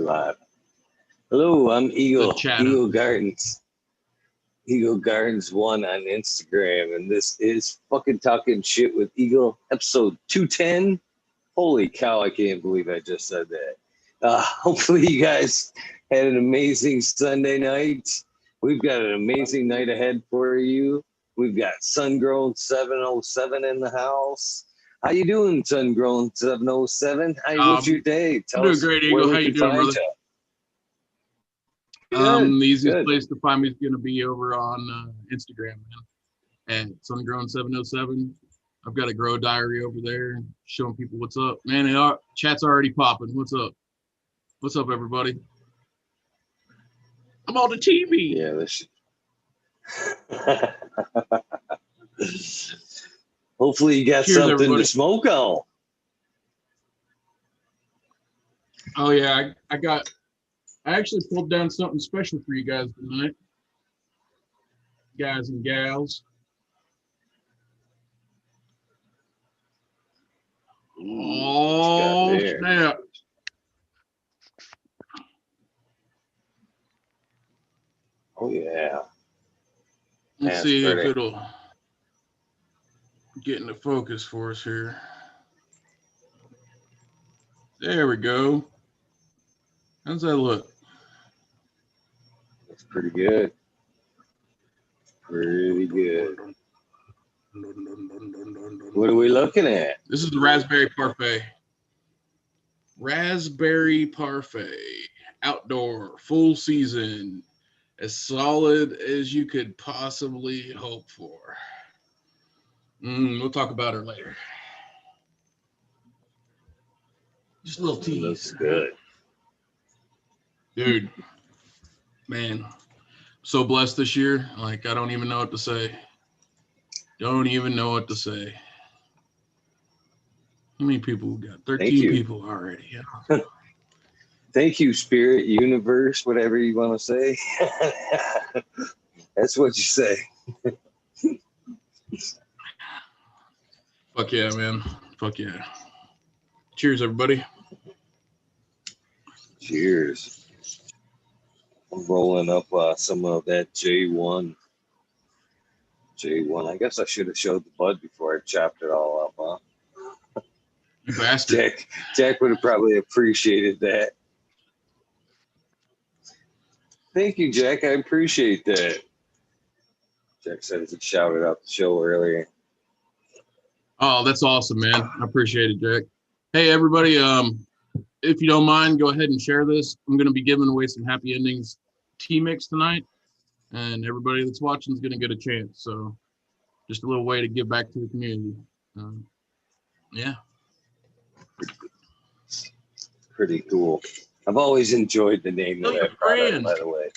Live. Hello, I'm Eagle. chatter. Eagle Gardens. Eagle Gardens 1 on Instagram, and this is fucking talking shit with Eagle, episode 210. Holy cow, I can't believe I just said that. Hopefully you guys had an amazing Sunday night. We've got an amazing night ahead for you. We've got Sungrown 707 in the house. How you doing, Sungrown 707? What's your day? I'm doing great, Eagle. How you doing, brother? The easiest place to find me is going to be over on Instagram, man, at Sungrown 707. I've got a grow diary over there, showing people what's up. Man, chat's already popping. What's up? What's up, everybody? I'm on the TV. Yeah, hopefully you got something everybody to smoke on. Oh yeah, I actually pulled down something special for you guys tonight, guys and gals. Oh snap! Oh yeah. Let's see if it'll get into focus for us here. There we go. How's that look? Looks pretty good. Pretty good. What are we looking at? This is the raspberry parfait. Raspberry parfait. Outdoor, full season. As solid as you could possibly hope for. We'll talk about her later. Just a little tease. Looks good. Dude, man, so blessed this year. Like, I don't even know what to say. Don't even know what to say. How many people we got? 13 people already. Yeah. Thank you, Spirit, Universe, whatever you want to say. That's what you say. Fuck yeah, man. Fuck yeah. Cheers, everybody. Cheers. I'm rolling up some of that J1. I guess I should have showed the bud before I chopped it all up, huh? You bastard. Jack would have probably appreciated that. Thank you, Jack. I appreciate that. Jack said he shouted out the show earlier. Oh, that's awesome, man. I appreciate it, Jack. Hey, everybody. If you don't mind, go ahead and share this. I'm going to be giving away some Happy Endings tea mix tonight, and everybody that's watching is going to get a chance. So, just a little way to give back to the community. Yeah. Pretty cool. I've always enjoyed the name of that product, by the way.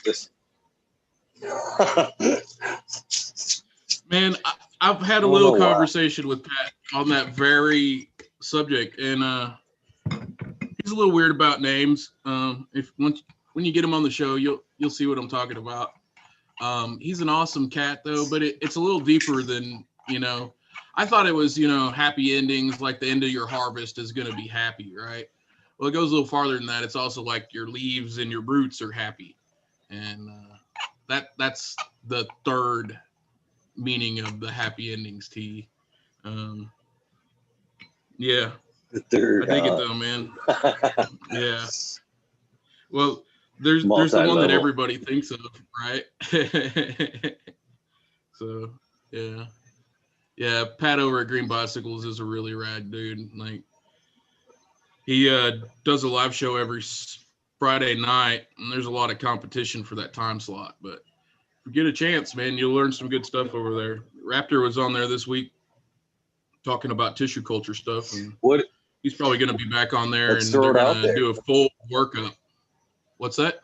Man, I've had a little conversation with Pat on that very subject, and he's a little weird about names. When you get him on the show, you'll see what I'm talking about. He's an awesome cat, though, but it's a little deeper than, I thought it was, happy endings, like the end of your harvest is going to be happy, right? Well, it goes a little farther than that. It's also like your leaves and your roots are happy. And that's the third meaning of the Happy Endings tea. Yeah. The third. I dig it, though, man. Yeah. Well, there's the one that everybody thinks of, right? So, yeah. Yeah, Pat over at Green Bicycles is a really rad dude. Like, he does a live show every Friday night, and there's a lot of competition for that time slot. But if you get a chance, man, you'll learn some good stuff over there. Raptor was on there this week talking about tissue culture stuff, and he's probably going to be back on there, and they're going to do a full workup. What's that?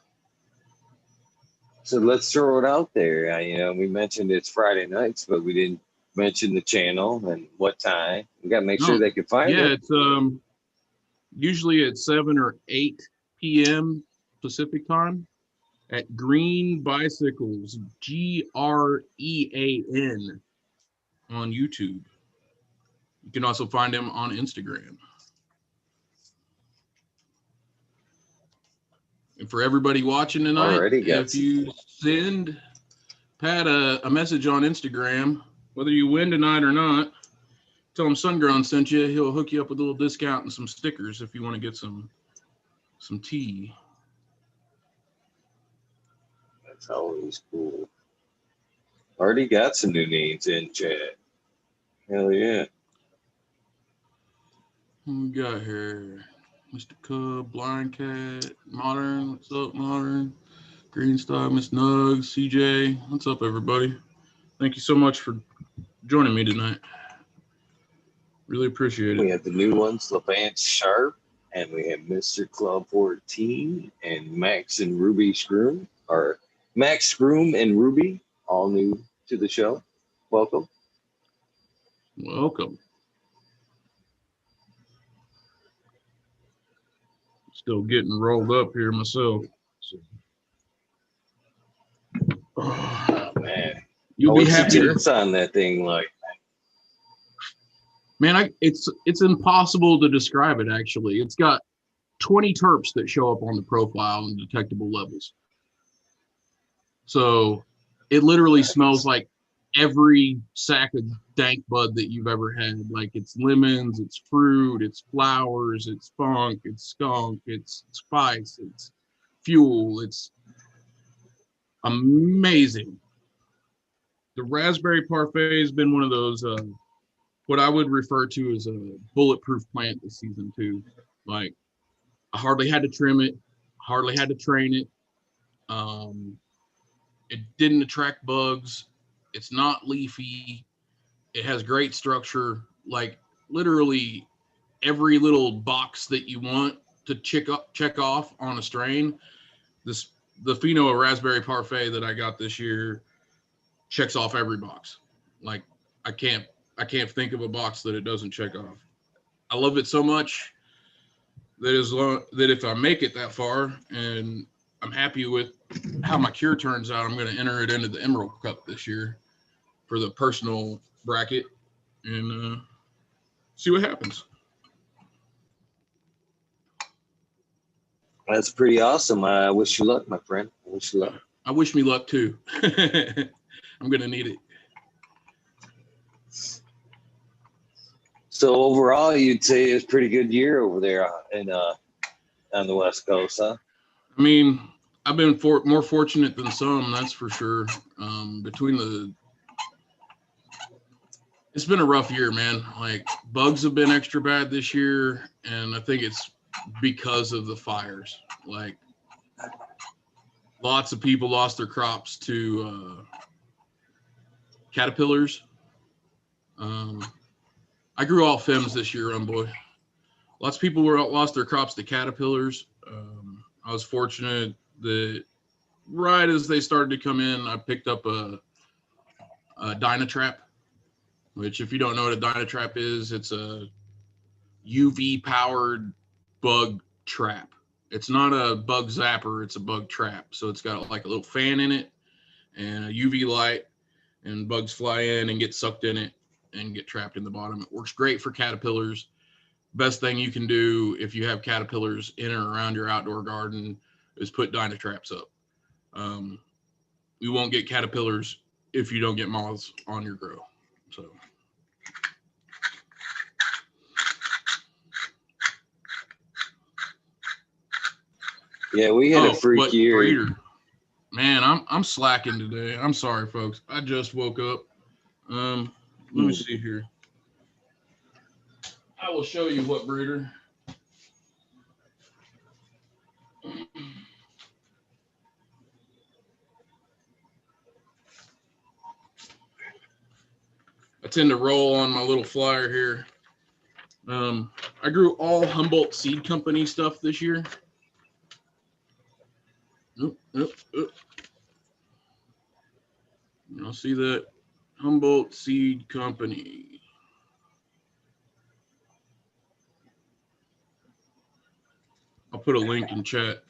So let's throw it out there. We mentioned it's Friday nights, but we didn't mention the channel and what time. We got to make sure they can find it. Yeah, it's usually at 7 or 8 p.m. Pacific time at Green Bicycles, GREAN, on YouTube. You can also find him on Instagram. And for everybody watching tonight, if you send Pat a message on Instagram, whether you win tonight or not, tell him Sungrown sent you. He'll hook you up with a little discount and some stickers if you want to get some tea. That's always cool. Already got some new names in chat. Hell yeah. Who we got here? Mr. Cub, Blind Cat, Modern. What's up, Modern? Green Star, Miss Nugs, CJ. What's up, everybody? Thank you so much for joining me tonight. Really appreciate it. We have the new ones, Levance Sharp, and we have Mr. Club 14 and Max and Ruby Scroom, or Max Scroom and Ruby, all new to the show. Welcome. Welcome. Still getting rolled up here myself. Oh, man. You'll be happy. What's on that thing like? Man, it's impossible to describe it, actually. It's got 20 terps that show up on the profile in detectable levels. So it literally smells like every sack of dank bud that you've ever had. Like, it's lemons, it's fruit, it's flowers, it's funk, it's skunk, it's spice, it's fuel. It's amazing. The raspberry parfait has been one of those what I would refer to as a bulletproof plant this season too. Like, I hardly had to trim it, hardly had to train it. It didn't attract bugs. It's not leafy. It has great structure. Like, literally every little box that you want to check off on a strain. The Pheno Raspberry Parfait that I got this year checks off every box. Like, I can't think of a box that it doesn't check off. I love it so much that if I make it that far and I'm happy with how my cure turns out, I'm going to enter it into the Emerald Cup this year for the personal bracket and see what happens. That's pretty awesome. I wish you luck, my friend. I wish you luck. I wish me luck too. I'm going to need it. So overall, you'd say it's a pretty good year over there on the West Coast, huh? I mean, I've been more fortunate than some, that's for sure. It's been a rough year, man. Like, bugs have been extra bad this year, and I think it's because of the fires. Like, lots of people lost their crops to caterpillars. I grew all Fems this year, boy. Lots of people lost their crops to caterpillars. I was fortunate that right as they started to come in, I picked up a Dynatrap, which, if you don't know what a Dynatrap is, it's a UV powered bug trap. It's not a bug zapper, it's a bug trap. So it's got like a little fan in it and a UV light, and bugs fly in and get sucked in it and get trapped in the bottom. It works great for caterpillars. Best thing you can do if you have caterpillars in or around your outdoor garden is put Dynatraps up. You won't get caterpillars if you don't get moths on your grow. So. Yeah, we had a freak year. Breeder, man, I'm slacking today. I'm sorry, folks. I just woke up. Let me see here. I will show you what breeder. I tend to roll on my little flyer here. I grew all Humboldt Seed Company stuff this year. I'll see that. Humboldt Seed Company. I'll put a link in chat.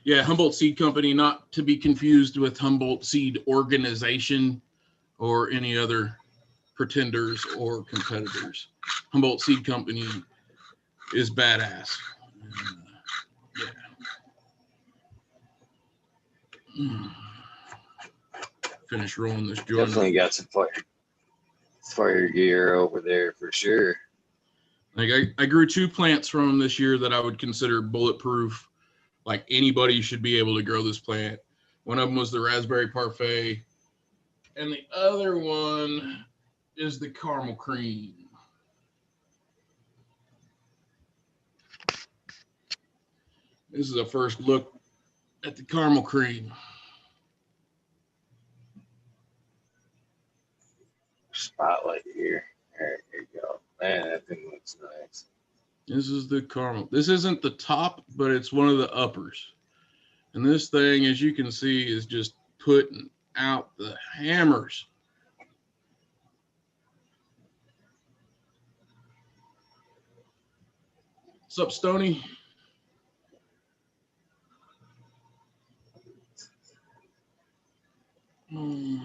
Yeah, Humboldt Seed Company, not to be confused with Humboldt Seed Organization or any other pretenders or competitors. Humboldt Seed Company is badass. Finish rolling this joint. Definitely got some fire gear over there for sure. Like I grew 2 plants from them this year that I would consider bulletproof. Like anybody should be able to grow this plant. One of them was the raspberry parfait, and the other one is the caramel cream. This is a first look at the caramel cream. Spotlight here. There you go. Man, that thing looks nice. This is the caramel. This isn't the top, but it's one of the uppers. And this thing, as you can see, is just putting out the hammers. What's up, Stoney? Yeah,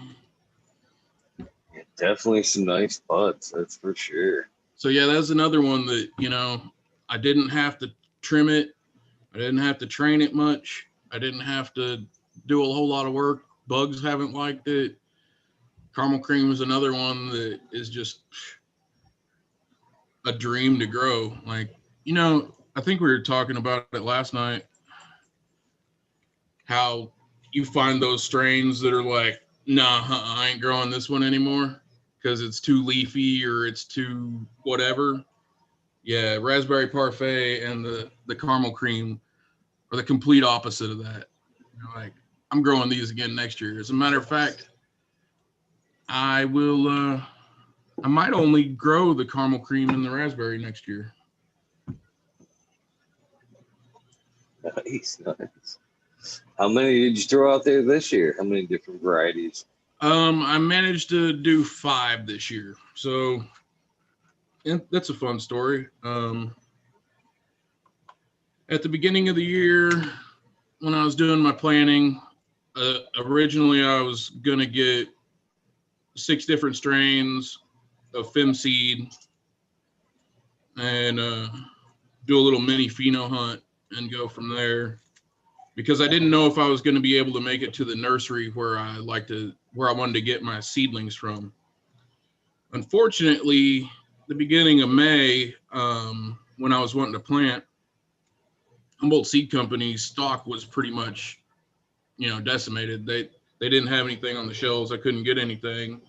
definitely some nice buds, that's for sure. So yeah, that's another one that, you know, I didn't have to trim it. I didn't have to train it much. I didn't have to do a whole lot of work. Bugs haven't liked it. Caramel cream is another one that is just a dream to grow. Like, you know, I think we were talking about it last night, how you find those strains that are like, nah, I ain't growing this one anymore because it's too leafy or it's too whatever. Yeah, raspberry parfait and the caramel cream are the complete opposite of that. You know, like, I'm growing these again next year. As a matter of fact, I might only grow the caramel cream and the raspberry next year. Nice. How many did you throw out there this year? How many different varieties? I managed to do 5 this year. So yeah, that's a fun story. At the beginning of the year, when I was doing my planning, originally I was going to get 6 different strains of fem seed and do a little mini pheno hunt and go from there, because I didn't know if I was going to be able to make it to the nursery where I wanted to get my seedlings from. Unfortunately, the beginning of May, when I was wanting to plant, Humboldt Seed Company's stock was pretty much, you know, decimated. They didn't have anything on the shelves. I couldn't get anything.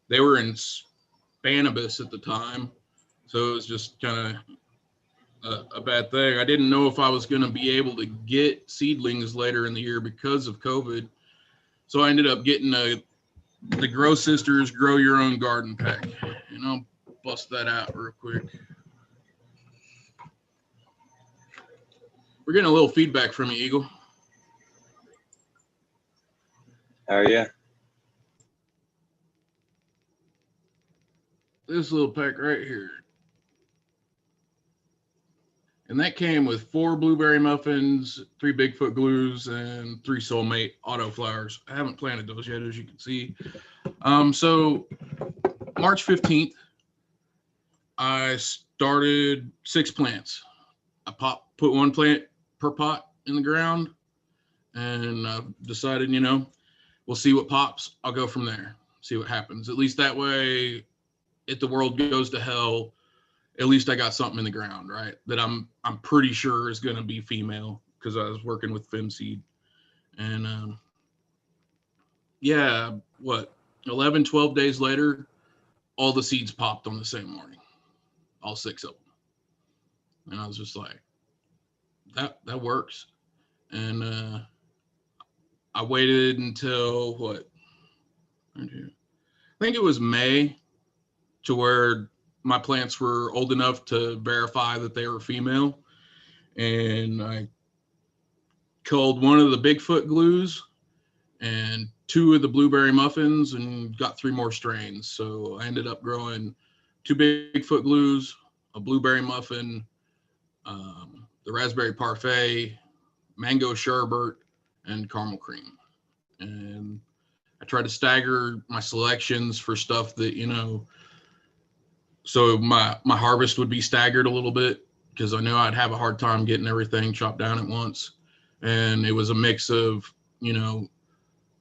They were in Spannabis at the time, so it was just kind of a bad thing. I didn't know if I was going to be able to get seedlings later in the year because of COVID. So I ended up getting the Grow Sisters Grow Your Own Garden pack. And I'll bust that out real quick. We're getting a little feedback from you, Eagle. Are you? This little pack right here. And that came with 4 blueberry muffins, 3 Bigfoot glues, and 3 Soulmate auto flowers. I haven't planted those yet, as you can see. So March 15th, I started 6 plants. I put 1 plant per pot in the ground, and I decided, you know, we'll see what pops. I'll go from there, see what happens. At least that way, if the world goes to hell, at least I got something in the ground, right? That I'm pretty sure is going to be female, because I was working with femseed. And yeah, 11, 12 days later, all the seeds popped on the same morning, all 6 of them. And I was just like, that works. And I waited until I think it was May, to where my plants were old enough to verify that they were female. And I culled 1 of the Bigfoot glues and 2 of the blueberry muffins and got 3 more strains. So I ended up growing 2 Bigfoot glues, a blueberry muffin, the raspberry parfait, mango sherbet, and caramel cream. And I tried to stagger my selections for stuff that, you know, so my harvest would be staggered a little bit, because I knew I'd have a hard time getting everything chopped down at once. And it was a mix of you know,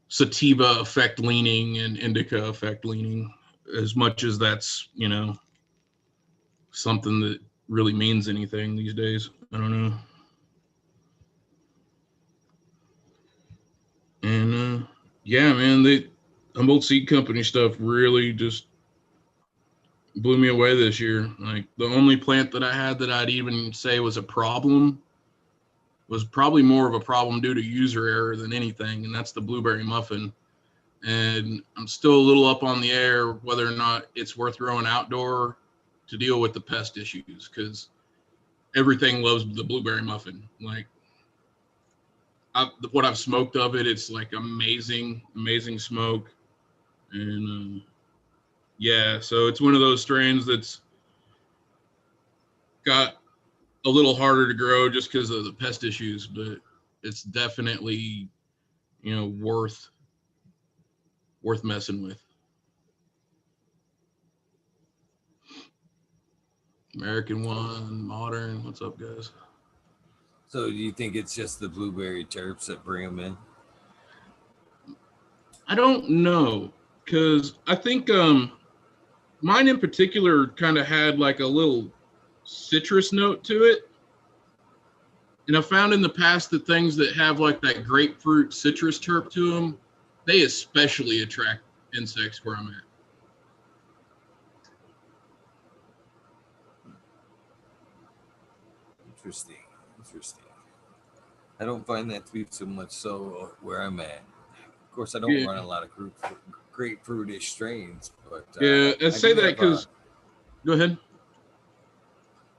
sativa effect leaning and indica effect leaning, as much as that's, you know, something that really means anything these days. I don't know. And yeah, man, the Humboldt Seed Company stuff really just blew me away this year. Like the only plant that I had that I'd even say was a problem was probably more of a problem due to user error than anything, and that's the blueberry muffin. And I'm still a little up on the air whether or not it's worth growing outdoor to deal with the pest issues, because everything loves the blueberry muffin. Like what I've smoked of it, it's like amazing smoke. And yeah, so it's one of those strains that's got a little harder to grow just because of the pest issues, but it's definitely, you know, worth messing with. American One, Modern. What's up, guys? So do you think it's just the blueberry terps that bring them in? I don't know, because I think mine in particular kind of had like a little citrus note to it. And I found in the past that things that have like that grapefruit citrus terp to them, they especially attract insects where I'm at. Interesting. I don't find that to be so much so where I'm at. Of course, I don't run a lot of grapefruitish strains, but yeah, I say that because. Go ahead.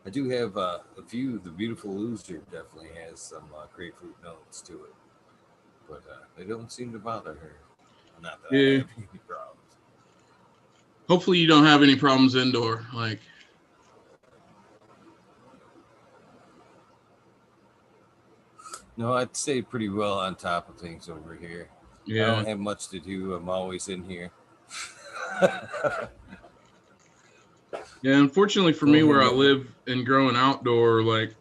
I do have a few. The Beautiful Loser definitely has some grapefruit notes to it, but they don't seem to bother her. Not that I have any problems. Hopefully, you don't have any problems indoor. Like, no, I'd stay pretty well on top of things over here. Yeah. I don't have much to do. I'm always in here. Yeah, unfortunately for me, where I live and growing outdoor, like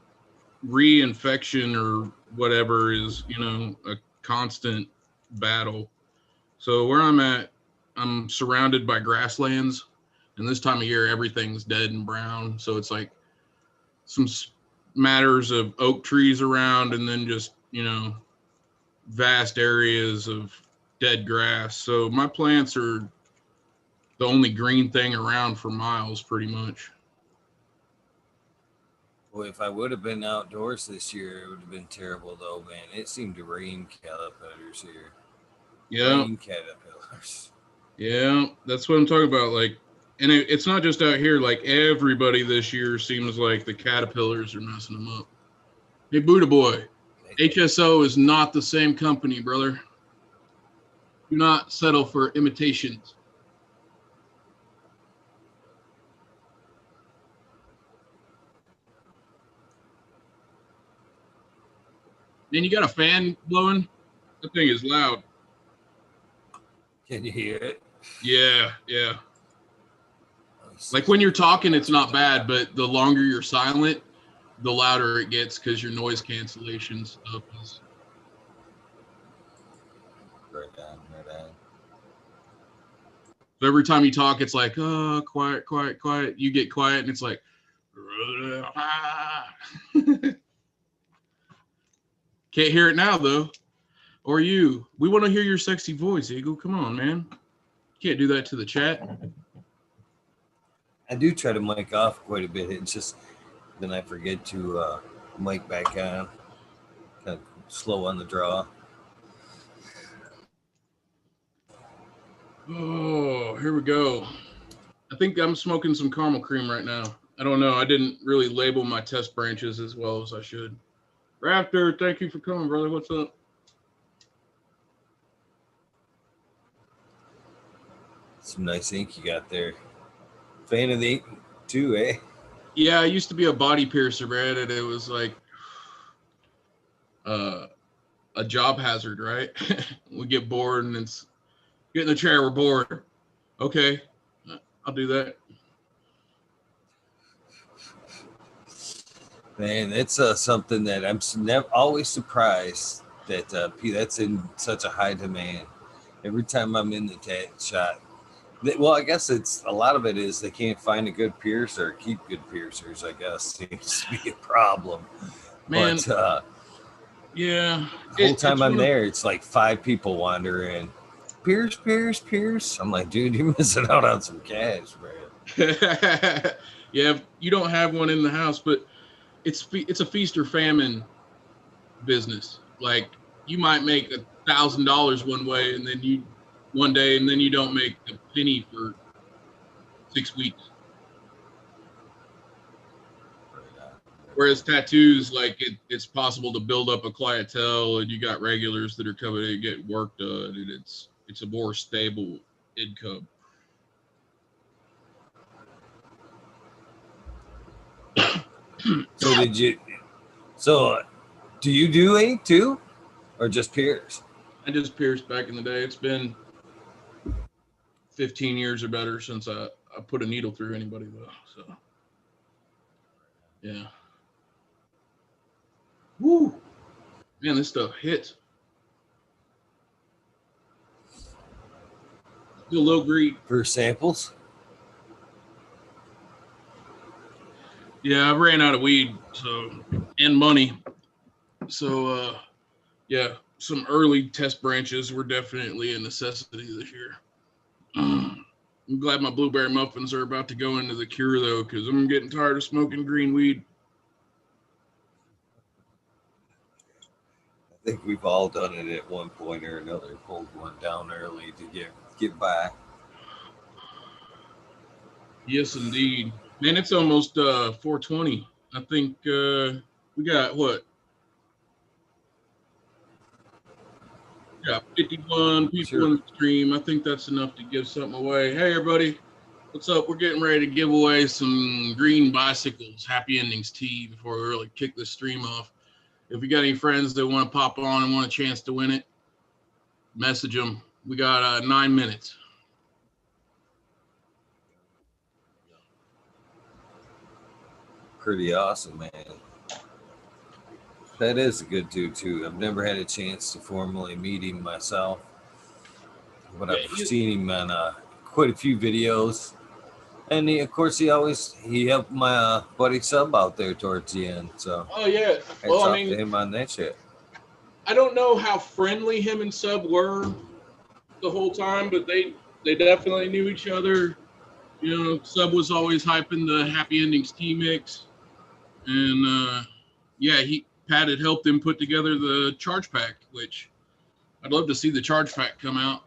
reinfection or whatever is, you know, a constant battle. So where I'm at, I'm surrounded by grasslands, and this time of year, everything's dead and brown. So it's like some matters of oak trees around, and then just, you know, vast areas of dead grass. So my plants are the only green thing around for miles, pretty much. Well, if I would have been outdoors this year, it would have been terrible, though, man. It seemed to rain caterpillars here. Yeah. Rain caterpillars. Yeah, that's what I'm talking about. Like, and it's not just out here. Like, everybody this year seems like the caterpillars are messing them up. Hey, Buddha Boy, HSO is not the same company, brother. Do not settle for imitations. Man, you got a fan blowing? That thing is loud. Can you hear it? Yeah. Like when you're talking, it's not bad, but the longer you're silent, the louder it gets because your noise cancellation stuff is. Right on. So every time you talk, it's like, oh, quiet. You get quiet, and it's like, can't hear it now, though. Or you. We want to hear your sexy voice, Eagle. Come on, man. Can't do that to the chat. I do try to mic off quite a bit. It's just then I forget to mic back on. Kind of slow on the draw. Oh, here we go. I think I'm smoking some caramel cream right now. I don't know. I didn't really label my test branches as well as I should. Raptor, thank you for coming, brother. What's up? Some nice ink you got there. Fan of the ink too, eh? Yeah, I used to be a body piercer, man, and it was like a job hazard, right? We get bored and it's get in the chair, we're bored. Okay, I'll do that. Man, it's something that I'm always surprised that's in such a high demand. Every time I'm in the tat shop, well, I guess it's a lot of it is they can't find a good piercer or keep good piercers. I guess seems to be a problem. Man, But yeah, the whole time it's I'm one of there, it's like 5 people wander in. Pierce. I'm like, dude, you're missing out on some cash, man. yeah. You don't have one in the house, but it's a feast or famine business. Like you might make $1,000 one day, and then you don't make a penny for 6 weeks. Whereas tattoos, like it's possible to build up a clientele, and you got regulars that are coming in and getting work done, and it's a more stable income. So did you? So do you do ink too, or just pierce? I just pierced back in the day. It's been 15 years or better since I put a needle through anybody though. So yeah. Woo! Man, this stuff hits. Still low grade. For samples? Yeah, I ran out of weed, and money. So yeah, some early test branches were definitely a necessity this year. I'm glad my blueberry muffins are about to go into the cure though, because I'm getting tired of smoking green weed. I think we've all done it at one point or another. Pulled one down early to get by. Yes, indeed. Man, it's almost 4:20. I think we got what? We got 51 people Sure. in the stream. I think that's enough to give something away. Hey, everybody. What's up? We're getting ready to give away some green bicycles, Happy Endings tea, before we really kick this stream off. If you got any friends that want to pop on and want a chance to win it, message them. We got 9 minutes. Pretty awesome, man. That is a good dude too. I've never had a chance to formally meet him myself, but Yeah, I've seen him on quite a few videos. And of course, he helped my buddy Sub out there towards the end. So oh yeah. I Well, I talked to mean, him on that shit. I don't know how friendly him and Sub were the whole time, but they definitely knew each other. You know, Sub was always hyping the Happy Endings tea mix, and yeah, Pat had helped him put together the charge pack, which I'd love to see the charge pack come out.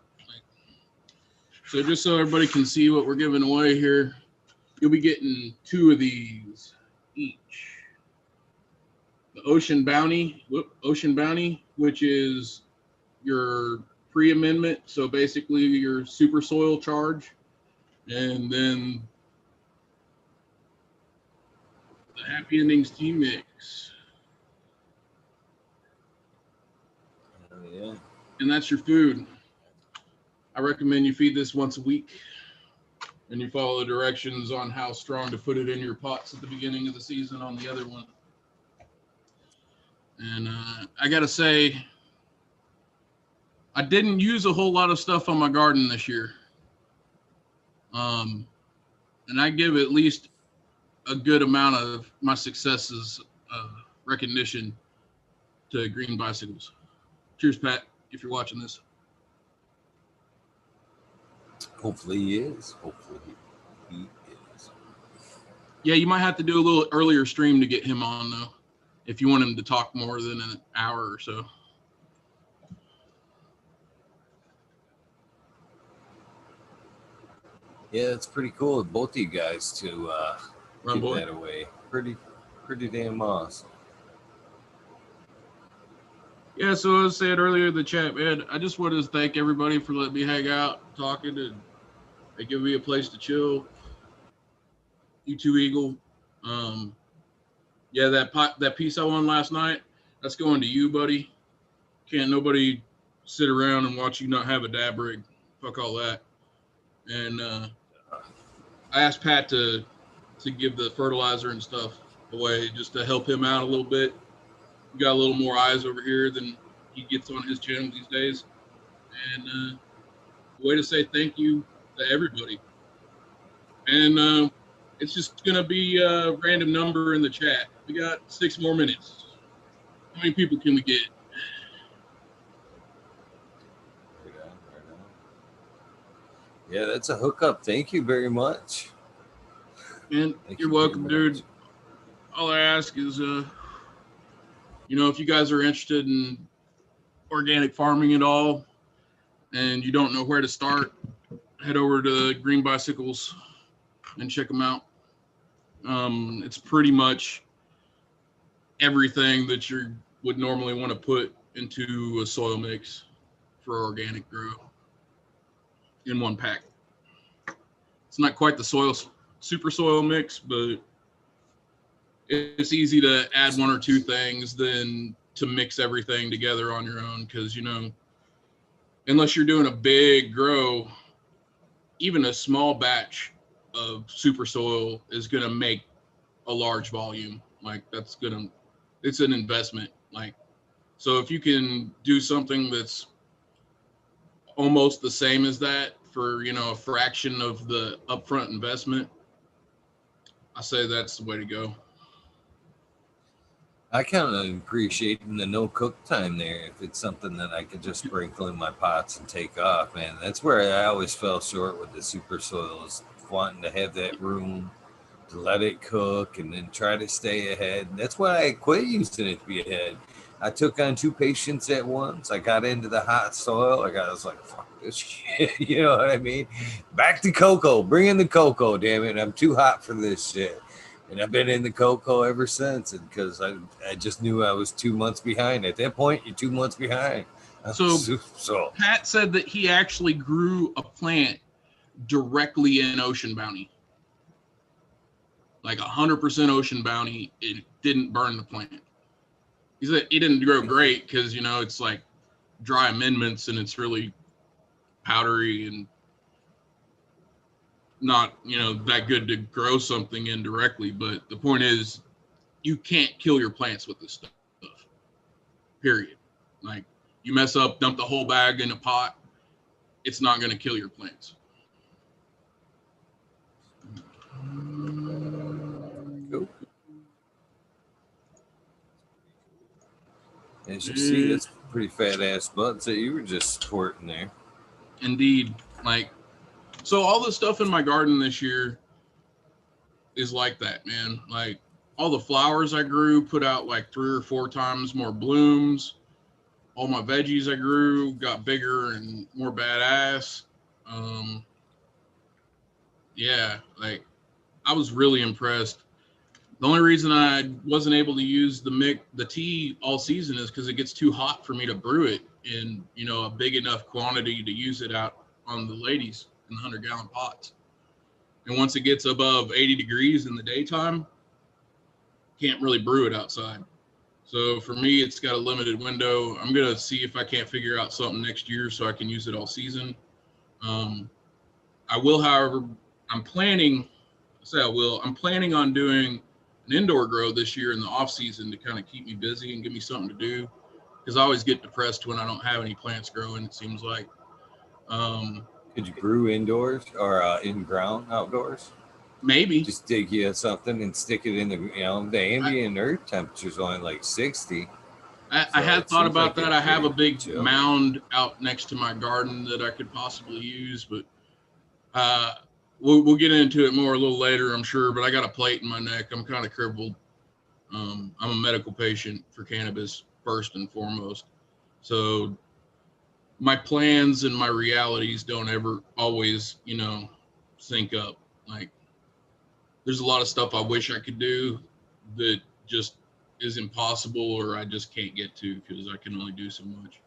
So just so everybody can see what we're giving away here, you'll be getting 2 of these each. The Ocean Bounty, which is your pre-amendment, so basically your super soil charge, and then the Happy Endings tea mix. Oh, yeah. And that's your food. I recommend you feed this once a week, and you follow the directions on how strong to put it in your pots at the beginning of the season on the other one. And I gotta say, I didn't use a whole lot of stuff on my garden this year. And I give at least a good amount of my successes recognition to green bicycles. Cheers, Pat, if you're watching this. Hopefully he is. He is. Yeah, you might have to do a little earlier stream to get him on, though, if you want him to talk more than an hour or so. Yeah, it's pretty cool of both of you guys to give that away. Pretty damn awesome. Yeah, so as I said earlier in the chat, man, I just wanted to thank everybody for letting me hang out, talking, and they give me a place to chill. You too, Eagle. Yeah, that piece I won last night, that's going to you, buddy. Can't nobody sit around and watch you not have a dab rig. Fuck all that. And I asked Pat to give the fertilizer and stuff away just to help him out a little bit. We got a little more eyes over here than he gets on his channel these days. And a way to say thank you to everybody. And it's just going to be a random number in the chat. We got 6 more minutes. How many people can we get? Right on, right on. Yeah, that's a hookup. Thank you very much. And Thank you're you very welcome, much. dude. All I ask is, if you guys are interested in organic farming at all and you don't know where to start, head over to Green Bicycles and check them out. It's pretty much everything that you would normally want to put into a soil mix for organic grow in one pack. It's not quite the super soil mix, but it's easy to add 1 or 2 things than to mix everything together on your own, because unless you're doing a big grow, even a small batch of super soil is going to make a large volume. Like it's an investment. Like, so if you can do something that's almost the same as that for, a fraction of the upfront investment, I say that's the way to go. I kind of appreciate the no cook time there. If it's something that I could just sprinkle in my pots and take off, man, that's where I always fell short with the super soils, wanting to have that room to let it cook and then try to stay ahead. That's why I quit using it to be ahead. I took on 2 patients at once. I got into the hot soil. I was like, fuck this shit. You know what I mean? Back to cocoa. Bring in the cocoa, damn it. I'm too hot for this shit. And I've been in the cocoa ever since, and because I just knew I was 2 months behind. At that point, you're 2 months behind. So Pat said that he actually grew a plant directly in Ocean Bounty. Like 100% Ocean Bounty. It didn't burn the plant. He said it didn't grow great because, it's like dry amendments and it's really powdery and not, that good to grow something in directly. But the point is, you can't kill your plants with this stuff. Period. Like, you mess up, dump the whole bag in a pot, it's not going to kill your plants. Cool. As you see, that's pretty fat ass buds that you were just sporting there. Indeed. So all the stuff in my garden this year is like that, man. Like, all the flowers I grew put out like 3 or 4 times more blooms. All my veggies I grew got bigger and more badass. Yeah, like, I was really impressed. The only reason I wasn't able to use the tea all season is because it gets too hot for me to brew it in, a big enough quantity to use it out on the ladies in the 100-gallon pots. And once it gets above 80 degrees in the daytime, can't really brew it outside. So for me, it's got a limited window. I'm going to see if I can't figure out something next year so I can use it all season. I will, however, I'm planning on doing an indoor grow this year in the off season to kind of keep me busy and give me something to do, because I always get depressed when I don't have any plants growing, it seems like. Could you brew indoors or in ground outdoors? Maybe. Just dig you something and stick it in the ambient earth temperature is only like 60. I had thought about that. I have a big mound out next to my garden that I could possibly use, but we'll get into it more a little later, I'm sure. But I got a plate in my neck. I'm kind of crippled. I'm a medical patient for cannabis first and foremost. So my plans and my realities don't ever always, sync up. Like, there's a lot of stuff I wish I could do that just is impossible, or I just can't get to because I can only do so much.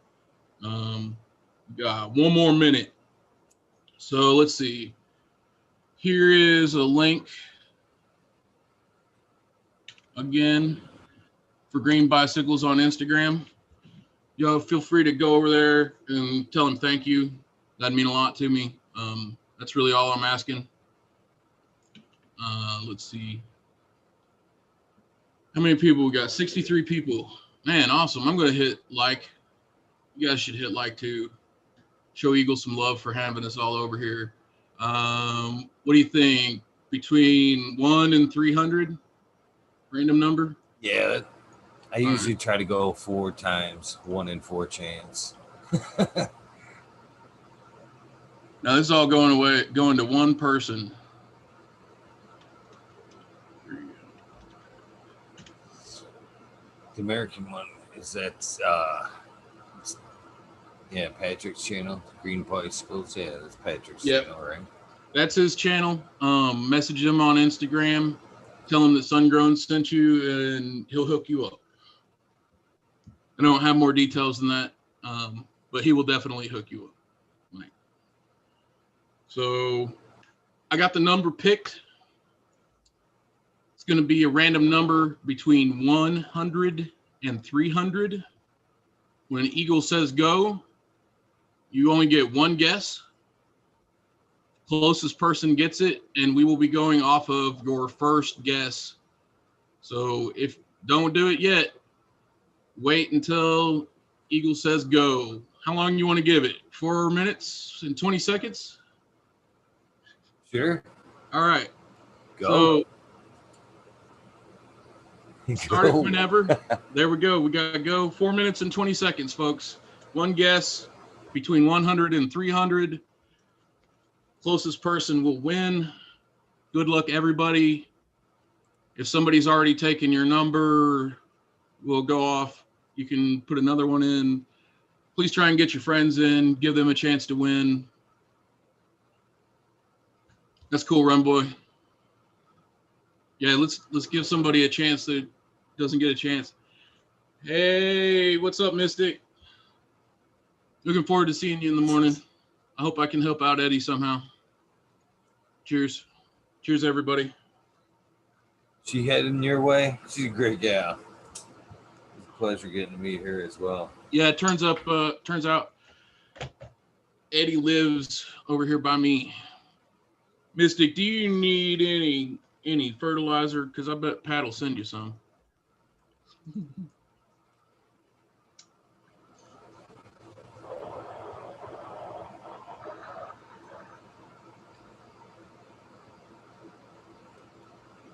Got 1 more minute. So let's see. Here is a link again for Green Bicycles on Instagram. Yo, feel free to go over there and tell them thank you. That'd mean a lot to me. That's really all I'm asking. Let's see. How many people we got? 63 people. Man, awesome. I'm going to hit like You guys should hit like too. Show Eagle some love for having us all over here. What do you think? Between 1 and 300? Random number? Yeah. I usually try to go 4 times, 1 in 4 chance. Now this is all going to one person. The American one is that Patrick's channel, Green Bicycles. Yeah, that's Patrick's channel, right? That's his channel. Message him on Instagram. Tell him that Sungrown sent you, and he'll hook you up. I don't have more details than that, but he will definitely hook you up. Right. So I got the number picked. It's going to be a random number between 100 and 300. When Eagle says go, you only get one guess. Closest person gets it, and we will be going off of your first guess. So if don't do it yet, wait until Eagle says go. How long you want to give it? 4 minutes and 20 seconds? Sure. All right. Go. So start it whenever. There we go. We got to go. 4 minutes and 20 seconds, folks. One guess between 100 and 300. Closest person will win. Good luck, everybody. If somebody's already taken your number, we'll go off. You can put another one in. Please try and get your friends in. Give them a chance to win. That's cool, Run Boy. Yeah, let's give somebody a chance that doesn't get a chance. Hey, what's up, Mystic? Looking forward to seeing you in the morning. I hope I can help out Eddie somehow. Cheers. Cheers, everybody. She heading your way? She's a great gal. It's a pleasure getting to meet her as well. Yeah, it turns out Eddie lives over here by me. Mystic, do you need any fertilizer? Because I bet Pat will send you some.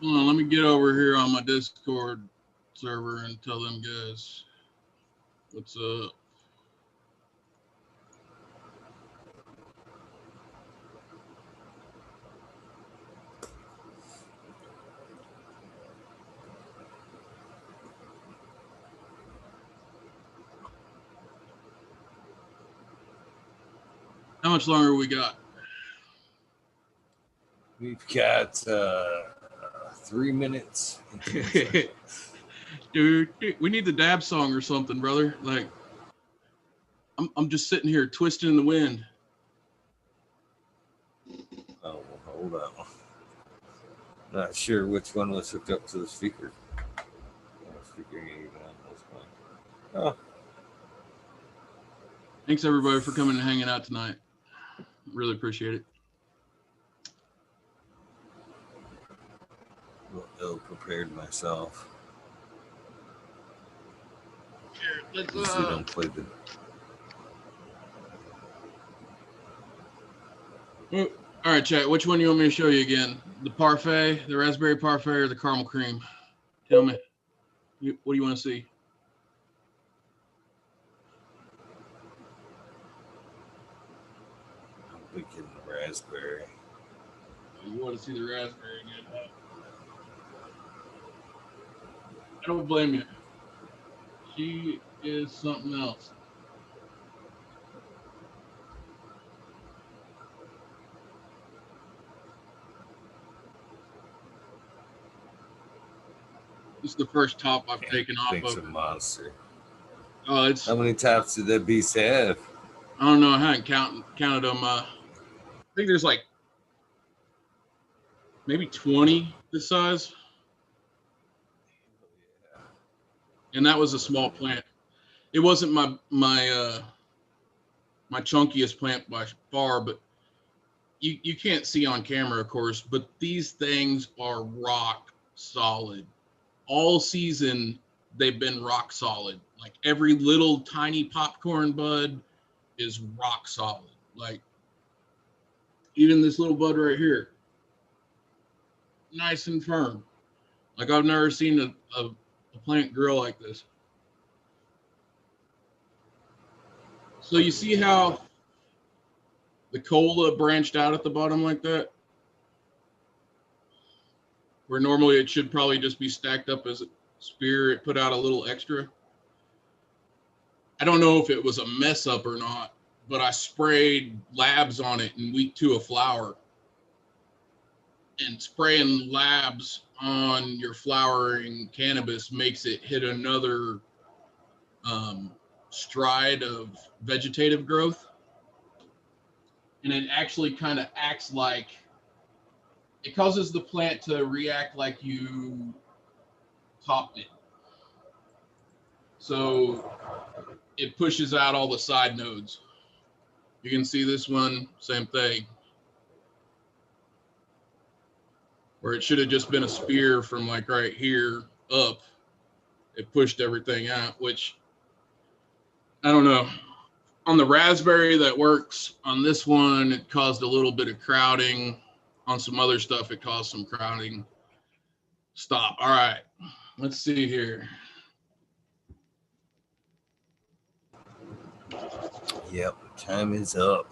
Hold on, let me get over here on my Discord server and tell them guys what's up. How much longer we got? We've got 3 minutes. Dude, we need the dab song or something, brother. Like, I'm just sitting here twisting in the wind. Oh, hold on. Not sure which one was hooked up to the speaker. Oh. Thanks, everybody, for coming and hanging out tonight. Really appreciate it. Well, ill prepared myself. Here, let's usually don't play the. All right, chat. Which one do you want me to show you again? The parfait, the raspberry parfait, or the caramel cream? Tell me. What do you want to see? I'm thinking raspberry. You want to see the raspberry again? Huh? I don't blame you. She is something else. This is the first top I've taken off It's of. a monster. Oh, it's. How many tops did that beast have? I don't know. I haven't counted them. I think there's like maybe 20 this size. And that was a small plant. It wasn't my chunkiest plant by far, but you can't see on camera, of course, but these things are rock solid. All season, they've been rock solid. Like every little tiny popcorn bud is rock solid. Like even this little bud right here, nice and firm. Like I've never seen a plant grow like this. So you see how the cola branched out at the bottom like that? Where normally it should probably just be stacked up as a spear, it put out a little extra. I don't know if it was a mess up or not, but I sprayed labs on it in week 2 of flower. And spraying labs on your flowering cannabis makes it hit another stride of vegetative growth. And it actually kind of acts like, it causes the plant to react like you topped it. So it pushes out all the side nodes. You can see this one, same thing. Where it should have just been a spear from like right here up. It pushed everything out, which I don't know. On the raspberry that works. On this one, it caused a little bit of crowding. On some other stuff, it caused some crowding. Stop. All right. Let's see here. Yep, time is up.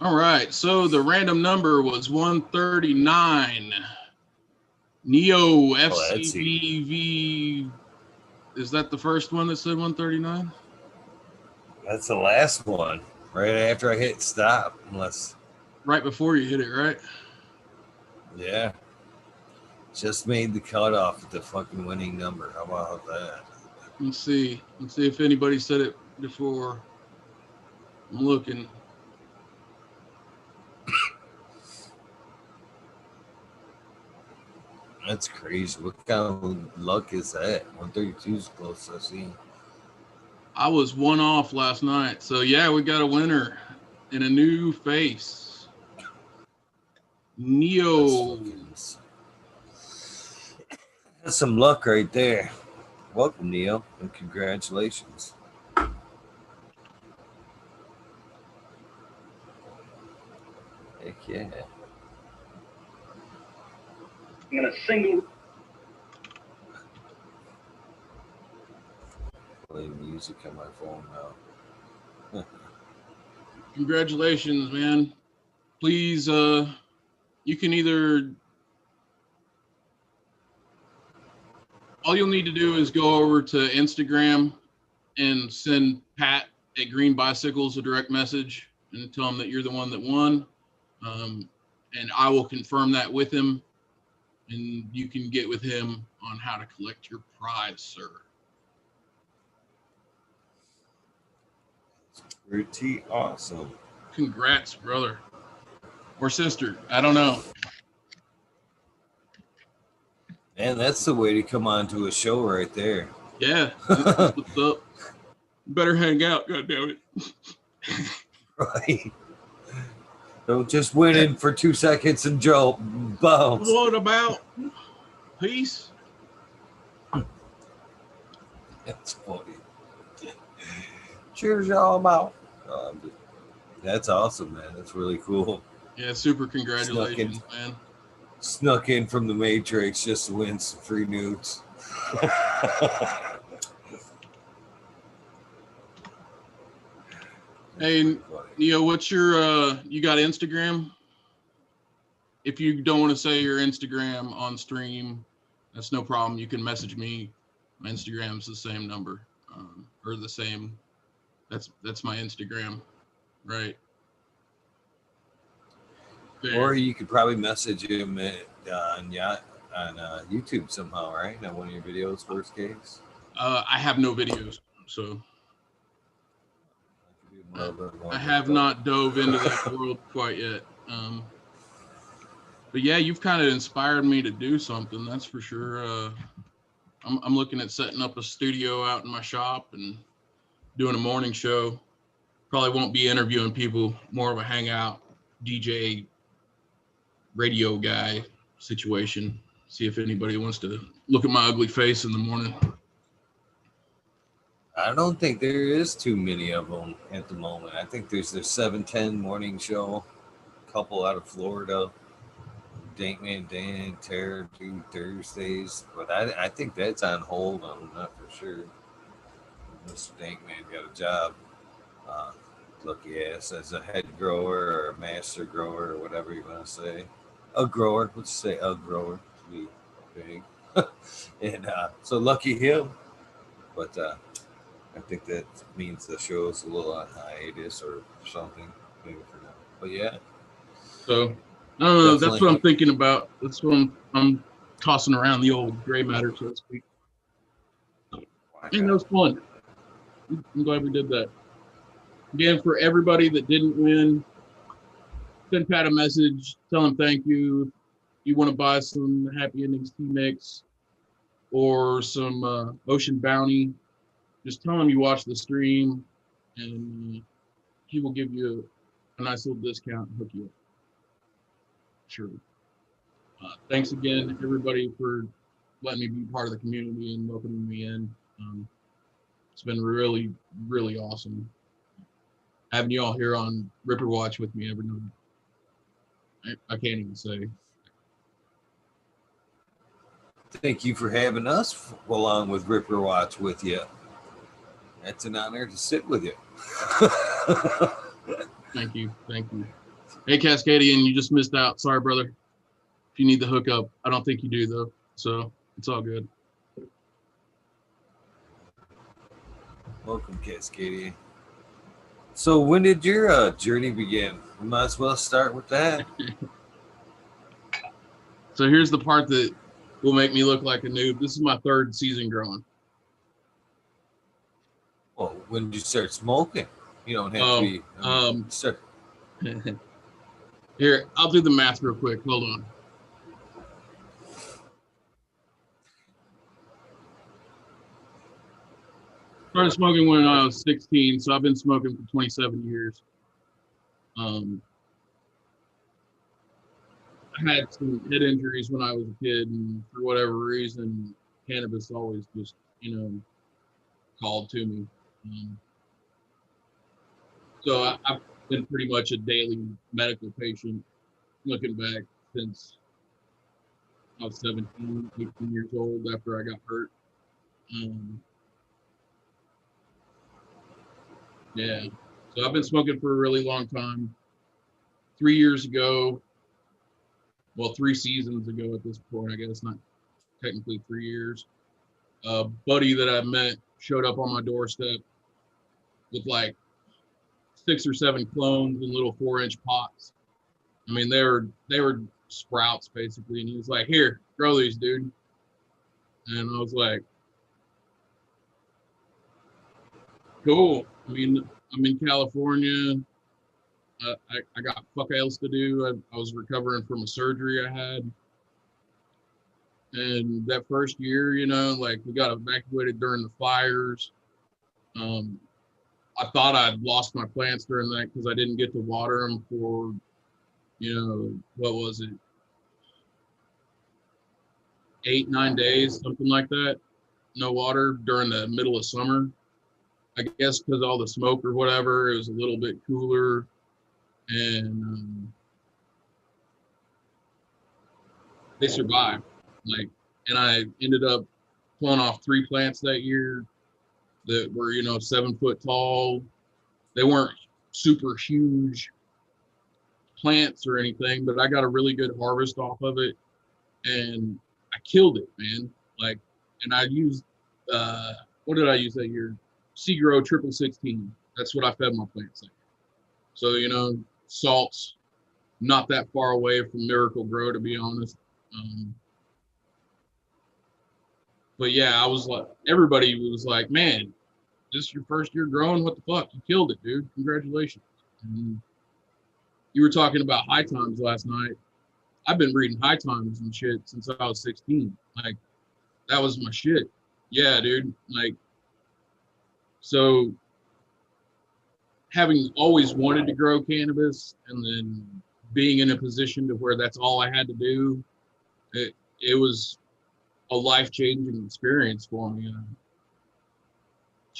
All right. So the random number was 139. Neo FCBV. Is that the first one that said 139? That's the last one. Right after I hit stop, unless. Right before you hit it, right? Yeah. Just made the cutoff at the fucking winning number. How about that? Let's see. Let's see if anybody said it before. I'm looking. That's crazy. What kind of luck is that? 132 is close, I've seen. I was one off last night. So, yeah, we got a winner and a new face. Neo. That's some luck right there. Welcome, Neo, and congratulations. Heck yeah. I'm gonna single. Play music on my phone now. Congratulations, man. Please, you can either, all you'll need to do is go over to Instagram and send Pat at Green Bicycles a direct message and tell him that you're the one that won. And I will confirm that with him, and you can get with him on how to collect your prize, sir. Pretty awesome. Congrats, brother. Or sister. I don't know. Man, that's the way to come on to a show right there. Yeah. That's what's up. Better hang out, goddammit. Right. Don't just win in for 2 seconds and jump. Bounce. What about peace? That's funny. Cheers, y'all. I'm out. That's awesome, man. That's really cool. Yeah, super congratulations, man. Snuck in from the Matrix just to win some free nudes. Hey, Neo, what's your, you got Instagram? If you don't want to say your Instagram on stream, that's no problem. You can message me. My Instagram's the same number, or the same. That's my Instagram, right? There. Or you could probably message him on YouTube somehow, right? On one of your videos, worst case. I have no videos, so I have not dove into that world quite yet. But yeah, you've kind of inspired me to do something, that's for sure. I'm looking at setting up a studio out in my shop and doing a morning show. Probably won't be interviewing people, more of a hangout, DJ, radio guy situation. See if anybody wants to look at my ugly face in the morning. I don't think there is too many of them at the moment. I think there's the 710 morning show, a couple out of Florida, Dankman Dan, Terror do Thursdays, but I think that's on hold. I'm not for sure. Mr. Dankman got a job, uh, lucky ass, as a head grower or a master grower or whatever you want to say. A grower, let's say a grower to be big. And so lucky him. But I think that means the show's a little on hiatus or something, maybe for now. But yeah, So I don't know. That's definitely. what I'm thinking about. That's what I'm tossing around the old gray matter, so to speak. And that was fun. I'm glad we did that. Again, for everybody that didn't win, send Pat a message, tell him thank you. You want to buy some Happy Endings tea mix or some Ocean Bounty, just tell him you watched the stream, and he will give you a nice little discount and hook you up. Sure. Thanks again, everybody, for letting me be part of the community and welcoming me in. It's been really, really awesome having you all here on Ripper Watch with me every night. I can't even say. Thank you for having us along with Ripper Watch with you. It's an honor to sit with you. Thank you. Thank you. Hey, Cascadian, you just missed out. Sorry, brother. If you need the hookup, I don't think you do, though. So it's all good. Welcome, Cascadia. So when did your journey begin? We might as well start with that. So here's the part that will make me look like a noob. This is my third season growing. Well, when did you start smoking? You don't have to be. Start. Here, I'll do the math real quick. Hold on. Started smoking when I was 16, so I've been smoking for 27 years. I had some head injuries when I was a kid, and for whatever reason, cannabis always just, called to me. So I've been pretty much a daily medical patient, looking back, since I was 17, 18 years old after I got hurt. Yeah, so I've been smoking for a really long time. 3 years ago, well, 3 seasons ago at this point, I guess, not technically 3 years, a buddy that I met showed up on my doorstep with like 6 or 7 clones in little 4-inch pots. I mean, they were sprouts basically, and he was like, "Here, grow these, dude." And I was like, "Cool." I mean, I'm in California. I got fuck else to do. I was recovering from a surgery I had. And that first year, like we got evacuated during the fires. I thought I'd lost my plants during that because I didn't get to water them for, what was it? 8, 9 days, something like that. No water during the middle of summer. I guess because all the smoke or whatever, it was a little bit cooler. And they survived. And I ended up pulling off 3 plants that year that were, 7 foot tall. They weren't super huge plants or anything, but I got a really good harvest off of it, and I killed it, man. And I used, what did I use that year? Seagrow 1616. That's what I fed my plants like. So, salt's not that far away from Miracle Grow, to be honest. But yeah, I was like, everybody was like, "Man, this is your first year growing? What the fuck? You killed it, dude. Congratulations." And you were talking about high times last night. I've been reading high times and shit since I was 16. That was my shit. Yeah, dude. So having always wanted to grow cannabis and then being in a position to where that's all I had to do, it was a life-changing experience for me.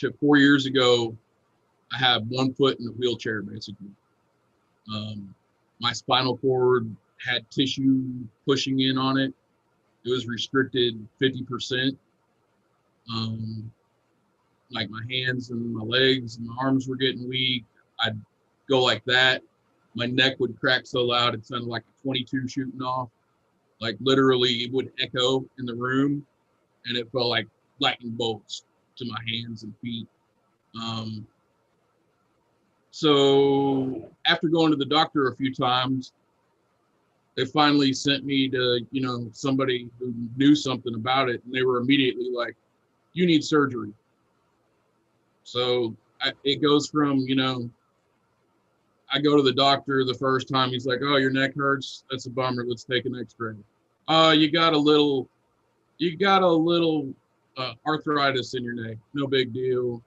shit, 4 years ago, I have 1 foot in a wheelchair, basically. My spinal cord had tissue pushing in on it. It was restricted 50%. Like my hands and my legs and my arms were getting weak. I'd go like that. My neck would crack so loud it sounded like a 22 shooting off. Like literally it would echo in the room, and it felt like lightning bolts to my hands and feet. So after going to the doctor a few times, they finally sent me to, somebody who knew something about it, and they were immediately like, you need surgery. So it goes from, I go to the doctor the first time. He's like, oh, your neck hurts. That's a bummer. Let's take an x-ray. You got a little arthritis in your neck. No big deal.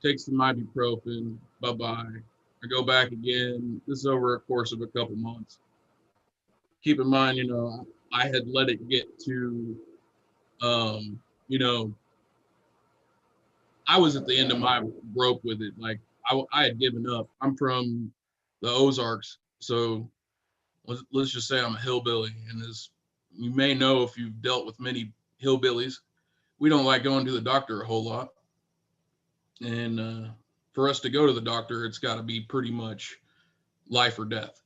Take some ibuprofen. Bye-bye. I go back again. This is over a course of a couple months. Keep in mind, I had let it get to, I was at the end of my rope with it. Like I had given up. I'm from the Ozarks, so let's just say I'm a hillbilly. And as you may know, if you've dealt with many hillbillies, we don't like going to the doctor a whole lot. And for us to go to the doctor, it's got to be pretty much life or death.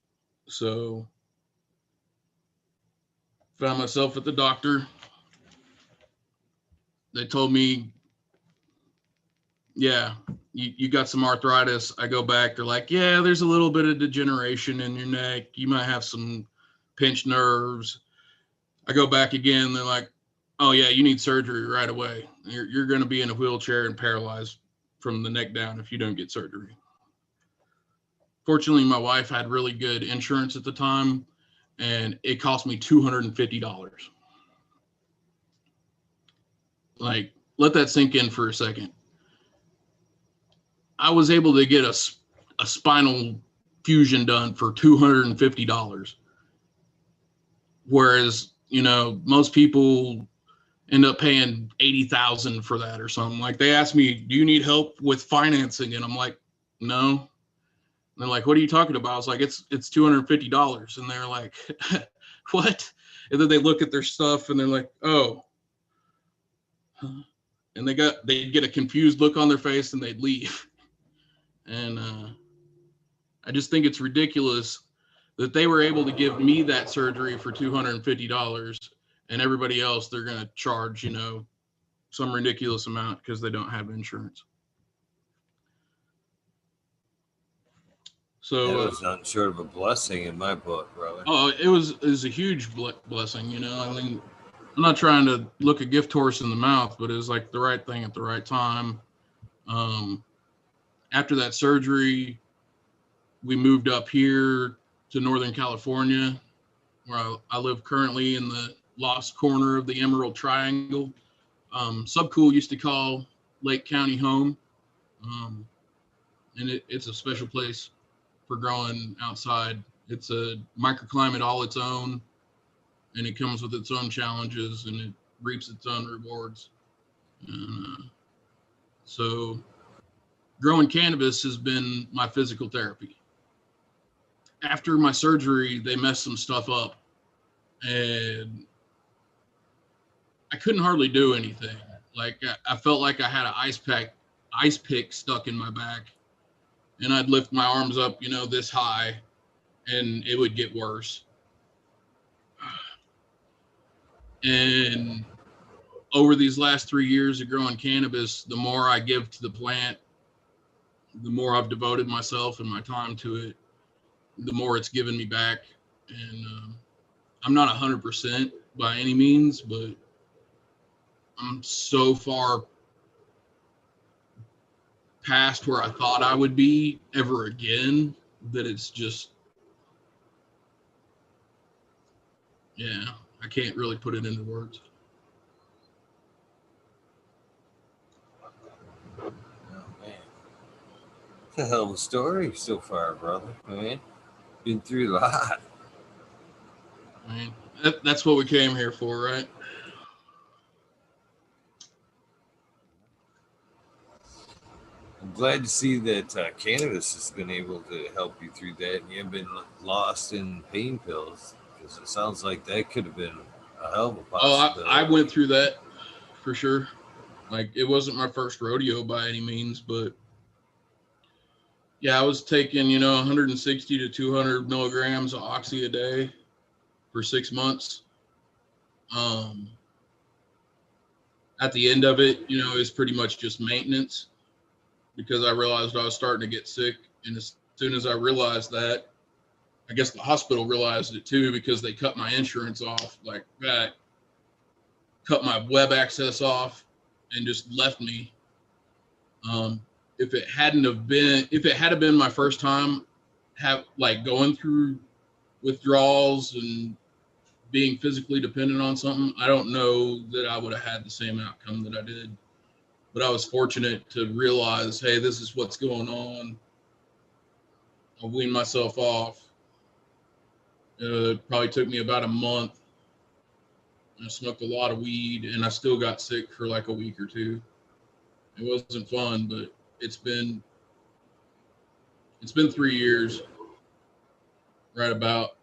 So found myself at the doctor. They told me, yeah, you got some arthritis. I go back. They're like, yeah, there's a little bit of degeneration in your neck. You might have some pinched nerves. I go back again. They're like, oh, yeah, you need surgery right away. You're going to be in a wheelchair and paralyzed from the neck down if you don't get surgery. Fortunately, my wife had really good insurance at the time, and it cost me $250. Like, let that sink in for a second. I was able to get a spinal fusion done for $250. Whereas, most people end up paying $80,000 for that or something. Like they asked me, do you need help with financing? And I'm like, no. And they're like, what are you talking about? I was like, it's $250. And they're like, what? And then they look at their stuff and they're like, oh. And they'd get a confused look on their face and they'd leave. And I just think it's ridiculous that they were able to give me that surgery for $250 and everybody else, they're going to charge, some ridiculous amount because they don't have insurance. So that was nothing short of a blessing in my book, brother. Oh, it was a huge blessing, I mean, I'm not trying to look a gift horse in the mouth, but it was like the right thing at the right time. After that surgery, we moved up here to Northern California, where I live currently in the lost corner of the Emerald Triangle. Subcool used to call Lake County home. And it's a special place for growing outside. It's a microclimate all its own, and it comes with its own challenges, and it reaps its own rewards. And, so growing cannabis has been my physical therapy. After my surgery, they messed some stuff up, and I couldn't hardly do anything. Like I felt like I had an ice pick stuck in my back, and I'd lift my arms up, this high, and it would get worse. And over these last 3 years of growing cannabis, the more I give to the plant, the more I've devoted myself and my time to it, the more it's given me back. And I'm not 100% by any means, but I'm so far past where I thought I would be ever again that it's just, yeah, I can't really put it into words. Oh, man. It's a hell of a story so far, brother. Man, been through a lot. I mean, that's what we came here for, right? glad to see that cannabis has been able to help you through that, and you haven't been lost in pain pills, because it sounds like that could have been a hell of a possibility. I went through that for sure. Like, it wasn't my first rodeo by any means, but yeah, I was taking, 160 to 200 milligrams of oxy a day for 6 months. At the end of it, it's pretty much just maintenance, because I realized I was starting to get sick. And as soon as I realized that, I guess the hospital realized it too, because they cut my insurance off like that, cut my web access off, and just left me. If it had been my first time going through withdrawals and being physically dependent on something, I don't know that I would have had the same outcome that I did. But I was fortunate to realize, hey, this is what's going on. I weaned myself off. It probably took me about a month. I smoked a lot of weed, and I still got sick for like a week or two. It wasn't fun, but it's been 3 years, right about,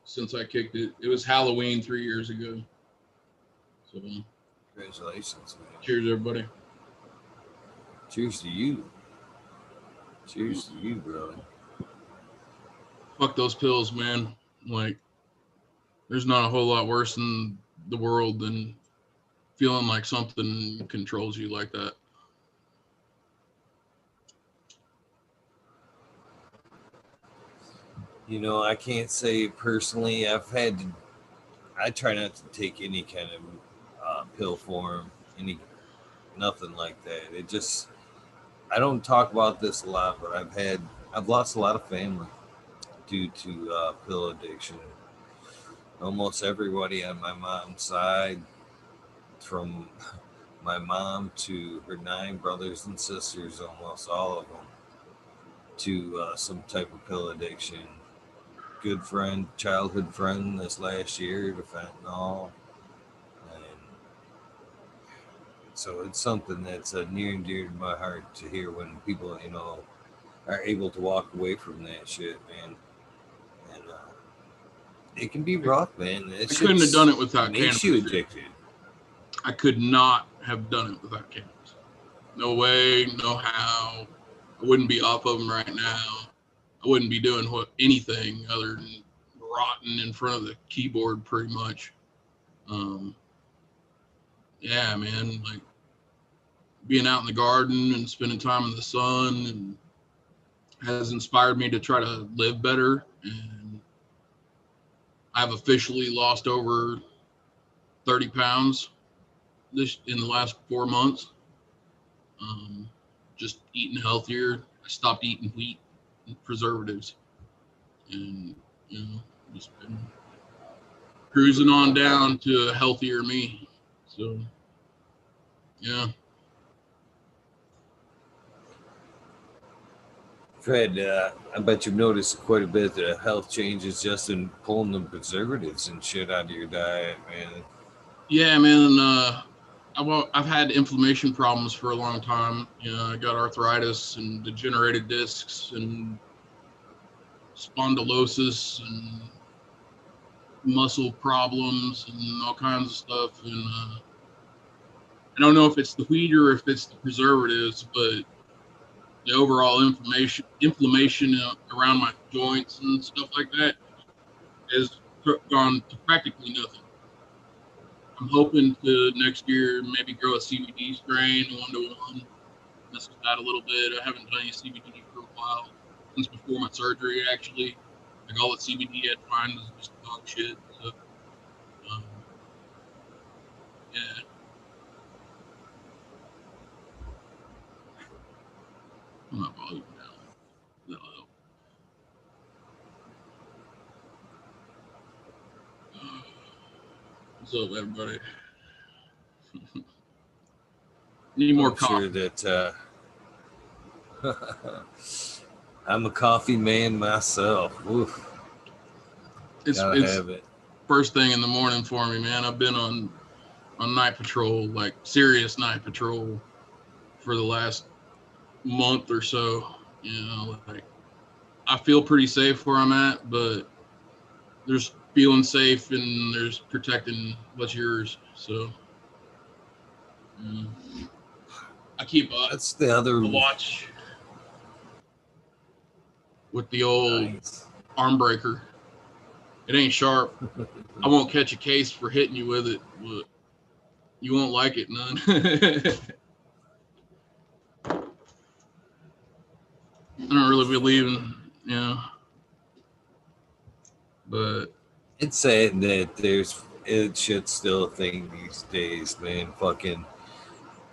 since I kicked it. It was Halloween 3 years ago. So, Congratulations, man. Cheers, everybody. Cheers to you. Cheers to you, bro. Fuck those pills, man. Like, there's not a whole lot worse in the world than feeling like something controls you like that. I can't say personally. I try not to take any kind of pill form, nothing like that. I don't talk about this a lot, but I've lost a lot of family due to pill addiction. Almost everybody on my mom's side, from my mom to her 9 brothers and sisters, almost all of them, to some type of pill addiction. Good friend, childhood friend this last year to fentanyl. And so it's something that's near and dear to my heart to hear when people, are able to walk away from that shit, man. And it can be rough, man. I couldn't have done it without cannabis. Makes you addicted. I could not have done it without cannabis. No way, no how. I wouldn't be off of them right now. I wouldn't be doing anything other than rotting in front of the keyboard, pretty much. Yeah, man, like being out in the garden and spending time in the sun and has inspired me to try to live better. And I've officially lost over 30 pounds in the last 4 months. Just eating healthier. I stopped eating wheat and preservatives, and just been cruising on down to a healthier me. So, yeah. Fred, I bet you've noticed quite a bit of health changes just in pulling the preservatives and shit out of your diet, man. Yeah, man. I've had inflammation problems for a long time. I got arthritis and degenerated discs and spondylosis and muscle problems and all kinds of stuff. And I don't know if it's the weed or if it's the preservatives, but the overall inflammation around my joints and stuff like that has gone to practically nothing. I'm hoping to next year maybe grow a CBD strain 1-to-1, mess with that a little bit. I haven't done any CBD for a while, since before my surgery, actually. Like, all the CBD I'd find was just dog shit. So, yeah. I'm not volume down. That'll help. What's up, everybody? Need more coffee. Sure that I'm a coffee man myself. Oof. It's have it. First thing in the morning for me, man. I've been on night patrol, like serious night patrol, for the last month or so. You know, like I feel pretty safe where I'm at, but there's feeling safe and there's protecting what's yours. So I keep That's the other a watch with the old arm breaker. It ain't sharp. I won't catch a case for hitting you with it, but you won't like it none. I don't really believe in, you know, but it's sad that it shit's still a thing these days, man. Fucking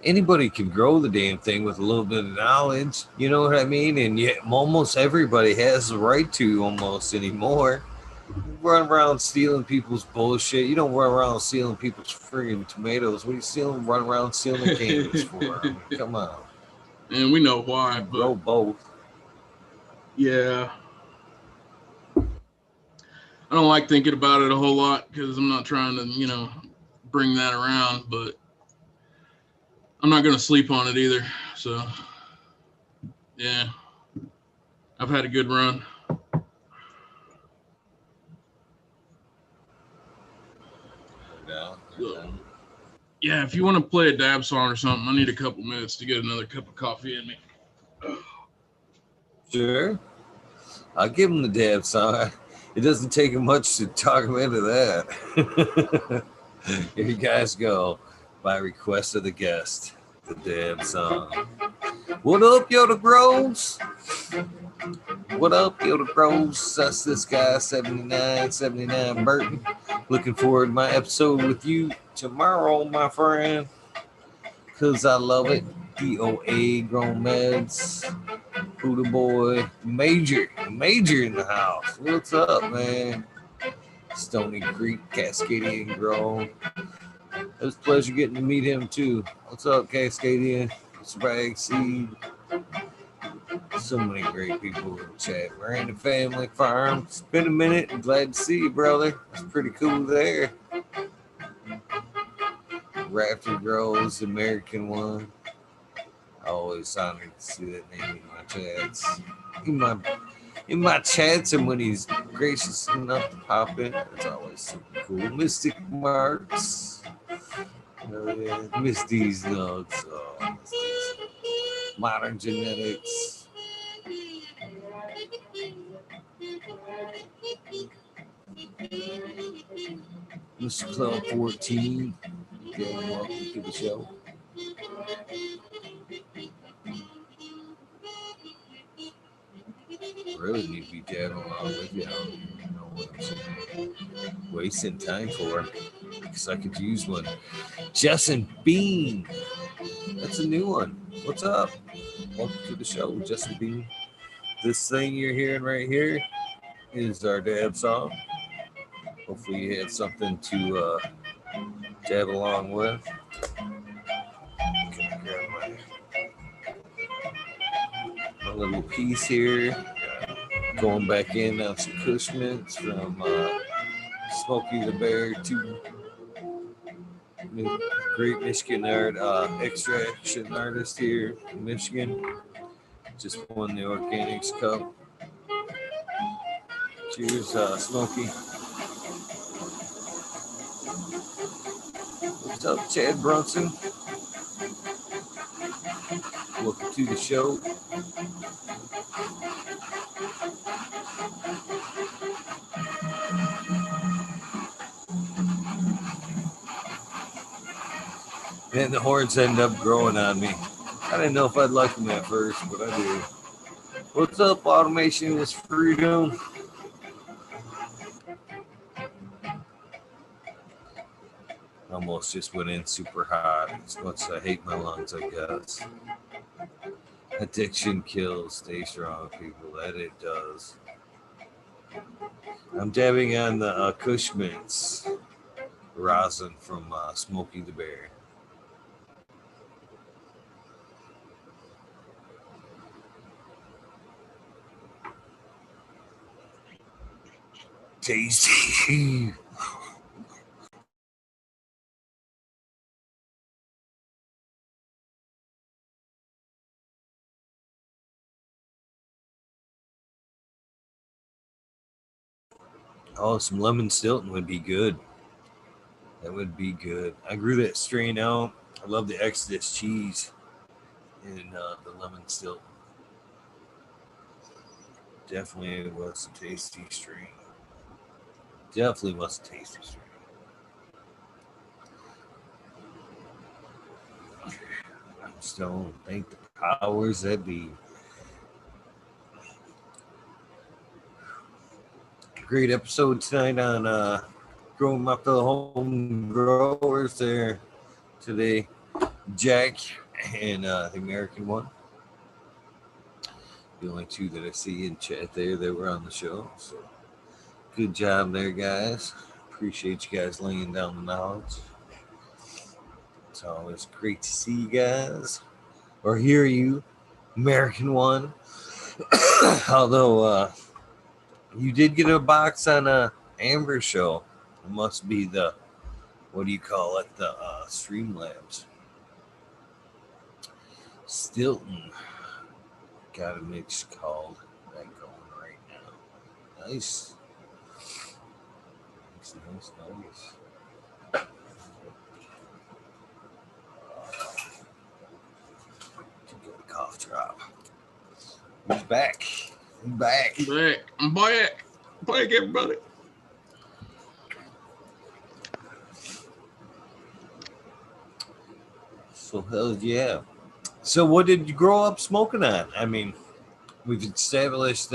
anybody can grow the damn thing with a little bit of knowledge, you know what I mean? And yet almost everybody has the right to almost anymore. You run around stealing people's bullshit. You don't run around stealing people's friggin' tomatoes. What are you stealing? Run around stealing the cannabis for? I mean, come on. And we know why, but grow both. Yeah. I don't like thinking about it a whole lot because I'm not trying to, you know, bring that around, but I'm not going to sleep on it either. So, yeah, I've had a good run. So, yeah, if you want to play a dab song or something, I need a couple minutes to get another cup of coffee in me. Sure. I'll give him the dab song. It doesn't take much to talk him into that. Here you guys go. By request of the guest, the dab song. What up, Yoda Groves? What up, Yoda Groves? That's this guy, 79 Burton. Looking forward to my episode with you tomorrow, my friend. Because I love it. DOA, Grown Meds. Buddha Boy, Major in the house. What's up, man? Stony Creek, Cascadian Grove. It was a pleasure getting to meet him too. What's up, Cascadian? Swag Seed. So many great people in the chat. Miranda Family Farm. It's been a minute. I'm glad to see you, brother. That's pretty cool there. Raptor Grows, American one. Always honored to see that name in my chats. In my chats, and when he's gracious enough to pop in, it's always super cool. Mystic Marks. Oh, yeah. Miss D's Nugs. Oh, Miss D's. Modern Genetics. Mr. Club 14. Again, welcome to the show. Really need to be dabbing along with you. I don't even know what I'm wasting time for, because I could use one. Justin Bean. That's a new one. What's up? Welcome to the show, Justin Bean. This thing you're hearing right here is our dab song. Hopefully you had something to dab along with. Can I grab my little piece here? Going back in on some Kush Mints from Smokey the Bear, two great Michigan extraction artist here in Michigan. Just won the Organics Cup. Cheers, Smokey. What's up, Chad Brunson? Welcome to the show. And the horns end up growing on me. I didn't know if I'd like them at first, but I do. What's up, Automation was Freedom? Almost just went in super hot. As much as I hate my lungs, I guess. Addiction kills. Stay strong, people. That it does. I'm dabbing on the Kush Mints rosin from Smokey the Bear. Tasty. Oh, some lemon Stilton would be good. That would be good. I grew that strain out. I love the Exodus cheese in the lemon Stilton. Definitely was a tasty strain. Definitely was a tasty strain. I'm Stone. Thank the powers that be. Great episode tonight on growing up the home growers there today. Jack and the American one. The only two that I see in chat there that were on the show. So good job there, guys. Appreciate you guys laying down the knowledge. It's always great to see you guys or hear you, American one. Although you did get a box on a Amber show. It must be the, what do you call it? The Streamlabs. Stilton. Got a mix called that going right now. Nice. Nice. Good cough drop. He's back. I'm back. I'm back. Back, everybody. So hell yeah. So what did you grow up smoking on? I mean, we've established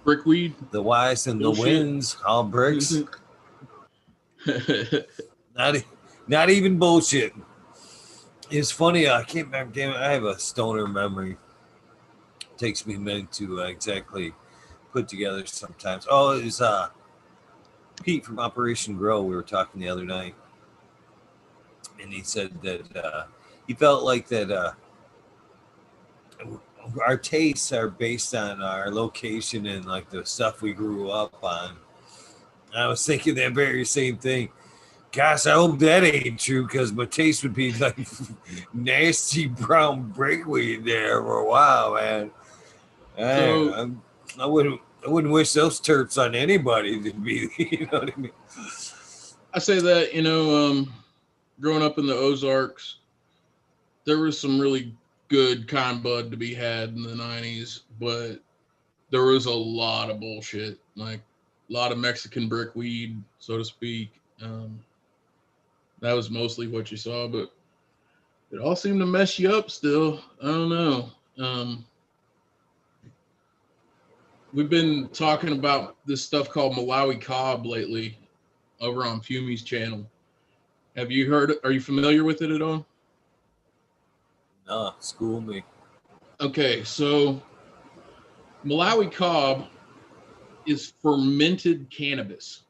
brickweed, the whys and bullshit. The wins, all bricks. not even bullshit. It's funny. I can't remember. Damn it, I have a stoner memory. It takes me a minute to exactly put together sometimes. Oh, it was Pete from Operation Grow. We were talking the other night, and he said that he felt like that our tastes are based on our location and like the stuff we grew up on. I was thinking that very same thing. Gosh, I hope that ain't true because my taste would be like nasty brown brickweed there for a while, man. I wouldn't wish those turds on anybody to be, you know what I mean? I say that, growing up in the Ozarks, there was some really good kind bud to be had in the 90s, but there was a lot of bullshit, like a lot of Mexican brickweed, so to speak. That was mostly what you saw, but it all seemed to mess you up still. I don't know. We've been talking about this stuff called Malawi Cobb lately over on Fumy's channel. Have you heard? Are you familiar with it at all? Nah, school me. Okay, so Malawi Cobb is fermented cannabis.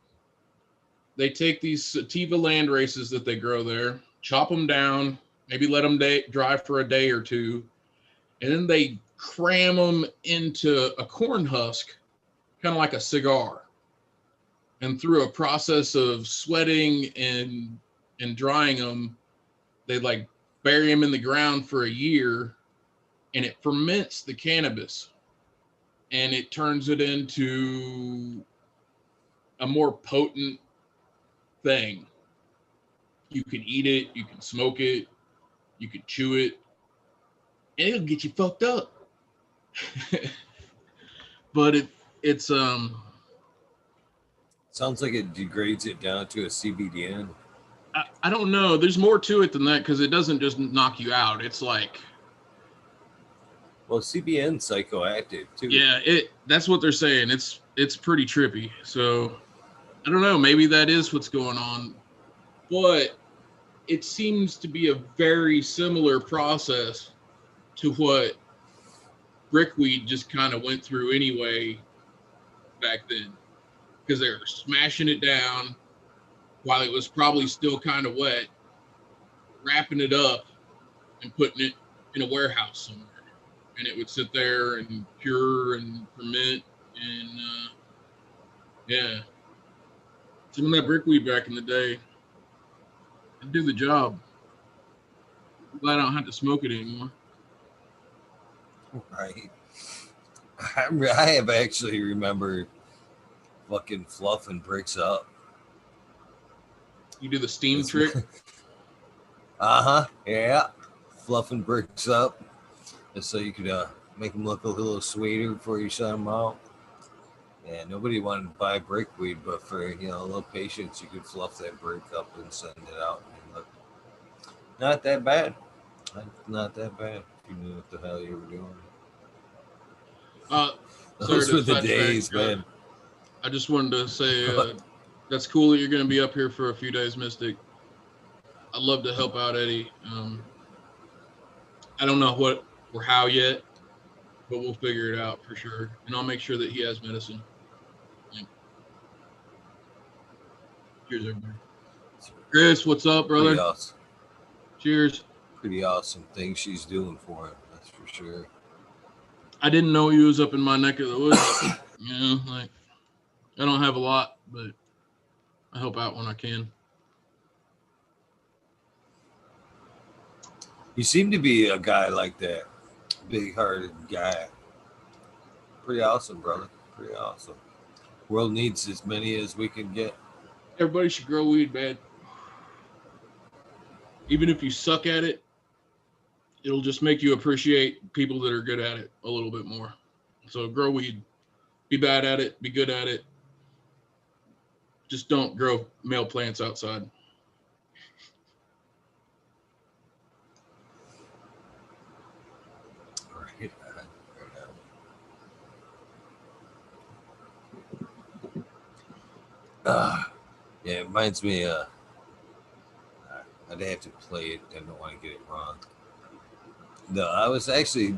They take these sativa land races that they grow there, chop them down, maybe let them dry for a day or two, and then they cram them into a corn husk, kind of like a cigar. And through a process of sweating and drying them, they like bury them in the ground for a year, and it ferments the cannabis, and it turns it into a more potent thing. You can eat it, you can smoke it, you can chew it, and it'll get you fucked up. But it's sounds like it degrades it down to a CBDN. I don't know. There's more to it than that because it doesn't just knock you out. It's like, well, CBN psychoactive too. Yeah, that's what they're saying. It's pretty trippy. So I don't know. Maybe that is what's going on, but it seems to be a very similar process to what brickweed just kind of went through anyway back then, because they were smashing it down while it was probably still kind of wet, wrapping it up and putting it in a warehouse somewhere, and it would sit there and cure and ferment and yeah. Some of that brickweed back in the day, it did the job. I'm glad I don't have to smoke it anymore. Right. I have actually remember fucking fluff and breaks up. You do the steam trick. Yeah. Fluff and breaks up, and so you could make them look a little sweeter before you shut them out. Yeah, nobody wanted to buy brickweed, but for a little patience, you could fluff that brick up and send it out, and look not that bad. Not that bad. If you knew what the hell you were doing. Those were the days, man. I just wanted to say that's cool that you're going to be up here for a few days, Mystic. I'd love to help out Eddie. I don't know what or how yet, but we'll figure it out for sure. And I'll make sure that he has medicine. Yeah. Cheers, everybody. Chris, what's up, brother? Pretty awesome. Cheers. Pretty awesome thing she's doing for him, that's for sure. I didn't know he was up in my neck of the woods. Like I don't have a lot, but I help out when I can. You seem to be a guy like that, big-hearted guy. Pretty awesome, brother. Pretty awesome. World needs as many as we can get. Everybody should grow weed, man. Even if you suck at it, it'll just make you appreciate people that are good at it a little bit more. So grow weed. Be bad at it. Be good at it. Just don't grow male plants outside. Right. Yeah, it reminds me. I'd have to play it. I don't want to get it wrong. No, I was actually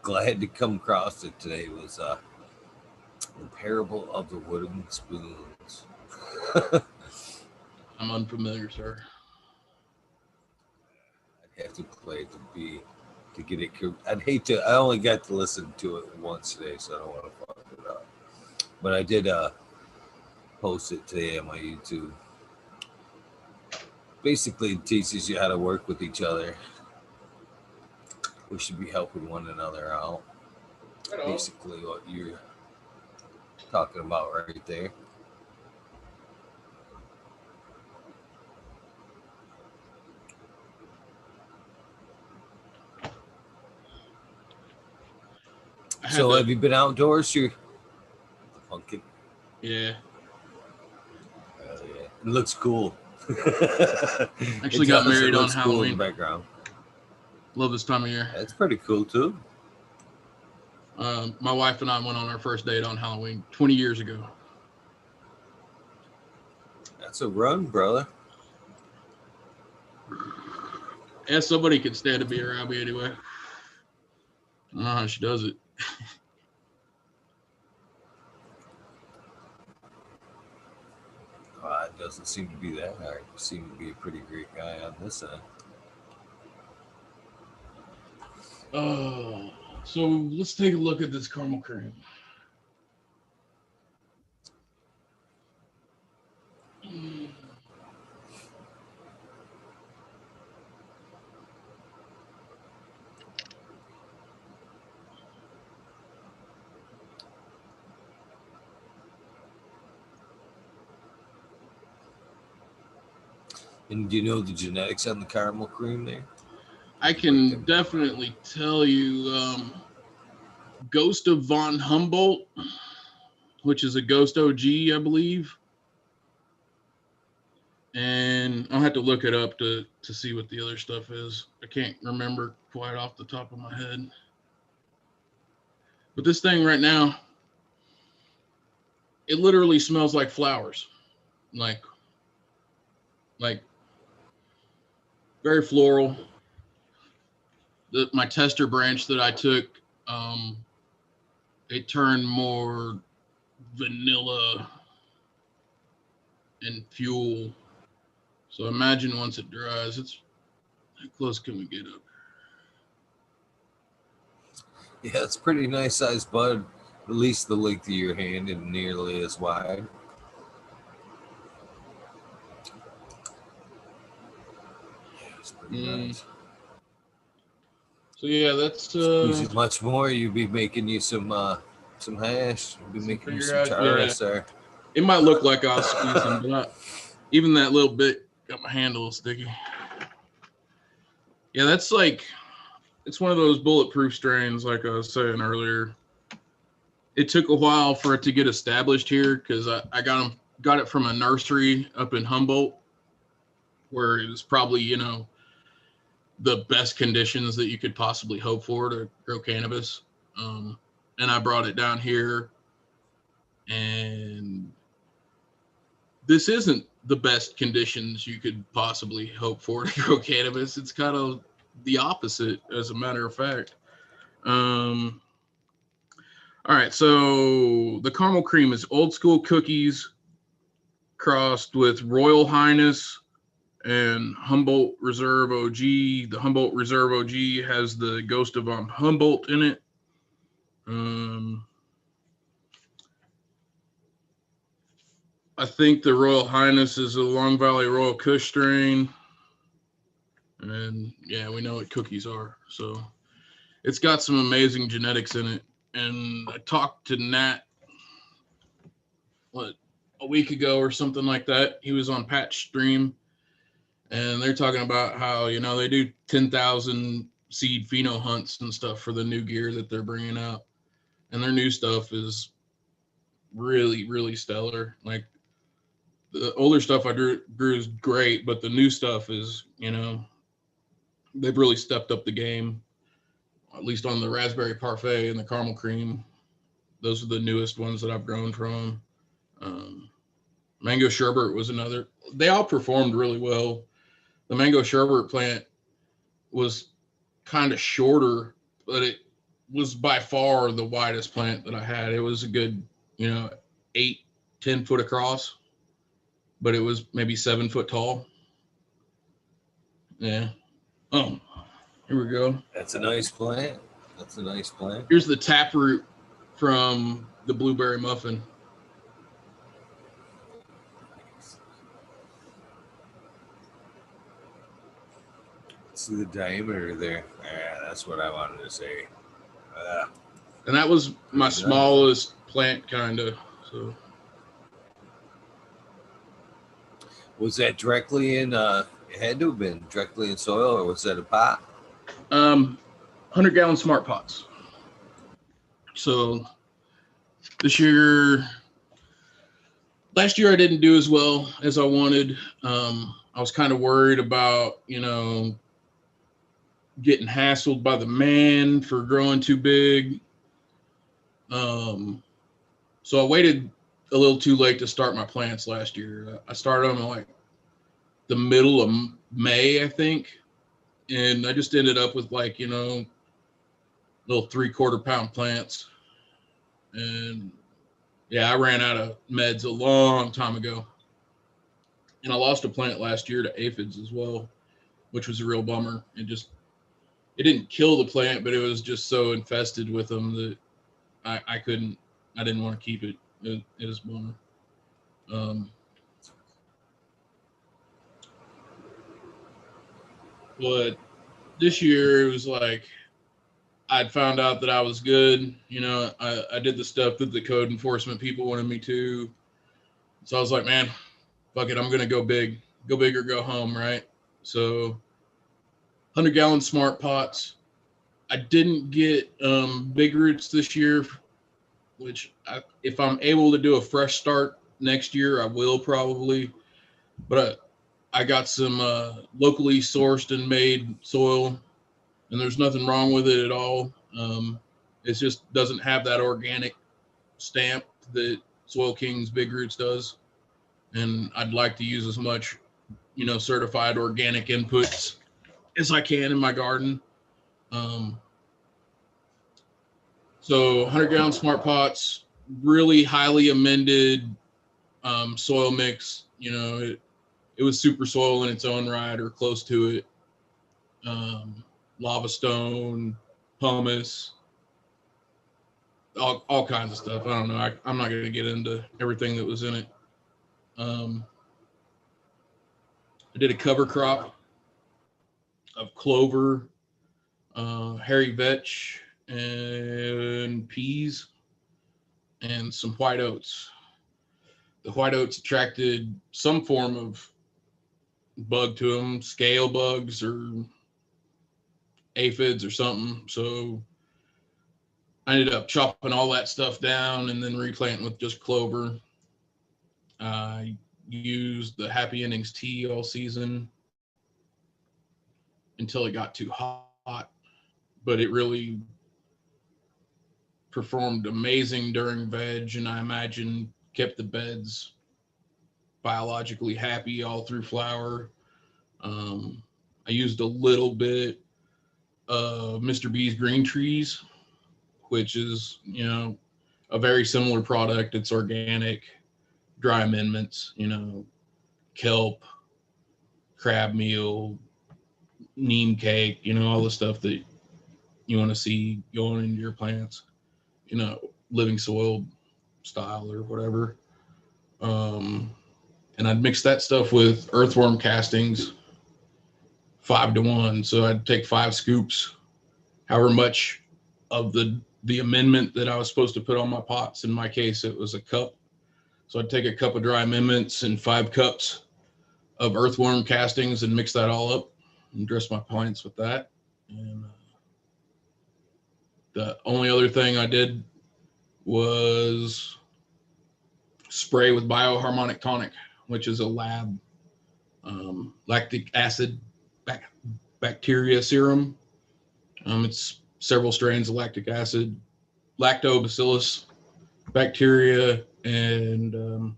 glad to come across it today. It was the Parable of the Wooden Spoons. I'm unfamiliar, sir. I'd have to play it to get it. I'd hate to. I only got to listen to it once today, so I don't want to fuck it up. But I did post it today on my YouTube. Basically, it teaches you how to work with each other. We should be helping one another out. Basically, what you're talking about right there. So, have you been outdoors? You're pumpkin. Yeah. Yeah. It looks cool. Actually got married on Halloween. Cool in the background. Love this time of year. That's pretty cool too. My wife and I went on our first date on Halloween 20 years ago. That's a run, brother. Yeah, somebody could stand to be around me anyway. I don't know how she does it. It doesn't seem to be that hard. You seem to be a pretty great guy on this end. Oh, so let's take a look at this caramel cream. And do you know the genetics on the caramel cream there? I can definitely tell you Ghost of Von Humboldt, which is a Ghost OG, I believe. And I'll have to look it up to see what the other stuff is. I can't remember quite off the top of my head. But this thing right now, it literally smells like flowers. Like very floral. My tester branch that I took, it turned more vanilla and fuel. So imagine once it dries, it's how close can we get up? Yeah, it's pretty nice sized bud. At least the length of your hand and nearly as wide. It's pretty nice. So yeah, that's much more. You'd be making you some hash. You'd be making you some char there. It might look like I was squeezing, but even that little bit got my hand a little sticky. Yeah, that's like, it's one of those bulletproof strains, like I was saying earlier. It took a while for it to get established here because I got it from a nursery up in Humboldt, where it was probably, you know, the best conditions that you could possibly hope for to grow cannabis. And I brought it down here, and this isn't the best conditions you could possibly hope for to grow cannabis. It's kind of the opposite, as a matter of fact. All right, so the caramel cream is old school cookies crossed with Royal Highness and Humboldt Reserve OG. The Humboldt Reserve OG has the Ghost of Humboldt in it. I think the Royal Highness is a Long Valley Royal Kush strain. And yeah, we know what cookies are. So it's got some amazing genetics in it. And I talked to Nat, a week ago or something like that. He was on Patch Stream. And they're talking about how, you know, they do 10,000 seed pheno hunts and stuff for the new gear that they're bringing out. And their new stuff is really, really stellar. Like, the older stuff I grew is great, but the new stuff is, you know, they've really stepped up the game, at least on the raspberry parfait and the caramel cream. Those are the newest ones that I've grown from. Mango sherbet was another. They all performed really well. The mango sherbet plant was kind of shorter, but it was by far the widest plant that I had. It was a good, you know, 8-10 foot across, but it was maybe 7 foot tall. Yeah. Oh, here we go. That's a nice plant. That's a nice plant. Here's the taproot from the blueberry muffin. See the diameter there. Yeah, that's what I wanted to say. And that was my smallest plant, kind of. So, was that directly in? It had to have been directly in soil, or was that a pot? 100-gallon smart pots. So this year, last year I didn't do as well as I wanted. I was kind of worried about, you know, getting hassled by the man for growing too big. So I waited a little too late to start my plants last year. I started them in like the middle of May, I think. And I just ended up with, like, you know, little 3/4 pound plants. And yeah, I ran out of meds a long time ago. And I lost a plant last year to aphids as well, which was a real bummer. It didn't kill the plant, but it was just so infested with them that I didn't want to keep it. It was a bummer. But this year it was like, I'd found out that I was good. You know, I did the stuff that the code enforcement people wanted me to. So I was like, man, fuck it. I'm going to go big or go home. Right. So 100-gallon smart pots. I didn't get big roots this year, which if I'm able to do a fresh start next year, I will probably. But I got some locally sourced and made soil, and there's nothing wrong with it at all. It just doesn't have that organic stamp that Soil King's Big Roots does. And I'd like to use as much, you know, certified organic inputs as I can in my garden. So 100-gallon smart pots, really highly amended soil mix. You know, it was super soil in its own right or close to it. Lava stone, pumice, all kinds of stuff. I don't know. I'm not going to get into everything that was in it. I did a cover crop of clover, hairy vetch, and peas, and some white oats. the white oats attracted some form of bug to them, scale bugs or aphids or something. So I ended up chopping all that stuff down and then replanting with just clover. I used the Happy Endings tea all season until it got too hot, but it really performed amazing during veg, and I imagine kept the beds biologically happy all through flower. I used a little bit of Mr. B's Green Trees, which is, a very similar product. It's organic, dry amendments, kelp, crab meal, neem cake, all the stuff that you want to see going into your plants, living soil style or whatever. And I'd mix that stuff with earthworm castings 5-to-1. So I'd take 5 scoops, however much of the amendment that I was supposed to put on my pots. In my case, it was a cup. So I'd take a cup of dry amendments and 5 cups of earthworm castings and mix that all up and dress my plants with that. And the only other thing I did was spray with bioharmonic tonic, which is a lab lactic acid bacteria serum. It's several strains of lactic acid, lactobacillus bacteria, and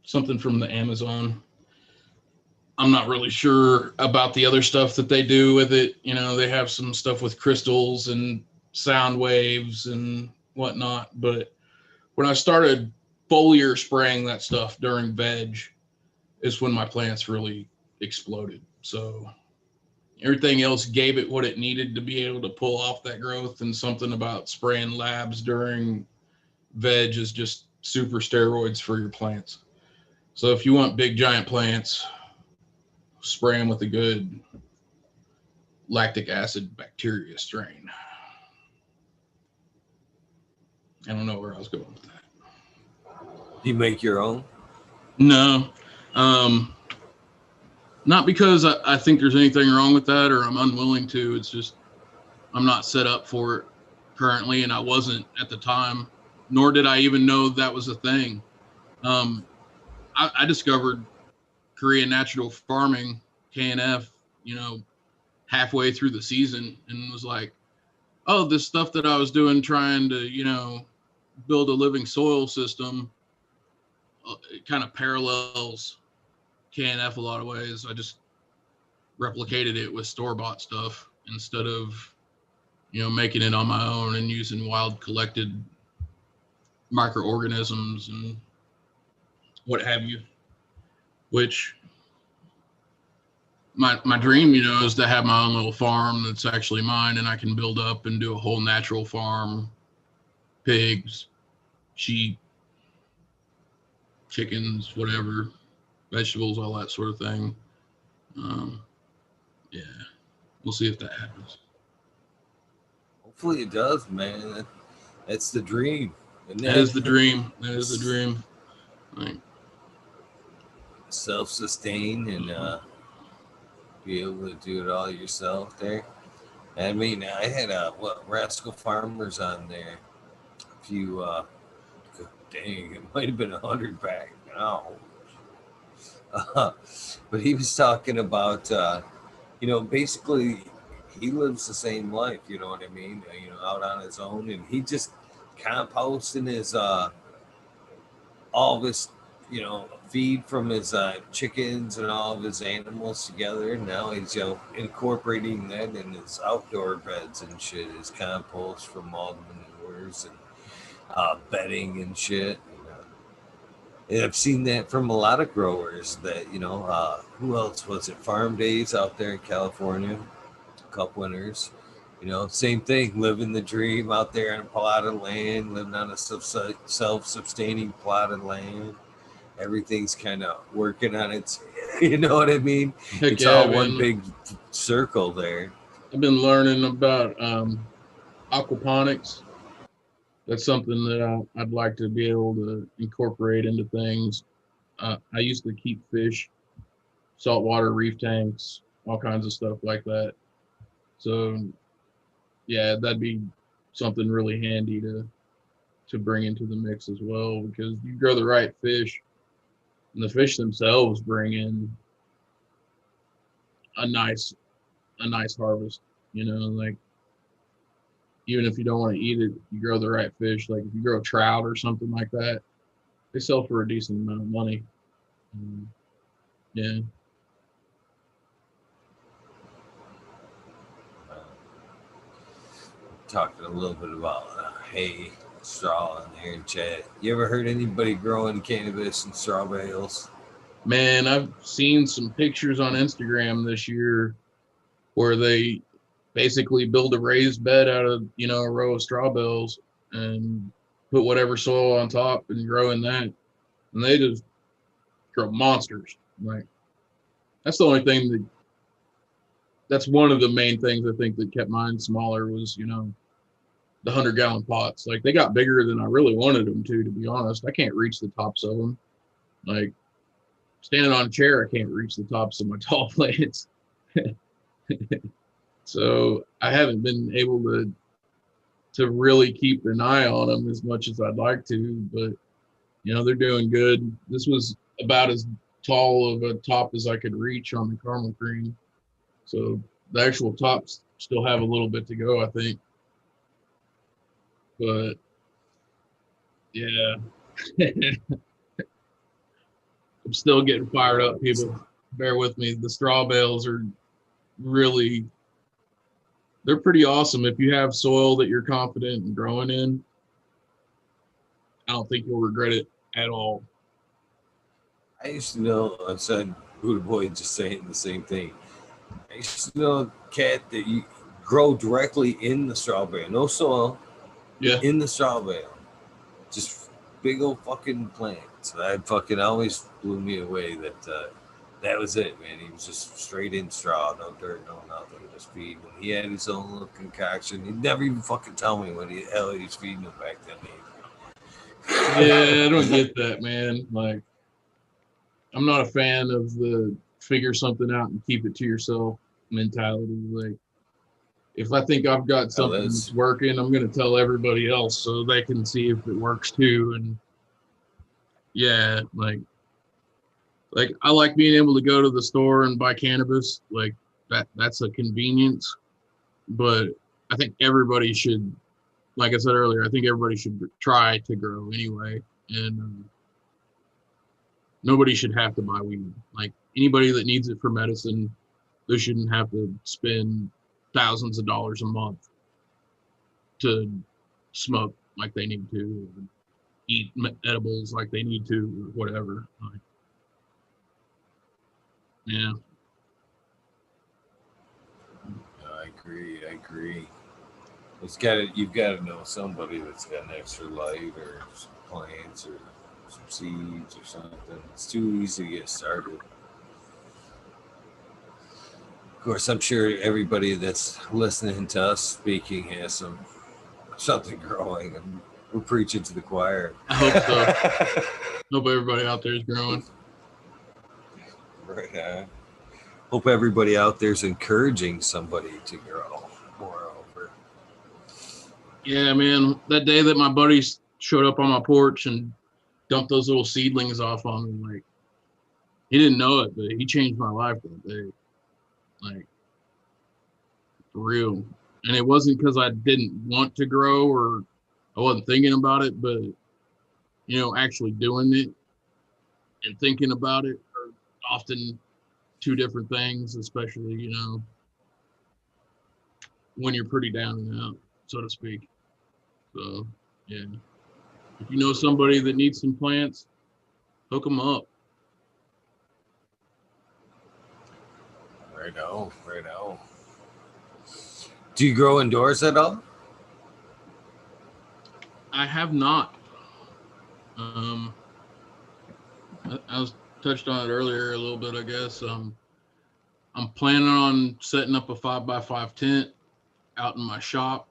something from the Amazon. I'm not really sure about the other stuff that they do with it. They have some stuff with crystals and sound waves and whatnot. But when I started foliar spraying that stuff during veg is when my plants really exploded. So everything else gave it what it needed to be able to pull off that growth, and something about spraying labs during veg is just super steroids for your plants. So if you want big giant plants, spray them with a good lactic acid bacteria strain. I don't know where I was going with that. Do you make your own? No. Not because I think there's anything wrong with that or I'm unwilling to. It's just I'm not set up for it currently, and I wasn't at the time, nor did I even know that was a thing. I discovered Korean natural farming, KNF, halfway through the season, and was like, oh, this stuff that I was doing trying to, build a living soil system, it kind of parallels KNF a lot of ways. I just replicated it with store-bought stuff instead of, making it on my own and using wild collected microorganisms and what have you, which my dream, is to have my own little farm that's actually mine, and I can build up and do a whole natural farm, pigs, sheep, chickens, whatever, vegetables, all that sort of thing. Yeah, we'll see if that happens. Hopefully it does, man. That's the dream. That is the dream. That is the dream. Like, self-sustain and be able to do it all yourself there. I mean, I had Rascal Farmers on there. A few, dang, it might have been 100 back now. But he was talking about, basically he lives the same life, you know what I mean? Out on his own, and he just composting his, all of his, feed from his chickens and all of his animals together. Now he's incorporating that in his outdoor beds and shit, his compost from all the manures and bedding and shit. And I've seen that from a lot of growers that, who else was it? Farm Days out there in California, a couple winters. Same thing, living the dream out there on a plot of land, living on a self-sustaining plot of land. Everything's kind of working on its, you know what I mean? Heck it's yeah, all man. one big circle there. I've been learning about aquaponics, that's something that I'd like to be able to incorporate into things. I used to keep fish, saltwater reef tanks, all kinds of stuff like that. So yeah, that'd be something really handy to bring into the mix as well, because you grow the right fish, and the fish themselves bring in a nice harvest. You know, like even if you don't want to eat it, you grow the right fish. Like if you grow trout or something like that, they sell for a decent amount of money. Yeah. Talking a little bit about hay, straw in there in chat. You ever heard anybody growing cannabis and straw bales? Man, I've seen some pictures on Instagram this year where they basically build a raised bed out of, a row of straw bales and put whatever soil on top and grow in that. And they just grow monsters. Like that's the only thing that's one of the main things I think that kept mine smaller was, the 100-gallon pots. Like they got bigger than I really wanted them to be honest. I can't reach the tops of them. Like standing on a chair, I can't reach the tops of my tall plants. So I haven't been able to really keep an eye on them as much as I'd like to, but they're doing good. This was about as tall of a top as I could reach on the caramel cream. So the actual tops still have a little bit to go, I think. But yeah, I'm still getting fired up, people. Bear with me. The straw bales are really, they're pretty awesome. If you have soil that you're confident in growing in, I don't think you'll regret it at all. I used to know, I said, Buddha Boy just saying the same thing. I used to know a cat that you grow directly in the straw bale, no soil, Yeah. in the straw bale. Just big old fucking plants. That fucking always blew me away that was it, man. He was just straight in straw, no dirt, no nothing, just feed. When he had his own little concoction, he'd never even fucking tell me what the hell he was feeding them back then. Yeah, I don't get that, man. Like, I'm not a fan of the figure something out and keep it to yourself mentality. Like, if I think I've got something that's working, I'm going to tell everybody else so they can see if it works too. And yeah, like I like being able to go to the store and buy cannabis. Like that's a convenience. But I think everybody should, like I said earlier, I think everybody should try to grow anyway. And nobody should have to buy weed. Like anybody that needs it for medicine, they shouldn't have to spend thousands of dollars a month to smoke like they need to, or eat edibles like they need to, or whatever. Like, yeah. I agree. You've got to know somebody that's got an extra light or some plants or some seeds or something. It's too easy to get started. Of course, I'm sure everybody that's listening to us speaking has something growing, and we're preaching to the choir. I hope so. Hope everybody out there is growing. Right on. Hope everybody out there is encouraging somebody to grow. Moreover. Yeah, man. That day that my buddies showed up on my porch and dumped those little seedlings off on me, like he didn't know it, but he changed my life that day. Like for real. And it wasn't because I didn't want to grow or I wasn't thinking about it, but actually doing it and thinking about it are often two different things, especially, when you're pretty down and out, so to speak. So, yeah. If you know somebody that needs some plants, hook them up. Right on. Do you grow indoors at all? I have not. I was touched on it earlier a little bit, I guess. I'm planning on setting up a 5x5 tent out in my shop.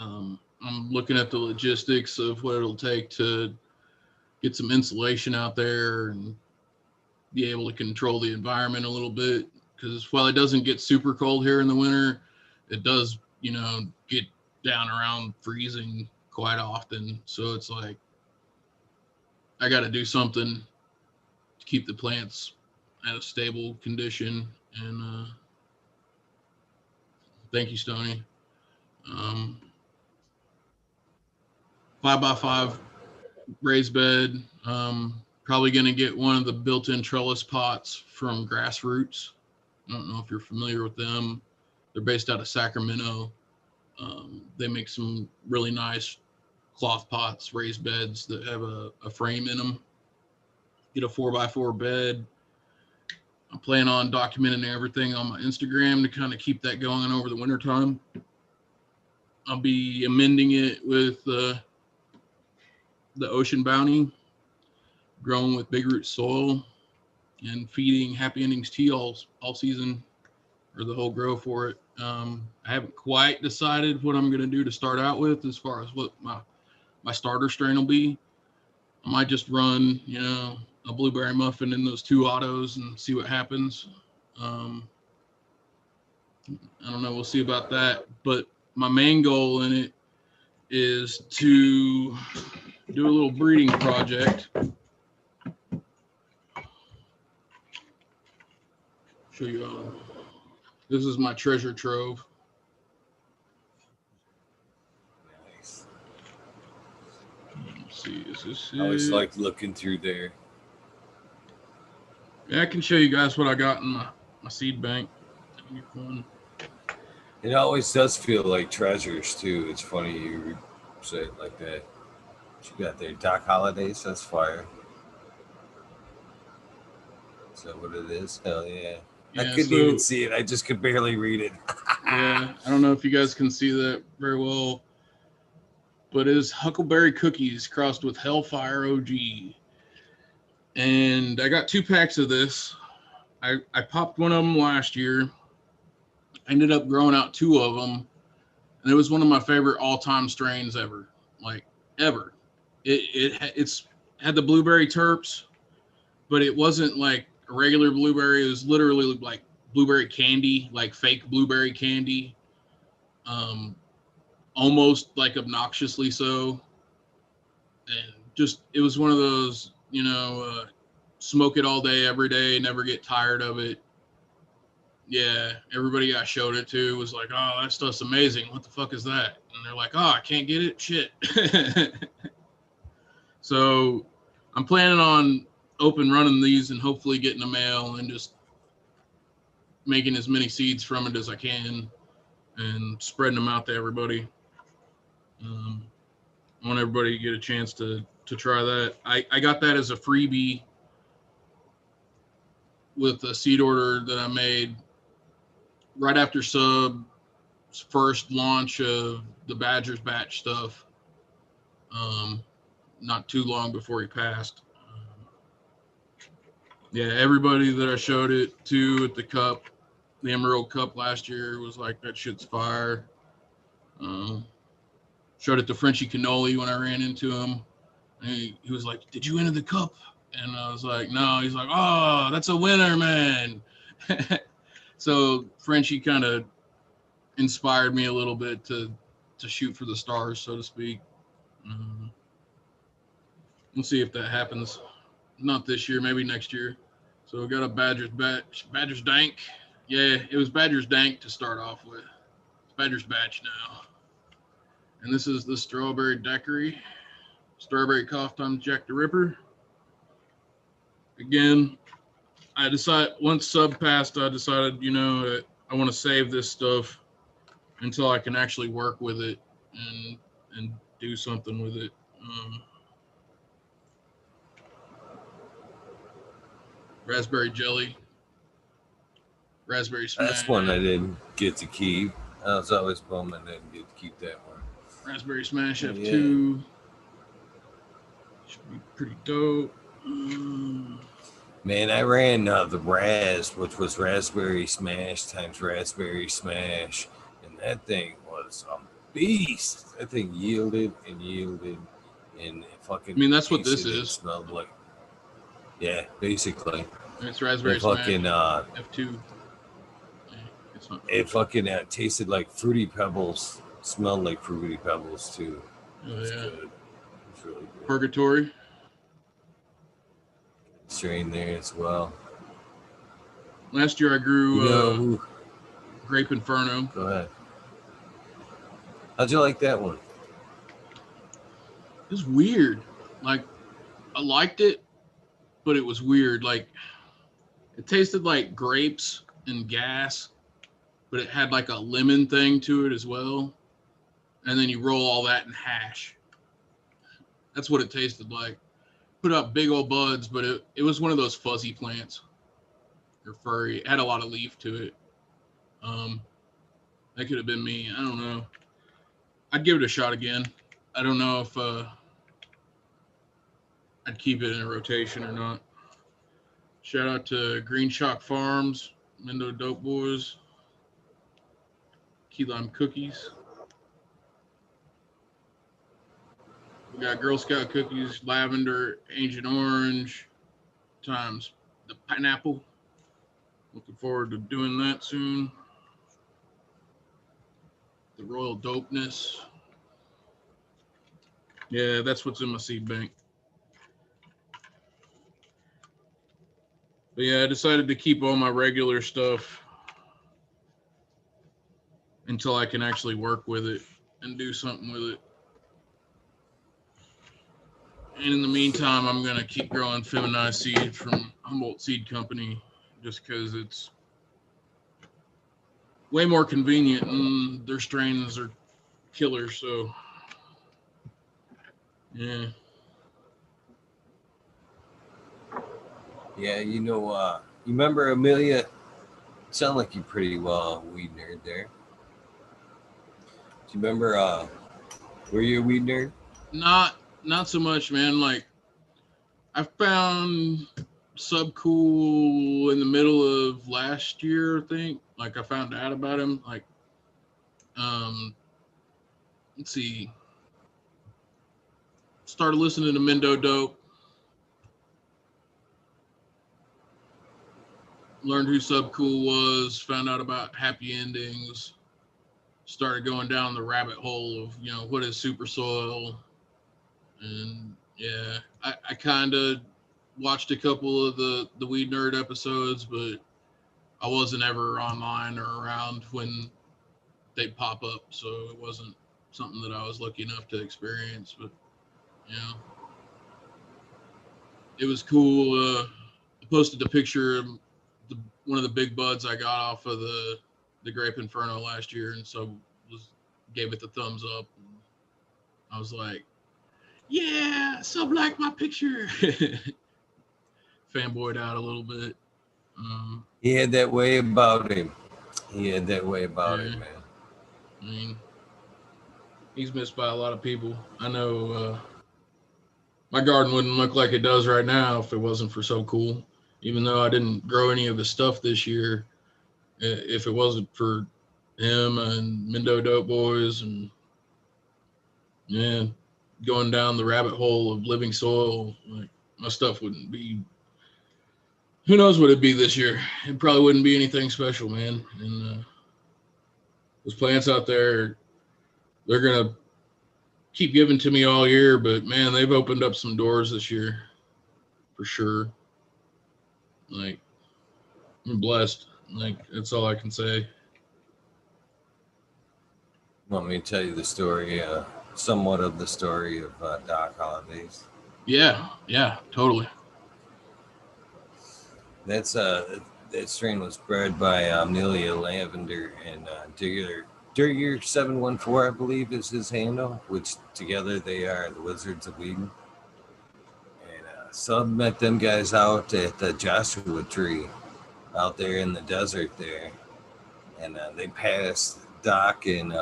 I'm I'm looking at the logistics of what it'll take to get some insulation out there and be able to control the environment a little bit. Because while it doesn't get super cold here in the winter, it does, get down around freezing quite often. So it's like, I got to do something to keep the plants at a stable condition. And thank you, Stoney. 5x5 raised bed. Probably going to get one of the built-in trellis pots from Grassroots. I don't know if you're familiar with them. They're based out of Sacramento. They make some really nice cloth pots, raised beds that have a frame in them. Get a 4x4 bed. I'm planning on documenting everything on my Instagram to kind of keep that going over the wintertime. I'll be amending it with the Ocean Bounty, grown with big root soil, and feeding Happy Endings tea all season, or the whole grow for it. I haven't quite decided what I'm going to do to start out with as far as what my starter strain will be. I might just run, a blueberry muffin in those 2 autos and see what happens. I don't know. We'll see about that. But my main goal in it is to do a little breeding project. Show you all. This is my treasure trove. Nice. Let's see, is this I always it? like looking through there. Yeah, I can show you guys what I got in my seed bank. It always does feel like treasures too. It's funny you say it like that. What you got there? Doc Holidays, that's fire. Is that what it is? Hell yeah. I couldn't even see it. I just could barely read it. Yeah, I don't know if you guys can see that very well, but it is Huckleberry Cookies crossed with Hellfire OG. And I got 2 packs of this. I popped one of them last year. I ended up growing out 2 of them. And it was one of my favorite all-time strains ever. Like, ever. It's had the blueberry terps, but it wasn't like a regular blueberry. It was literally like blueberry candy, like fake blueberry candy. Almost like obnoxiously so. And just, it was one of those, smoke it all day, every day, never get tired of it. Yeah, everybody I showed it to was like, oh, that stuff's amazing. What the fuck is that? And they're like, oh, I can't get it. Shit. So I'm planning on open running these and hopefully getting a mail and just making as many seeds from it as I can and spreading them out to everybody. I want everybody to get a chance to try that. I got that as a freebie with a seed order that I made right after Sub's first launch of the Badgers batch stuff. Not too long before he passed. Yeah, everybody that I showed it to at the Cup, the Emerald Cup last year, was like, that shit's fire. Showed it to Frenchie Cannoli when I ran into him. And he was like, did you enter the Cup? And I was like, no. He's like, oh, that's a winner, man. So Frenchie kind of inspired me a little bit to shoot for the stars, so to speak. We'll see if that happens. Not this year, maybe next year. So we got a Badgers Dank. Yeah, it was Badgers Dank to start off with. It's Badgers Batch now. And this is the Strawberry Daiquiri. Strawberry Cough Time Jack the Ripper. Again, I decided, once Sub passed, I decided, that I want to save this stuff until I can actually work with it and do something with it. Raspberry jelly, raspberry smash. That's one I didn't get to keep. I was always bummed I didn't get to keep that one. Raspberry smash F2. Yeah. Should be pretty dope. Man, I ran the Raz, which was raspberry smash times raspberry smash, and that thing was beast. That thing yielded and yielded, and fucking. I mean, that's what this tasted and is. smelled like. Yeah, basically. And it's raspberry It fucking smash F2. It's not. it fucking tasted like Fruity Pebbles. Smelled like Fruity Pebbles too. Oh, It's yeah. good. It's really good. Purgatory. Strain there as well. Last year I grew You know, Grape Inferno. go ahead. How'd you like that one? It was weird. Like, I liked it, but it was weird. Like, it tasted like grapes and gas, but it had like a lemon thing to it as well. And then you roll all that in hash. That's what it tasted like. Put up big old buds, but it was one of those fuzzy plants. Or furry. It had a lot of leaf to it. That could have been me. I don't know. I'd give it a shot again. I don't know if I'd keep it in a rotation or not. Shout out to Green Shock Farms, Mendo Dope Boys, Key Lime Cookies. We got Girl Scout cookies, lavender, Agent Orange, times the pineapple. Looking forward to doing that soon. The Royal Dopeness. Yeah, that's what's in my seed bank. But yeah, I decided to keep all my regular stuff until I can actually work with it and do something with it. And in the meantime, I'm going to keep growing feminized seed from Humboldt Seed Company just because it's way more convenient and their strains are killer. So, yeah. Yeah, you know, you remember Amelia? Sound like you pretty well weed nerd there. Do you remember? Were you a weed nerd? Not so much, man. Like, I found Subcool in the middle of last year, I think. Like, I found out about him. Like, let's see. Started listening to Mendo Dope. Learned who Subcool was. Found out about Happy Endings. Started going down the rabbit hole of, what is super soil. And yeah, I kind of watched a couple of the Weed Nerd episodes, but I wasn't ever online or around when they'd pop up, so it wasn't something that I was lucky enough to experience. But it was cool. I posted a picture of one of the big buds I got off of the Grape Inferno last year, and so gave it the thumbs up. I was like, yeah, sub like my picture. Fanboyed out a little bit. He had that way about him. Him, man. I mean, he's missed by a lot of people. I know my garden wouldn't look like it does right now if it wasn't for So Cool. Even though I didn't grow any of his stuff this year, if it wasn't for him and Mendo Dope Boys and going down the rabbit hole of living soil, like my stuff wouldn't be. Who knows what it'd be this year? It probably wouldn't be anything special, man. And those plants out there, they're gonna keep giving to me all year, but man, they've opened up some doors this year for sure. Like, I'm blessed. Like, that's all I can say. Want me to tell you the story, somewhat of the story of Doc Holidays? Yeah, totally. That's that strain was bred by Amelia Lavender and Digger 714, I believe, is his handle. Which together they are the Wizards of Eden. And Sub met them guys out at the Joshua Tree, out there in the desert there, and they passed Doc and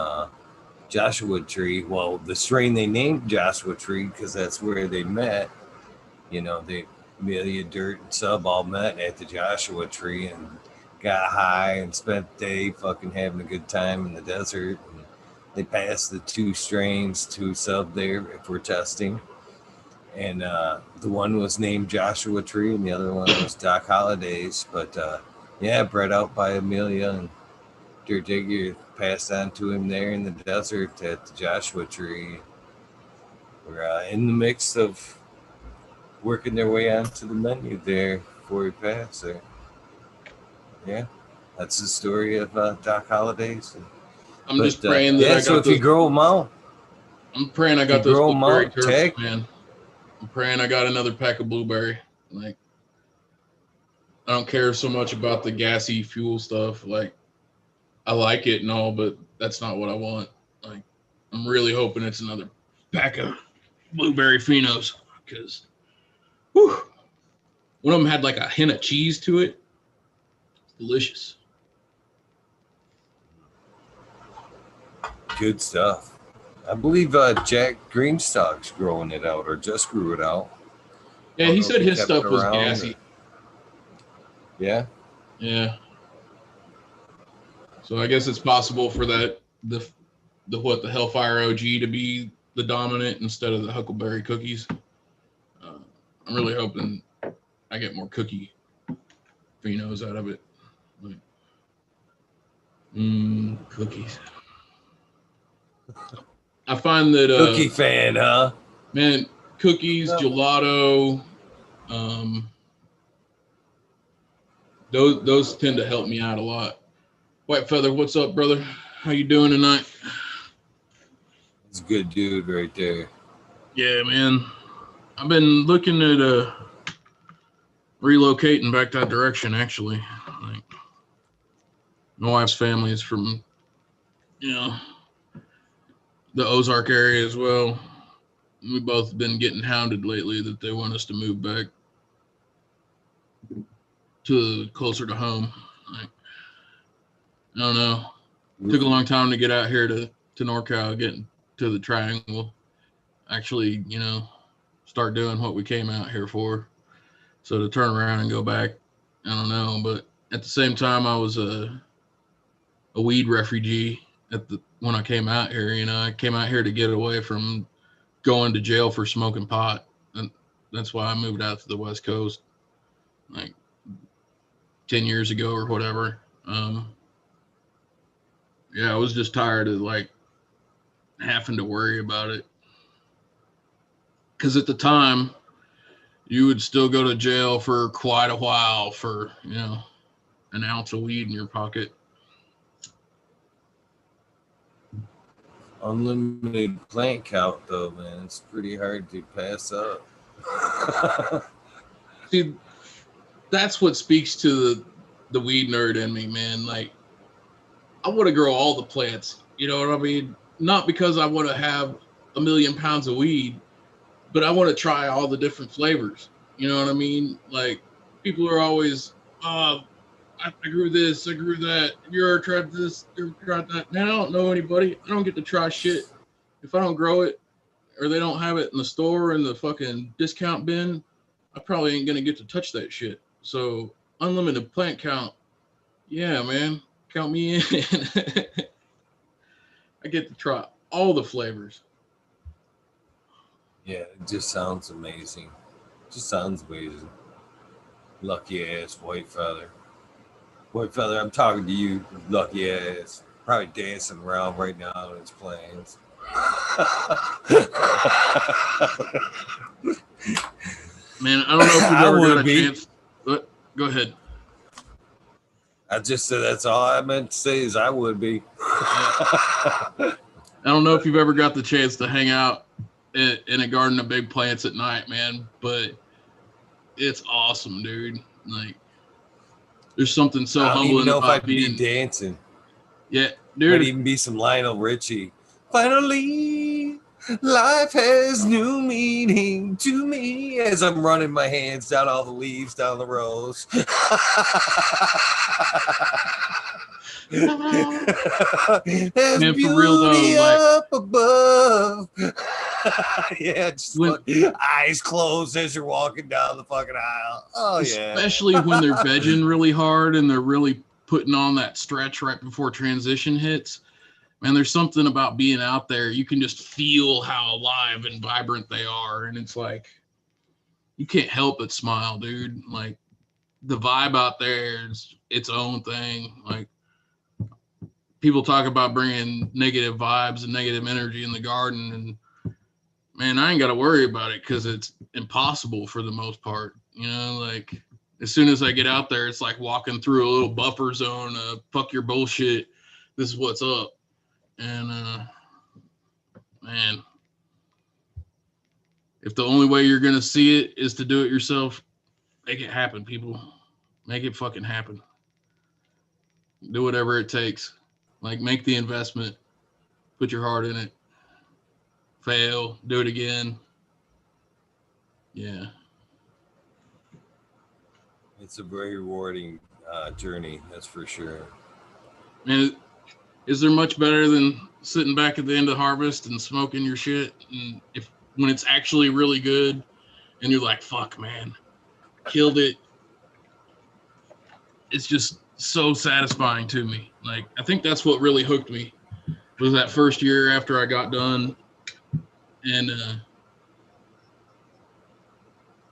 Joshua Tree. Well, the strain they named Joshua Tree because that's where they met. They Amelia, Dirt, and Sub all met at the Joshua Tree and got high and spent the day fucking having a good time in the desert. And They passed the 2 strains to sub there if we're testing. And the one was named Joshua Tree and the other one was Doc Holliday's. But yeah, bred out by Amelia and Dirt Digger, passed on to him there in the desert at the Joshua Tree. We're in the mix of working their way onto the menu there before we pass there. Yeah, that's the story of Doc Holliday's. I'm just praying that I got so if you grow them out, I'm praying I got those blueberry turfs, man. I'm praying I got another pack of blueberry. Like, I don't care so much about the gassy fuel stuff. Like, I like it and all, but that's not what I want. Like, I'm really hoping it's another pack of blueberry phenos because one of them had like a hint of cheese to it. It's delicious. Good stuff. I believe Jack Greenstock's growing it out or just grew it out. Yeah, he said his stuff was gassy. Yeah? Yeah. So I guess it's possible for the Hellfire OG to be the dominant instead of the Huckleberry cookies. I'm really hoping I get more cookie phenos out of it. Like, cookies. I find that cookie fan, huh? Man, cookies, gelato, those tend to help me out a lot. White Feather, what's up, brother? How you doing tonight? It's a good dude right there. Yeah, man. I've been looking at relocating back that direction, actually. Like, my wife's family is from, the Ozark area as well. We both been getting hounded lately that they want us to move back to closer to home. Like, I don't know. It took a long time to get out here to NorCal, get to the Triangle. Actually, start doing what we came out here for. So to turn around and go back, I don't know. But at the same time, I was a weed refugee when I came out here. I came out here to get away from going to jail for smoking pot, and that's why I moved out to the West Coast, like 10 years ago or whatever. I was just tired of like having to worry about it. Because at the time, you would still go to jail for quite a while for, an ounce of weed in your pocket. Unlimited plant count, though, man. It's pretty hard to pass up. See, that's what speaks to the weed nerd in me, man. Like, I want to grow all the plants. You know what I mean? Not because I want to have 1 million pounds of weed, but I want to try all the different flavors. You know what I mean? Like, people are always, I grew this, I grew that. Have you ever tried this? You ever tried that? Man, I don't know anybody. I don't get to try shit. If I don't grow it or they don't have it in the store in the fucking discount bin, I probably ain't going to get to touch that shit. So, unlimited plant count. Yeah, man. Count me in. I get to try all the flavors. Yeah, it just sounds amazing. Just sounds amazing. Lucky ass White Feather. White Feather, I'm talking to you, lucky ass. Probably dancing around right now in his planes. Man, I don't know if you've ever got a chance. Go ahead. I just said that's all I meant to say is I would be. I don't know if you've ever got the chance to hang out in a garden of big plants at night, man, but it's awesome, dude. Like, there's something so humbling. I don't even know if I'd be dancing. Yeah, dude. Might even be some Lionel Richie. Finally, life has new meaning to me as I'm running my hands down all the leaves down the rows. Man, for real though, up above. Yeah, just eyes closed as you're walking down the fucking aisle. Oh yeah. Especially when they're vegging really hard and they're really putting on that stretch right before transition hits. man, there's something about being out there. You can just feel how alive and vibrant they are. And it's like, you can't help but smile, dude. Like, the vibe out there is its own thing. Like, people talk about bringing negative vibes and negative energy in the garden. And man, I ain't got to worry about it because it's impossible for the most part. You know, like, as soon as I get out there, it's like walking through a little buffer zone. Fuck your bullshit. This is what's up. And, man, if the only way you're going to see it is to do it yourself, make it happen, people. Make it fucking happen. Do whatever it takes. Like, make the investment. Put your heart in it. Fail. Do it again. Yeah. It's a very rewarding journey, that's for sure. And is there much better than sitting back at the end of harvest and smoking your shit? And when it's actually really good and you're like, fuck, man, killed it. It's just so satisfying to me. Like, I think that's what really hooked me was that first year after I got done. And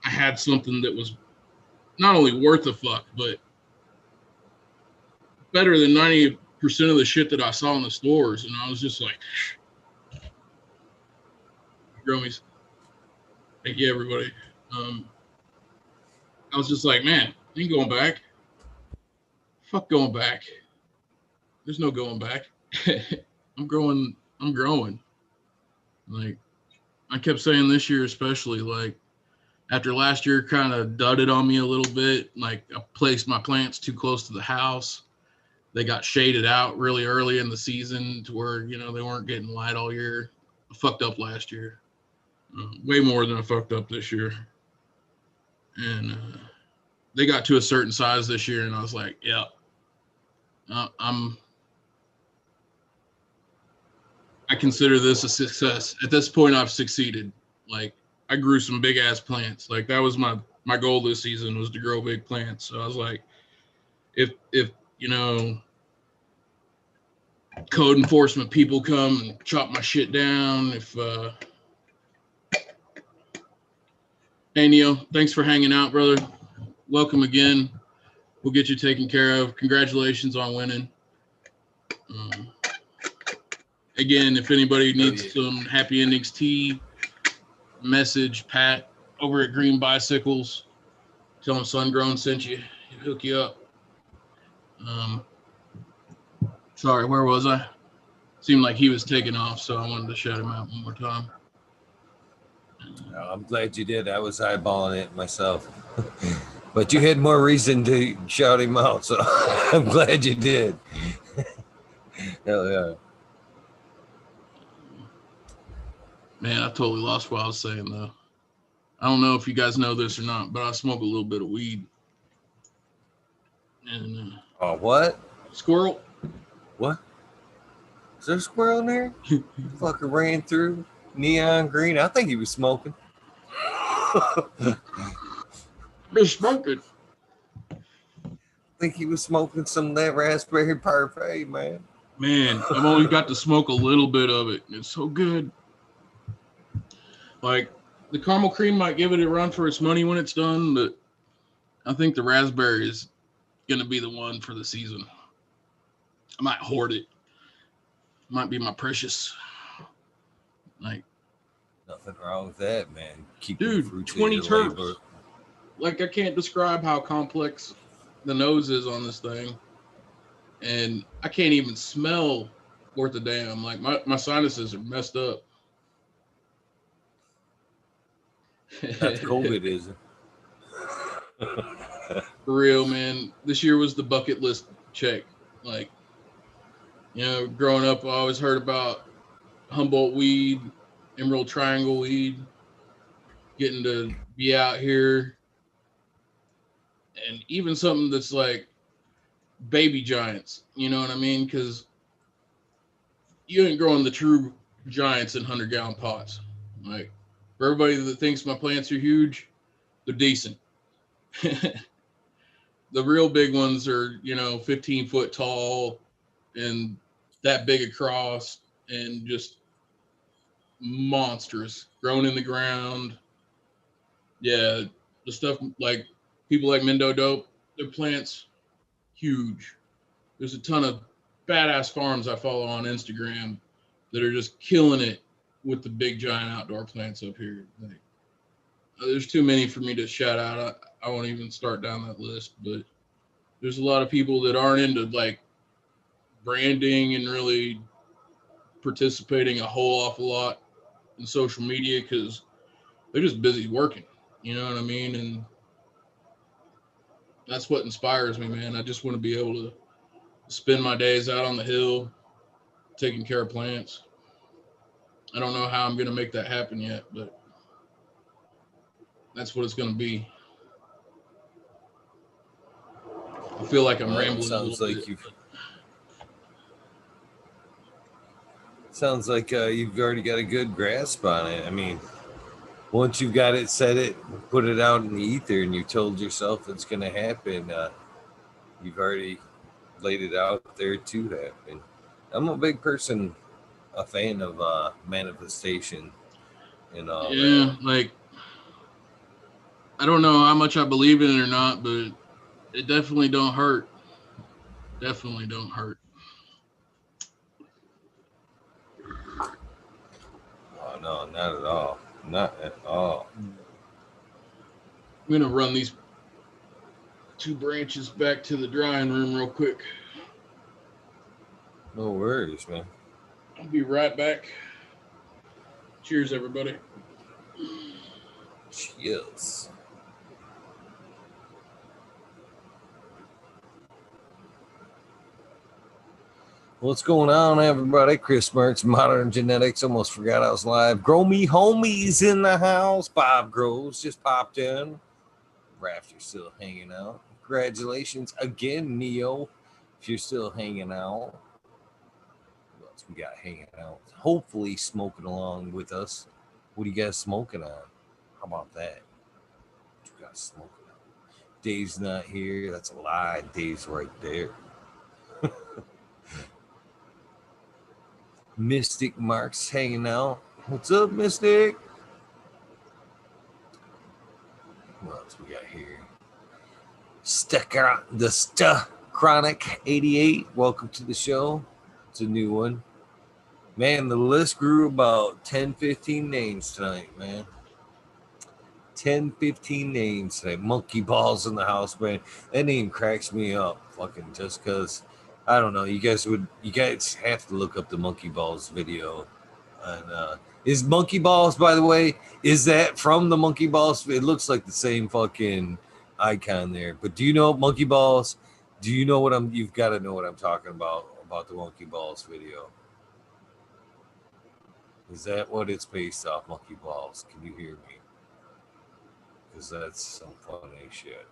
I had something that was not only worth a fuck, but better than 90% of the shit that I saw in the stores. And I was just like, Gromies. Thank you, everybody. I was just like, man, I ain't going back. Fuck going back. There's no going back. I'm growing. Like, I kept saying this year, especially, like, after last year kind of dudded on me a little bit, like, I placed my plants too close to the house. They got shaded out really early in the season to where, you know, they weren't getting light all year. I fucked up last year. Way more than I fucked up this year. And they got to a certain size this year, and I was like, yeah, I consider this a success. At this point, I've succeeded. Like, I grew some big ass plants. Like, that was my goal this season, was to grow big plants. So I was like, if you know, code enforcement people come and chop my shit down, hey Neil, thanks for hanging out, brother. Welcome again. We'll get you taken care of. Congratulations on winning. Again, if anybody needs some Happy Endings tea, message Pat over at Green Bicycles. Tell him Sungrown sent you. He'll hook you up. Sorry, where was I? Seemed like he was taking off, so I wanted to shout him out one more time. I'm glad you did. I was eyeballing it myself. But you had more reason to shout him out, so I'm glad you did. Hell yeah. Man, I totally lost what I was saying, though. I don't know if you guys know this or not, but I smoke a little bit of weed. And oh, what? Squirrel. What? Is there a squirrel in there? Fucker ran through neon green. I think he was smoking. Been smoking. I think he was smoking some of that raspberry parfait, man. Man, I've only got to smoke a little bit of it. It's so good. Like, the caramel cream might give it a run for its money when it's done, but I think the raspberry is going to be the one for the season. I might hoard it. Might be my precious. Like, nothing wrong with that, man. Keep dude, 20 terps. Labor. Like, I can't describe how complex the nose is on this thing. And I can't even smell worth a damn. Like, my sinuses are messed up. That's COVID, is it? For real, man. This year was the bucket list check. Like, you know, growing up, I always heard about Humboldt weed, Emerald Triangle weed, getting to be out here. And even something that's like baby giants, you know what I mean? Because you ain't growing the true giants in 100-gallon pots. Like, for everybody that thinks my plants are huge, they're decent. The real big ones are, you know, 15 foot tall and that big across and just monstrous, grown in the ground. Yeah, the stuff like people like Mendo Dope, their plants huge. There's a ton of badass farms I follow on Instagram that are just killing it with the big giant outdoor plants up here. Like, there's too many for me to shout out. I won't even start down that list, but there's a lot of people that aren't into like branding and really participating a whole awful lot in social media because they're just busy working. You know what I mean? And that's what inspires me, man. I just want to be able to spend my days out on the hill taking care of plants. I don't know how I'm going to make that happen yet, but that's what it's going to be. I feel like I'm rambling a little bit. Sounds like you've already got a good grasp on it. I mean, once you've got it, set it, put it out in the ether, and you told yourself it's going to happen, you've already laid it out there to happen. I'm a big person, a fan of manifestation and all that. Like, I don't know how much I believe in it or not, but it definitely don't hurt. Definitely don't hurt. Oh, no, not at all. Not at all. I'm going to run these 2 branches back to the drying room real quick. No worries, man. I'll be right back. Cheers, everybody. Cheers. What's going on, everybody? Chris Mertz, Modern Genetics. Almost forgot I was live. Grow Me Homies in the house. Bob Groves just popped in. Rafter's still hanging out. Congratulations again, Neo, if you're still hanging out. What else we got hanging out? Hopefully smoking along with us. What are you guys smoking on? How about that? What you guys smoking on? Dave's not here. That's a lie. Dave's right there. Mystic Mark's hanging out. What's up, Mystic? What else we got here? Chronic 88. Welcome to the show. It's a new one. Man, the list grew about 10, 15 names tonight, man. 10, 15 names tonight. Monkey Balls in the house, man. That name cracks me up. Fucking just because, I don't know. You guys have to look up the Monkey Balls video. And is Monkey Balls, by the way, is that from the Monkey Balls? It looks like the same fucking icon there. But do you know Monkey Balls? Do you know you've got to know what I'm talking about the Monkey Balls video. Is that what it's based off, Monkey Balls? Can you hear me? Because that's some funny shit.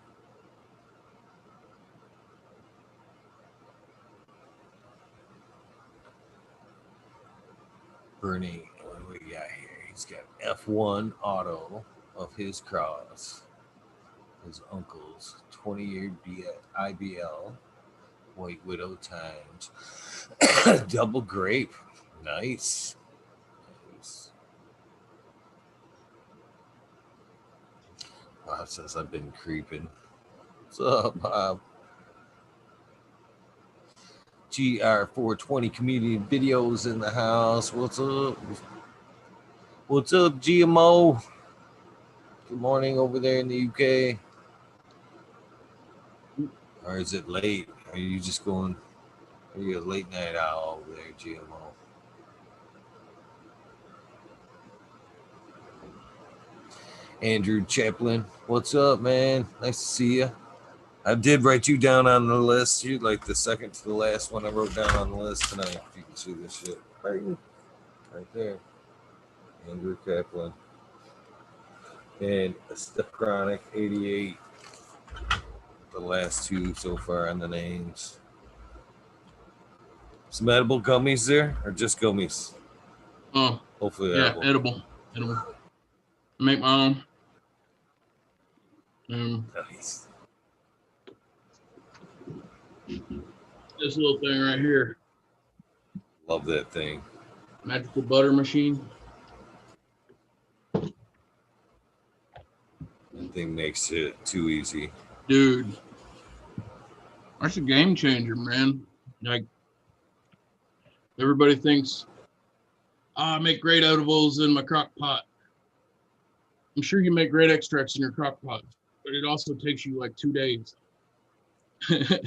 Bernie, what do we got here? He's got F1 auto of his cross. His uncle's 20-year IBL. White Widow times. Double grape. Nice. Bob says I've been creeping. What's up, Bob? GR420 community videos in the house. What's up? What's up, GMO? Good morning over there in the UK. Or is it late? Are you just going? Are you a late night owl over there, GMO? Andrew Chaplin, what's up, man? Nice to see you. I did write you down on the list. You're like the second to the last one I wrote down on the list tonight. If you can see this shit. Right there. Andrew Chaplin. And Steph Chronic, 88. The last 2 so far on the names. Some edible gummies there, or just gummies? Oh, hopefully yeah, edible. I make my own. Nice. This little thing right here. Love that thing. Magical butter machine. That thing makes it too easy. Dude, that's a game changer, man. Like, everybody thinks, I make great edibles in my crock pot. I'm sure you make great extracts in your crock pot, but it also takes you like 2 days. I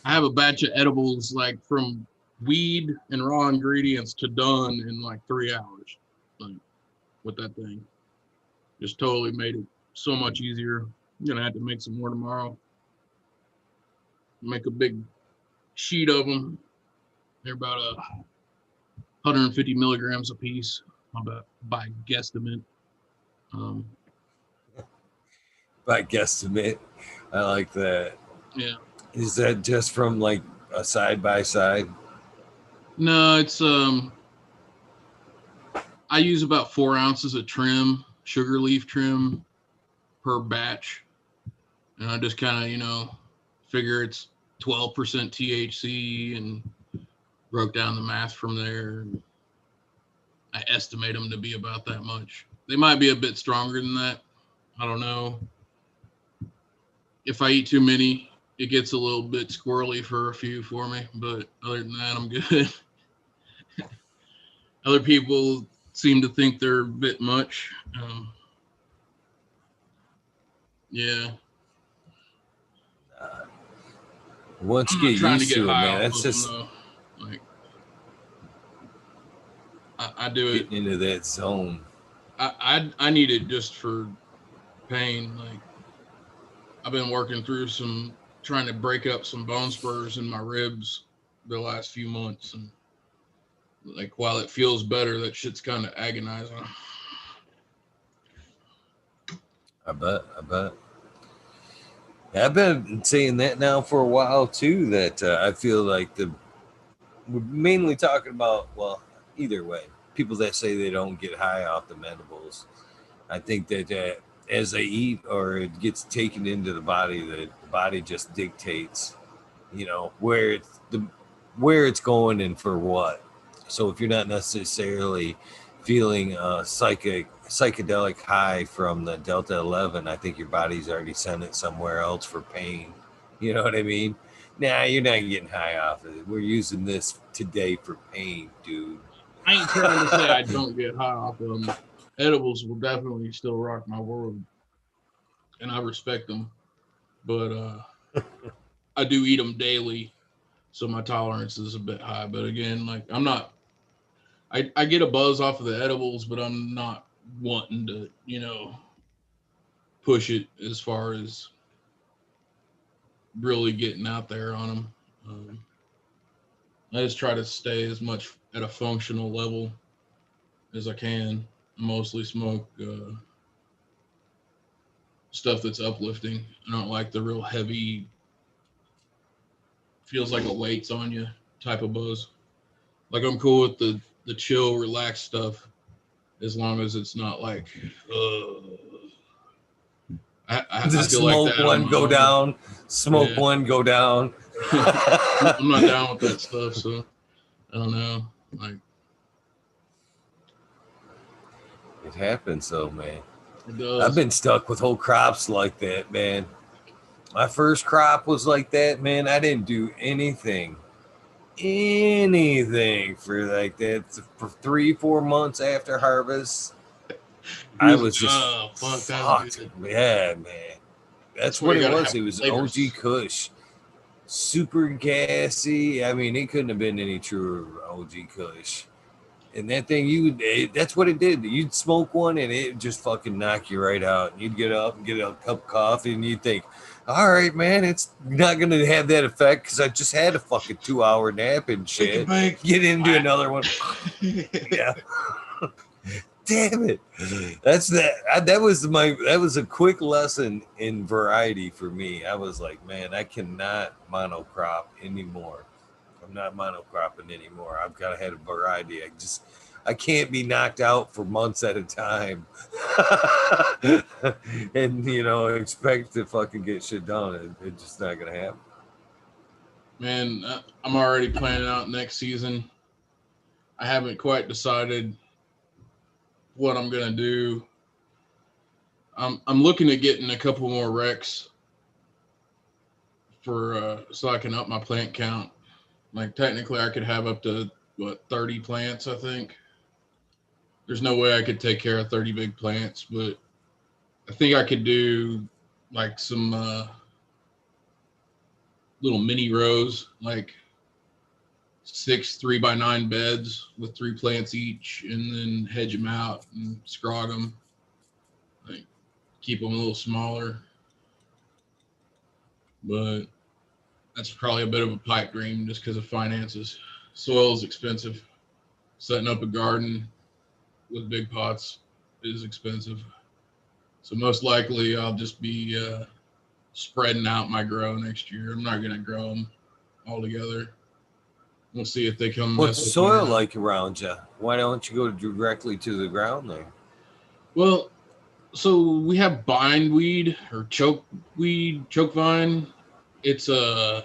have a batch of edibles like from weed and raw ingredients to done in like 3 hours. Like, with that thing. Just totally made it so much easier. I'm gonna have to make some more tomorrow. Make a big sheet of them. They're about 150 milligrams a piece, by guesstimate. By guesstimate, I like that. Yeah. Is that just from like a side by side? No, it's I use about 4 ounces of trim, sugar leaf trim per batch. And I just kind of, figure it's 12% THC and broke down the math from there. I estimate them to be about that much. They might be a bit stronger than that. I don't know. If I eat too many, it gets a little bit squirrely for a few for me. But other than that, I'm good. Other people seem to think they're a bit much. Yeah. Once I'm you not get trying to used get to it, high man, off that's of them just though. Like, I do it. getting into that zone. I need it just for pain. Like, I've been working through trying to break up some bone spurs in my ribs the last few months, and like while it feels better, that shit's kind of agonizing. I bet. I've been saying that now for a while too. That I feel like we're mainly talking about, well, either way, people that say they don't get high off the edibles. I think that as they eat or it gets taken into the body just dictates, where it's going and for what. So if you're not necessarily feeling a psychedelic high from the Delta 11, I think your body's already sent it somewhere else for pain. You know what I mean? Nah, you're not getting high off of it. We're using this today for pain, dude. I ain't trying to say I don't get high off of them. Edibles will definitely still rock my world, and I respect them. But I do eat them daily, so my tolerance is a bit high. But again, like, I'm not. I get a buzz off of the edibles, but I'm not wanting to, push it as far as really getting out there on them. I just try to stay as much at a functional level as I can. I mostly smoke stuff that's uplifting. I don't like the real heavy, feels like a weight's on you type of buzz. Like, I'm cool with the chill, relaxed stuff as long as it's not like, I Just feel like smoke that on one, my go own. down. Smoke Yeah. one, go down. I'm not down with that stuff, so I don't know. Like, It happens though, man. it does. I've been stuck with whole crops like that, man. My first crop was like that, man. I didn't do anything for like that for 3-4 months after harvest. I was just fucked. Yeah, man. That's what it was. It was OG Kush. Super gassy. I mean, it couldn't have been any truer OG Kush. And that thing, that's what it did. You'd smoke one and it just fucking knock you right out. And you'd get up and get a cup of coffee and you'd think, all right, man, it's not going to have that effect because I just had a fucking 2-hour nap and shit. Get into another one. Yeah. Damn it. That's that. That was a quick lesson in variety for me. I was like, man, I cannot monocrop anymore. I'm not monocropping anymore. I've got to have a variety. I can't be knocked out for months at a time and expect to fucking get shit done. It's just not gonna happen. Man, I'm already planning out next season. I haven't quite decided what I'm gonna do. I'm looking at getting a couple more recs for so I can up my plant count. Like technically, I could have up to 30 plants. I think there's no way I could take care of 30 big plants, but I think I could do like some little mini rows, like 6 3x9 beds with 3 plants each, and then hedge them out and scrog them, like keep them a little smaller. But that's probably a bit of a pipe dream just because of finances. Soil is expensive. Setting up a garden with big pots is expensive. So most likely I'll just be spreading out my grow next year. I'm not going to grow them all together. We'll see if they come What's mess with soil me. like around you? Why don't you go directly to the ground there? Well, so we have bindweed or choke vine. It's a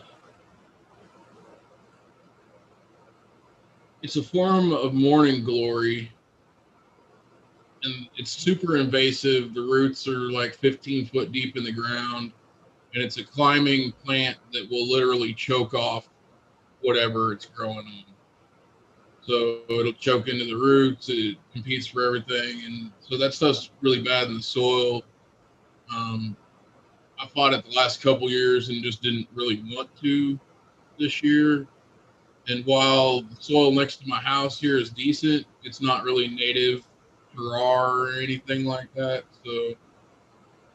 form of morning glory, and it's super invasive. The roots are like 15 foot deep in the ground, and it's a climbing plant that will literally choke off whatever it's growing on. So it'll choke into the roots. It competes for everything, and so that stuff's really bad in the soil. Um, I fought it the last couple years and just didn't really want to this year. And while the soil next to my house here is decent, it's not really native terroir or anything like that. So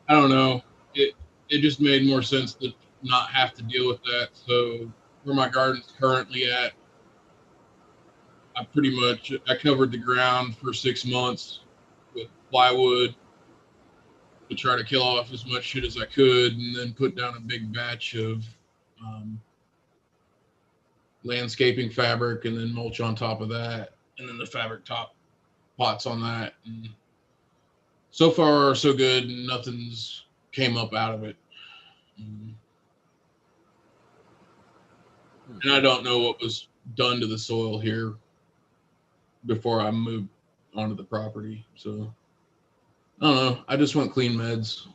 I don't know. It just made more sense to not have to deal with that. So where my garden's currently at, I covered the ground for 6 months with plywood to try to kill off as much shit as I could, and then put down a big batch of um, landscaping fabric, and then mulch on top of that, and then the fabric top pots on that. And so far, so good. Nothing's came up out of it. And I don't know what was done to the soil here before I moved onto the property. So I don't know. I just went clean meds,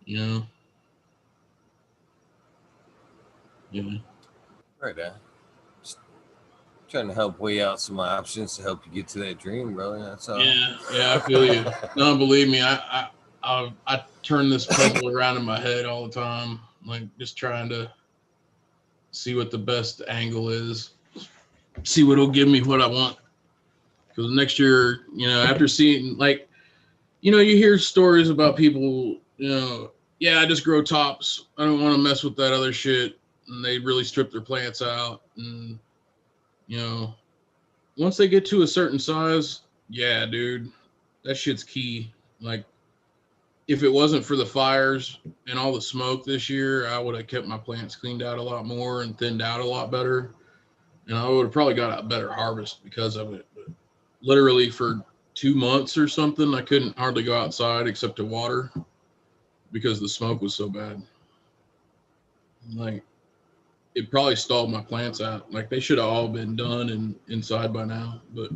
you know. Yeah. Right on. Just trying to help weigh out some options to help you get to that dream, brother. That's all. Yeah, I feel you. No, believe me, I turn this puzzle around in my head all the time, like just trying to see what the best angle is, see what'll give me what I want. Because next year, after seeing, like, you hear stories about people, yeah, I just grow tops. I don't want to mess with that other shit. And they really strip their plants out. And, once they get to a certain size, yeah, dude, that shit's key. Like, if it wasn't for the fires and all the smoke this year, I would have kept my plants cleaned out a lot more and thinned out a lot better. And I would have probably got a better harvest because of it. But literally for 2 months or something, I couldn't hardly go outside except to water because the smoke was so bad. Like, it probably stalled my plants out. Like, they should have all been done and inside by now, but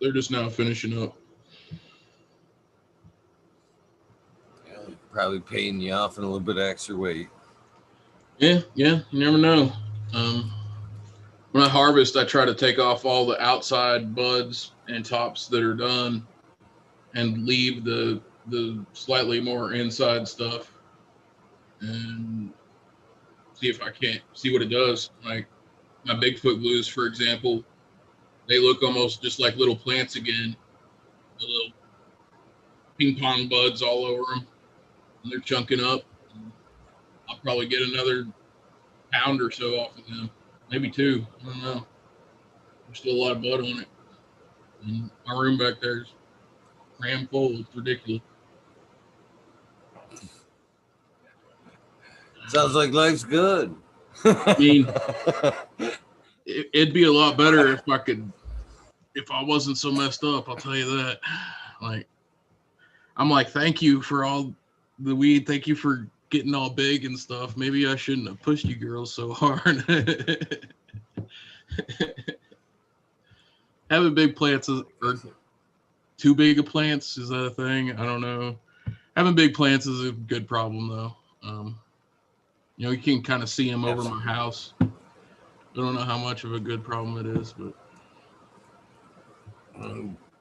they're just now finishing up. Yeah, probably paying you off in a little bit of extra weight. Yeah, you never know. When I harvest, I try to take off all the outside buds and tops that are done and leave the slightly more inside stuff and see if I can't see what it does. Like my Bigfoot blues, for example, they look almost just like little plants again, the little ping pong buds all over them, and they're chunking up. And I'll probably get another pound or so off of them, maybe 2. I don't know. There's still a lot of bud on it. And my room back there is crammed full. It's ridiculous. Sounds like life's good. I mean, it'd be a lot better if I wasn't so messed up. I'll tell you that. Like, I'm like, thank you for all the weed. Thank you for getting all big and stuff. Maybe I shouldn't have pushed you girls so hard. Having big plants or too big of plants, is that a thing? I don't know. Having big plants is a good problem though. You can kind of see them over my house. I don't know how much of a good problem it is, but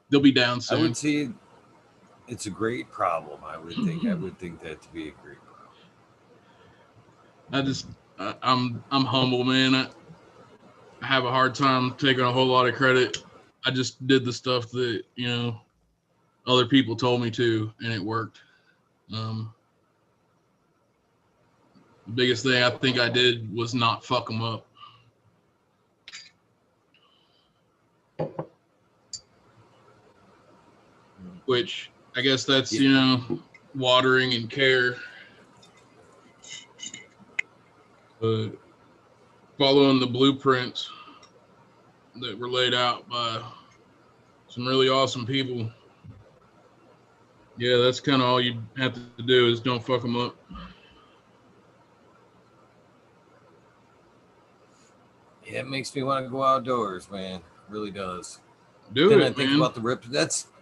they'll be down soon. I would see it's a great problem. I would think. I would think that to be a great problem. I'm humble, man. I have a hard time taking a whole lot of credit. I just did the stuff that other people told me to, and it worked. The biggest thing I think I did was not fuck them up. Which I guess that's watering and care, but following the blueprints that were laid out by some really awesome people. Yeah, that's kind of all you have to do is don't fuck them up. Yeah, it makes me want to go outdoors, man. It really does. Do then it, I think man. about the rip.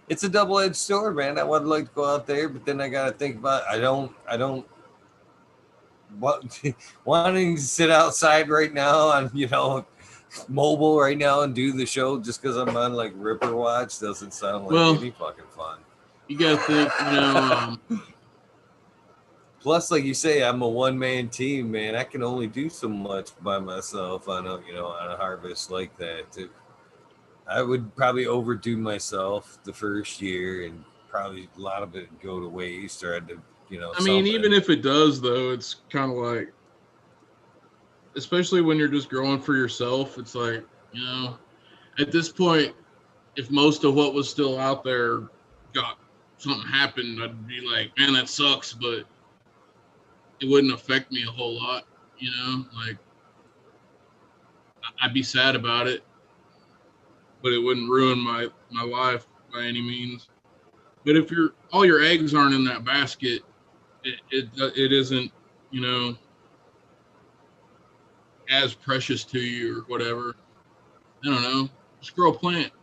It's a double-edged sword, man. I would like to go out there, but then I gotta think about. I don't wanting to sit outside right now on mobile right now and do the show just because I'm on like Ripper Watch doesn't sound like any fucking fun. You gotta think, Plus, like you say, I'm a one-man team, man. I can only do so much by myself on a harvest like that. I would probably overdo myself the first year, and probably a lot of it would go to waste, or I'd even if it does, though, it's kind of like, especially when you're just growing for yourself, it's like, at this point, if most of what was still out there got something happened, I'd be like, man, that sucks, but it wouldn't affect me a whole lot, like I'd be sad about it, but it wouldn't ruin my life by any means. But if all your eggs aren't in that basket, it isn't, as precious to you or whatever. I don't know. Just grow a plant.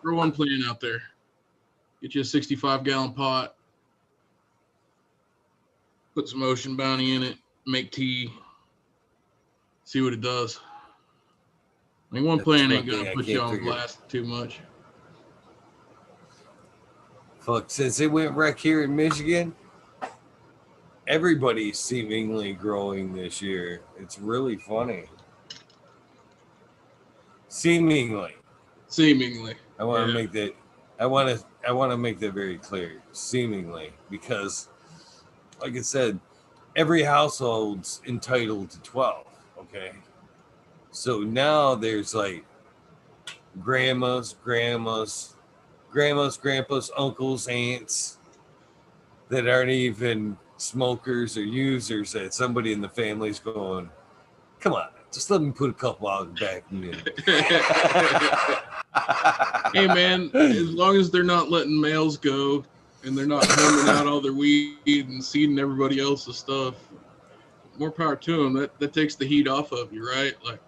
Grow one plant out there. Get you a 65-gallon pot. Put some ocean bounty in it. Make tea. See what it does. One plant ain't gonna put you on blast too much. Fuck, since it went wreck here in Michigan, everybody's seemingly growing this year. It's really funny. Seemingly. I want to make that. I want to make that very clear. Seemingly, because, like I said, every household's entitled to 12. Okay. So now there's like grandmas, grandpas, uncles, aunts that aren't even smokers or users, that somebody in the family's going, come on, just let me put a couple out back. Hey man, as long as they're not letting males go and they're not burning out all their weed and seeding everybody else's stuff, more power to them. That takes the heat off of you, right? Like,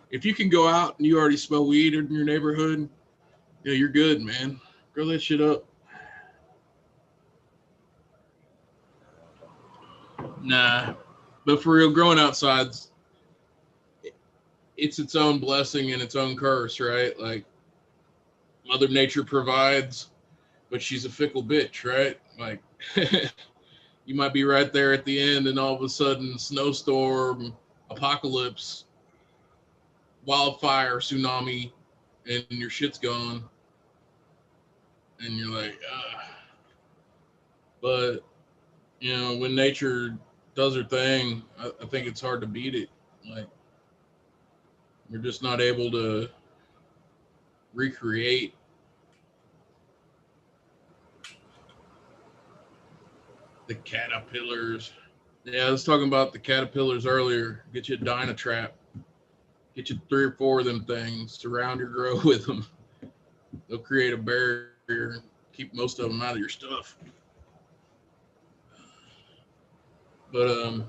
if you can go out and you already smell weed in your neighborhood, you're good, man. Grow that shit up. Nah, but for real, growing outside, it's its own blessing and its own curse, right? Like, Mother Nature provides, but she's a fickle bitch, right? Like, you might be right there at the end, and all of a sudden, snowstorm, apocalypse, wildfire, tsunami, and your shit's gone. And you're like, But, when nature does her thing, I think it's hard to beat it. Like, you're just not able to recreate the caterpillars. Yeah, I was talking about the caterpillars earlier. Get you a Dynatrap. Get you 3 or 4 of them things. Surround your grow with them. They'll create a barrier and keep most of them out of your stuff. But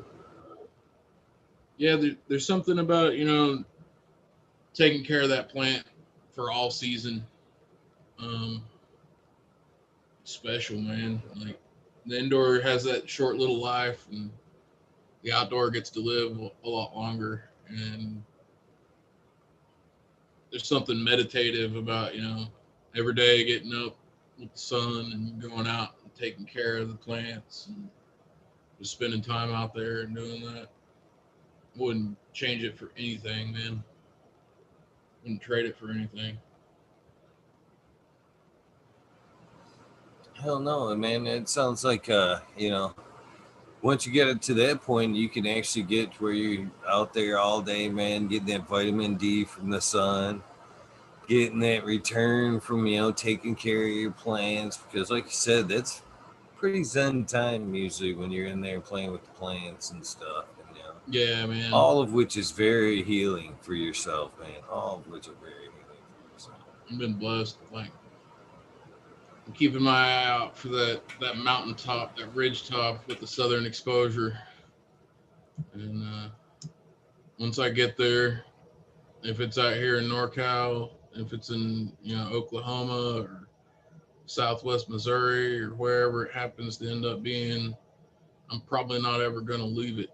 yeah, there's something about taking care of that plant for all season. Um, Special, man. Like the indoor has that short little life, and the outdoor gets to live a lot longer. And there's something meditative about every day getting up with the sun and going out and taking care of the plants and just spending time out there and doing that. Wouldn't change it for anything, man. Wouldn't trade it for anything. Hell no, man. It sounds like once you get it to that point, you can actually get to where you're out there all day, man, getting that vitamin D from the sun, getting that return from taking care of your plants. Because, like you said, that's pretty zen time usually when you're in there playing with the plants and stuff. And, Yeah, man. all of which is very healing for yourself, man. All of which are very healing for yourself. I've been blessed. Like, I'm keeping my eye out for that mountaintop, that ridge top with the southern exposure. And once I get there, if it's out here in NorCal, if it's in Oklahoma or Southwest Missouri or wherever it happens to end up being, I'm probably not ever gonna leave it.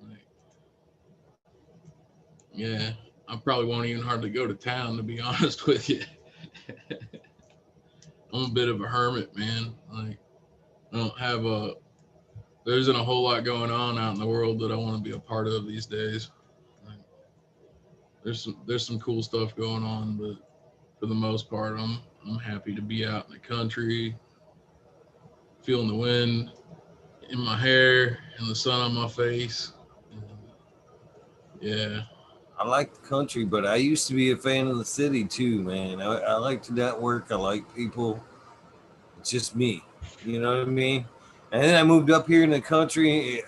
Like, yeah, I probably won't even hardly go to town, to be honest with you. I'm a bit of a hermit, man. Like, I don't have there isn't a whole lot going on out in the world that I want to be a part of these days. Like, there's some cool stuff going on, but for the most part, I'm happy to be out in the country, feeling the wind in my hair and the sun on my face. And yeah. I like the country, but I used to be a fan of the city too, man. I like to network. I like people. It's just me. You know what I mean? And then I moved up here in the country.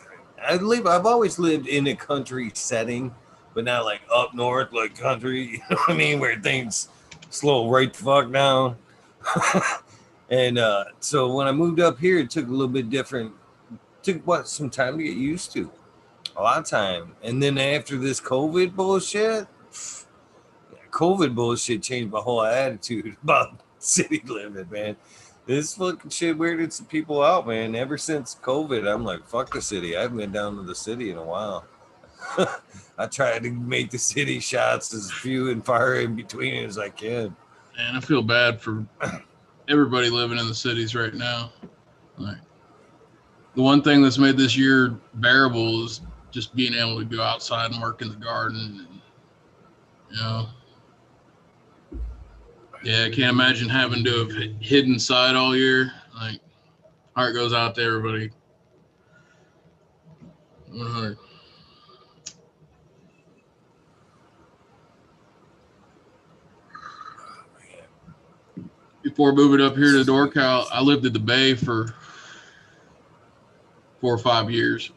I've always lived in a country setting, but not like up north, like country. You know what I mean? Where things slow right the fuck down. And so when I moved up here, it took a little bit different. Took some time to get used to. A lot of time. And then after this COVID bullshit changed my whole attitude about city living, man. This fucking shit weirded some people out, man. Ever since COVID, I'm like, fuck the city. I haven't been down to the city in a while. I try to make the city shots as few and far in between as I can. And I feel bad for everybody living in the cities right now. Like, the one thing that's made this year bearable is just being able to go outside and work in the garden. And, you know, yeah, I can't imagine having to have hid inside all year. Like, heart goes out to everybody. 100. Before moving up here to NorCal, I lived at the Bay for 4 or 5 years.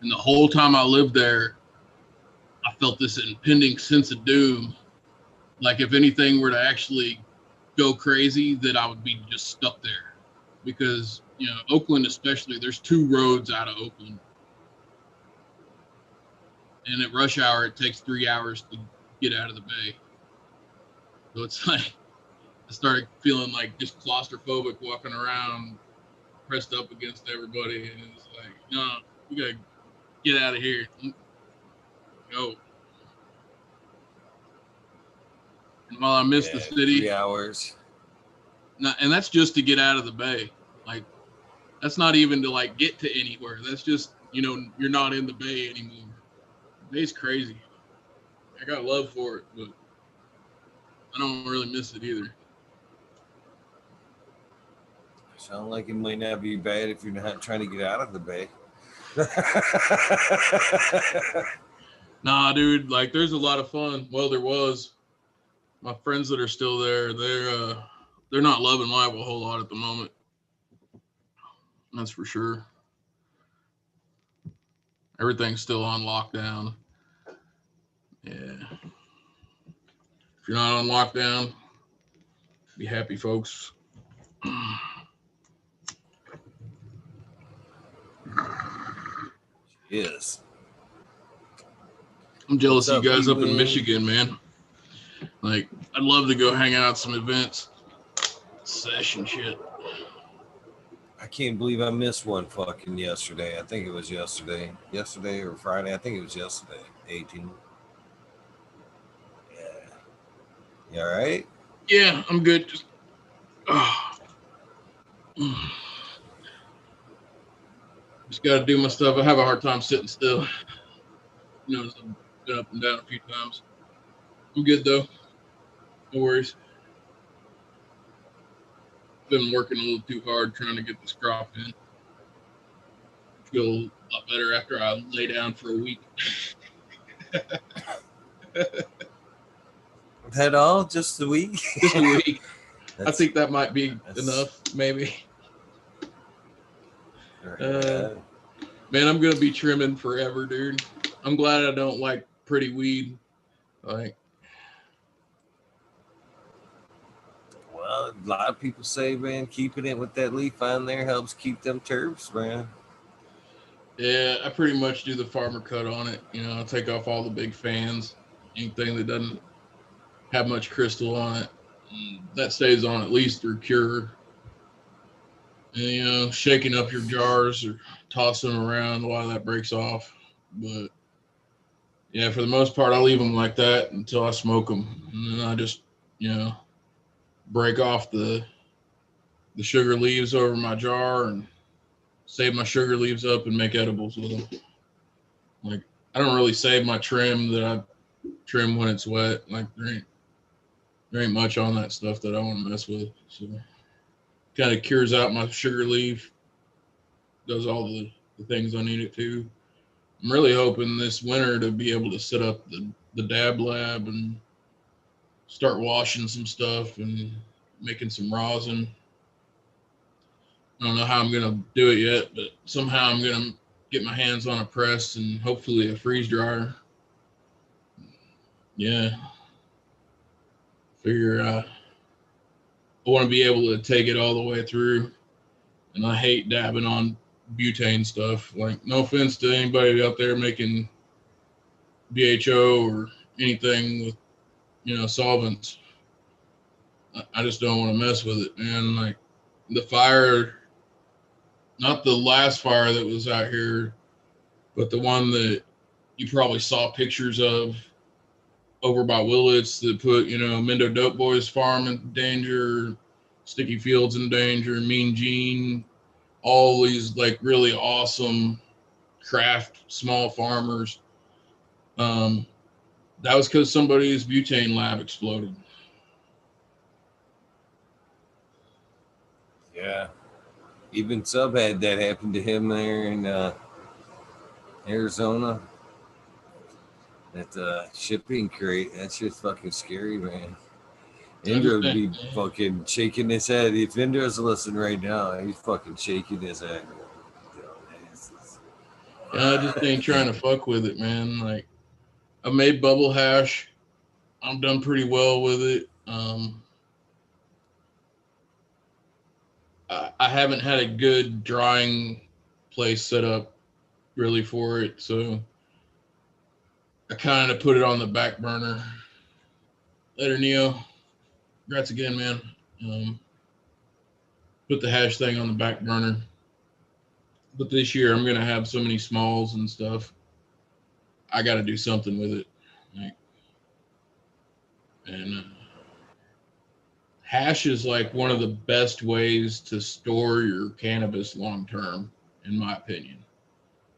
And the whole time I lived there, I felt this impending sense of doom. Like, if anything were to actually go crazy, that I would be just stuck there. Because, Oakland especially, there's 2 roads out of Oakland. And at rush hour, it takes 3 hours to get out of the Bay. So it's like, I started feeling like just claustrophobic walking around, pressed up against everybody. And it's like, no, we got to get out of here. Go. And while I miss the city, 3 hours. and that's just to get out of the Bay. Like, that's not even to like get to anywhere. That's just, you're not in the Bay anymore. The Bay's crazy. I got love for it, but I don't really miss it either. Sound like it might not be bad if you're not trying to get out of the Bay. Nah, dude, like, there's a lot of fun. Well, there was. My friends that are still there, they're not loving life a whole lot at the moment. That's for sure. Everything's still on lockdown. Yeah. If you're not on lockdown, be happy, folks. is. I'm jealous What's of you up, guys up in Ewing? Michigan, man. Like, I'd love to go hang out at some events, session shit. I can't believe I missed one fucking yesterday. I think it was yesterday. Yesterday or Friday. I think it was yesterday. 18. Yeah. You all right? Yeah, I'm good. Just, just got to do my stuff. I have a hard time sitting still. You know, I've been up and down a few times. I'm good though. No worries. Been working a little too hard trying to get this crop in. Feel a lot better after I lay down for a week. That all? Just a week? Just a week. I That's- think that might be that's- enough, maybe. Yeah. Man, I'm gonna be trimming forever, dude. I'm glad I don't like pretty weed. Like, Well, a lot of people say, man, keeping it with that leaf on there helps keep them terps, man. yeah, I pretty much do the farmer cut on it. You know, I take off all the big fans, anything that doesn't have much crystal on it. That stays on at least through cure. And, you know, shaking up your jars or tossing them around while that breaks off. But yeah, for the most part, I leave them like that until I smoke them, and then I just, you know, break off the sugar leaves over my jar and save my sugar leaves up and make edibles with them. Like, I don't really save my trim that I trim when it's wet. Like, there ain't much on that stuff that I want to mess with. So, kind of cures out my sugar leaf, does all the things I need it to. I'm really hoping this winter to be able to set up the dab lab and start washing some stuff and making some rosin. I don't know how I'm gonna do it yet, but somehow I'm gonna get my hands on a press and hopefully a freeze dryer. Yeah, figure I want to be able to take it all the way through, and I hate dabbing on butane stuff. Like, no offense to anybody out there making BHO or anything with, you know, solvents. I just don't want to mess with it, man. Like, the fire, not the last fire that was out here, but the one that you probably saw pictures of over by Willits that put, you know, Mendo Dope Boys Farm in danger, Sticky Fields in danger, Mean Gene, all these like really awesome craft small farmers. That was because somebody's butane lab exploded. Yeah. Even Sub had that happen to him there in Arizona. That shipping crate. That shit's fucking scary, man. Indra would be fucking shaking his head. If Indra's listening right now, he's fucking shaking his head. Yeah, I just ain't trying to fuck with it, man. Like, I made bubble hash. I'm done pretty well with it. I haven't had a good drying place set up really for it, so I kind of put it on the back burner. Later, Neo. Congrats again, man. Put the hash thing on the back burner. But this year, I'm gonna have so many smalls and stuff. I got to do something with it. Like, and hash is like one of the best ways to store your cannabis long term, in my opinion.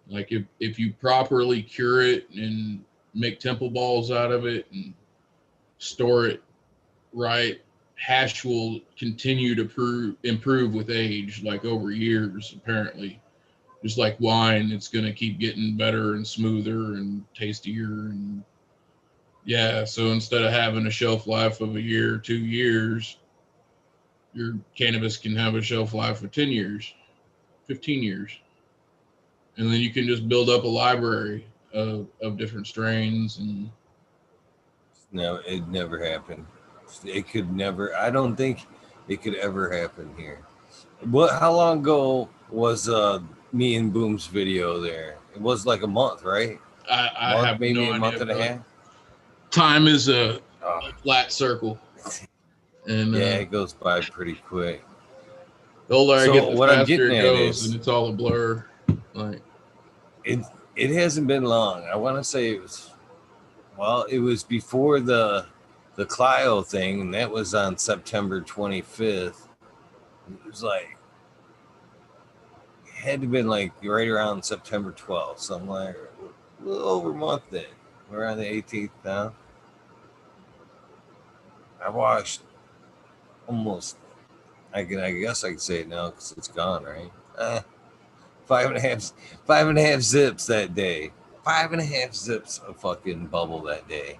Like, if you properly cure it and make temple balls out of it and store it right, hash will continue to improve with age, like over years, apparently. Just like wine, it's going to keep getting better and smoother and tastier. And yeah, so instead of having a shelf life of a year, 2 years, your cannabis can have a shelf life of 10 years, 15 years. And then you can just build up a library of different strains. And no, it never happened. It could never. I don't think it could ever happen here. What? How long ago was me and Boom's video there? It was like a month, right? I Month, have maybe no a month idea, and a brother. half. Time is a Oh, flat circle, and yeah, it goes by pretty quick. the older I So get, the what I'm faster getting it at goes, is and it's all a blur. Like, it hasn't been long. I want to say it was before the Clio thing, and that was on September 25th. It was like it had to have been like right around September 12th, something like a little over a month then. We're on the 18th now. I watched almost. I guess I can say it now because it's gone, right? 5.5 zips that day. 5.5 zips of fucking bubble that day.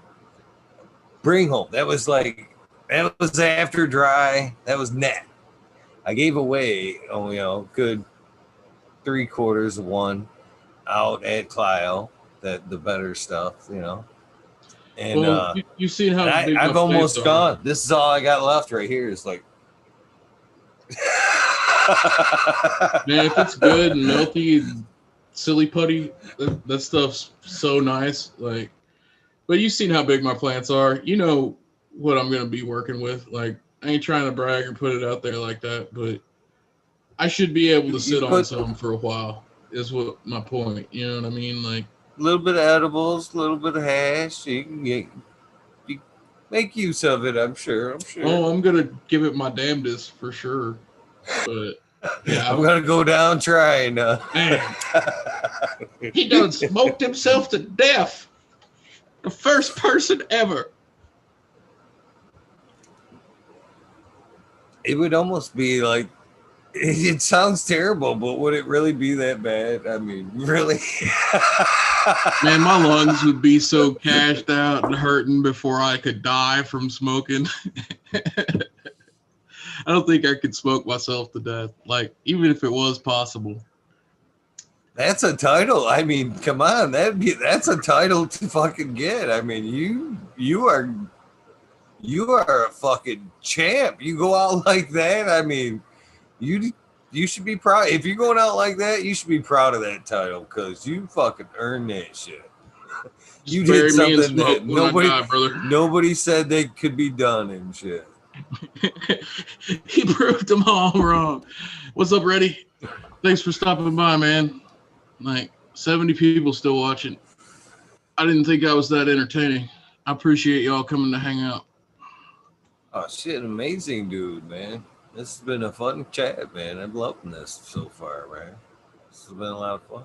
Bring home. That was after dry. That was net. I gave away, good 3/4 of one out at Clio, the better stuff, And well, you've seen how big my I've plants almost are. gone. This is all I got left right here. Is like, Man, if it's good and melty, silly putty, that stuff's so nice. Like, but you've seen how big my plants are. You know what I'm gonna be working with. Like, I ain't trying to brag or put it out there like that, but I should be able to you sit on put some for a while. Is what my point. You know what I mean? Like, a little bit of edibles, a little bit of hash. You can make use of it. I'm sure. oh, I'm gonna give it my damnedest for sure. But yeah, I'm gonna go down trying. man, he done smoked himself to death. The first person ever. It would almost be like. It sounds terrible, but would it really be that bad? I mean, really? Man, my lungs would be so cashed out and hurting before I could die from smoking. I don't think I could smoke myself to death. Like, even if it was possible. That's a title. I mean, come on, that's a title to fucking get. I mean, you are a fucking champ. You go out like that. I mean, you should be proud. If you're going out like that, you should be proud of that title because you fucking earned that shit. Just You bury did me in something smoke that when I die, brother. nobody said they could be done and shit. He proved them all wrong. What's up, Reddy? Thanks for stopping by, man. Like, 70 people still watching. I didn't think I was that entertaining. I appreciate y'all coming to hang out. Oh shit, amazing dude, man. This has been a fun chat, man. I'm loving this so far, man. This has been a lot of fun.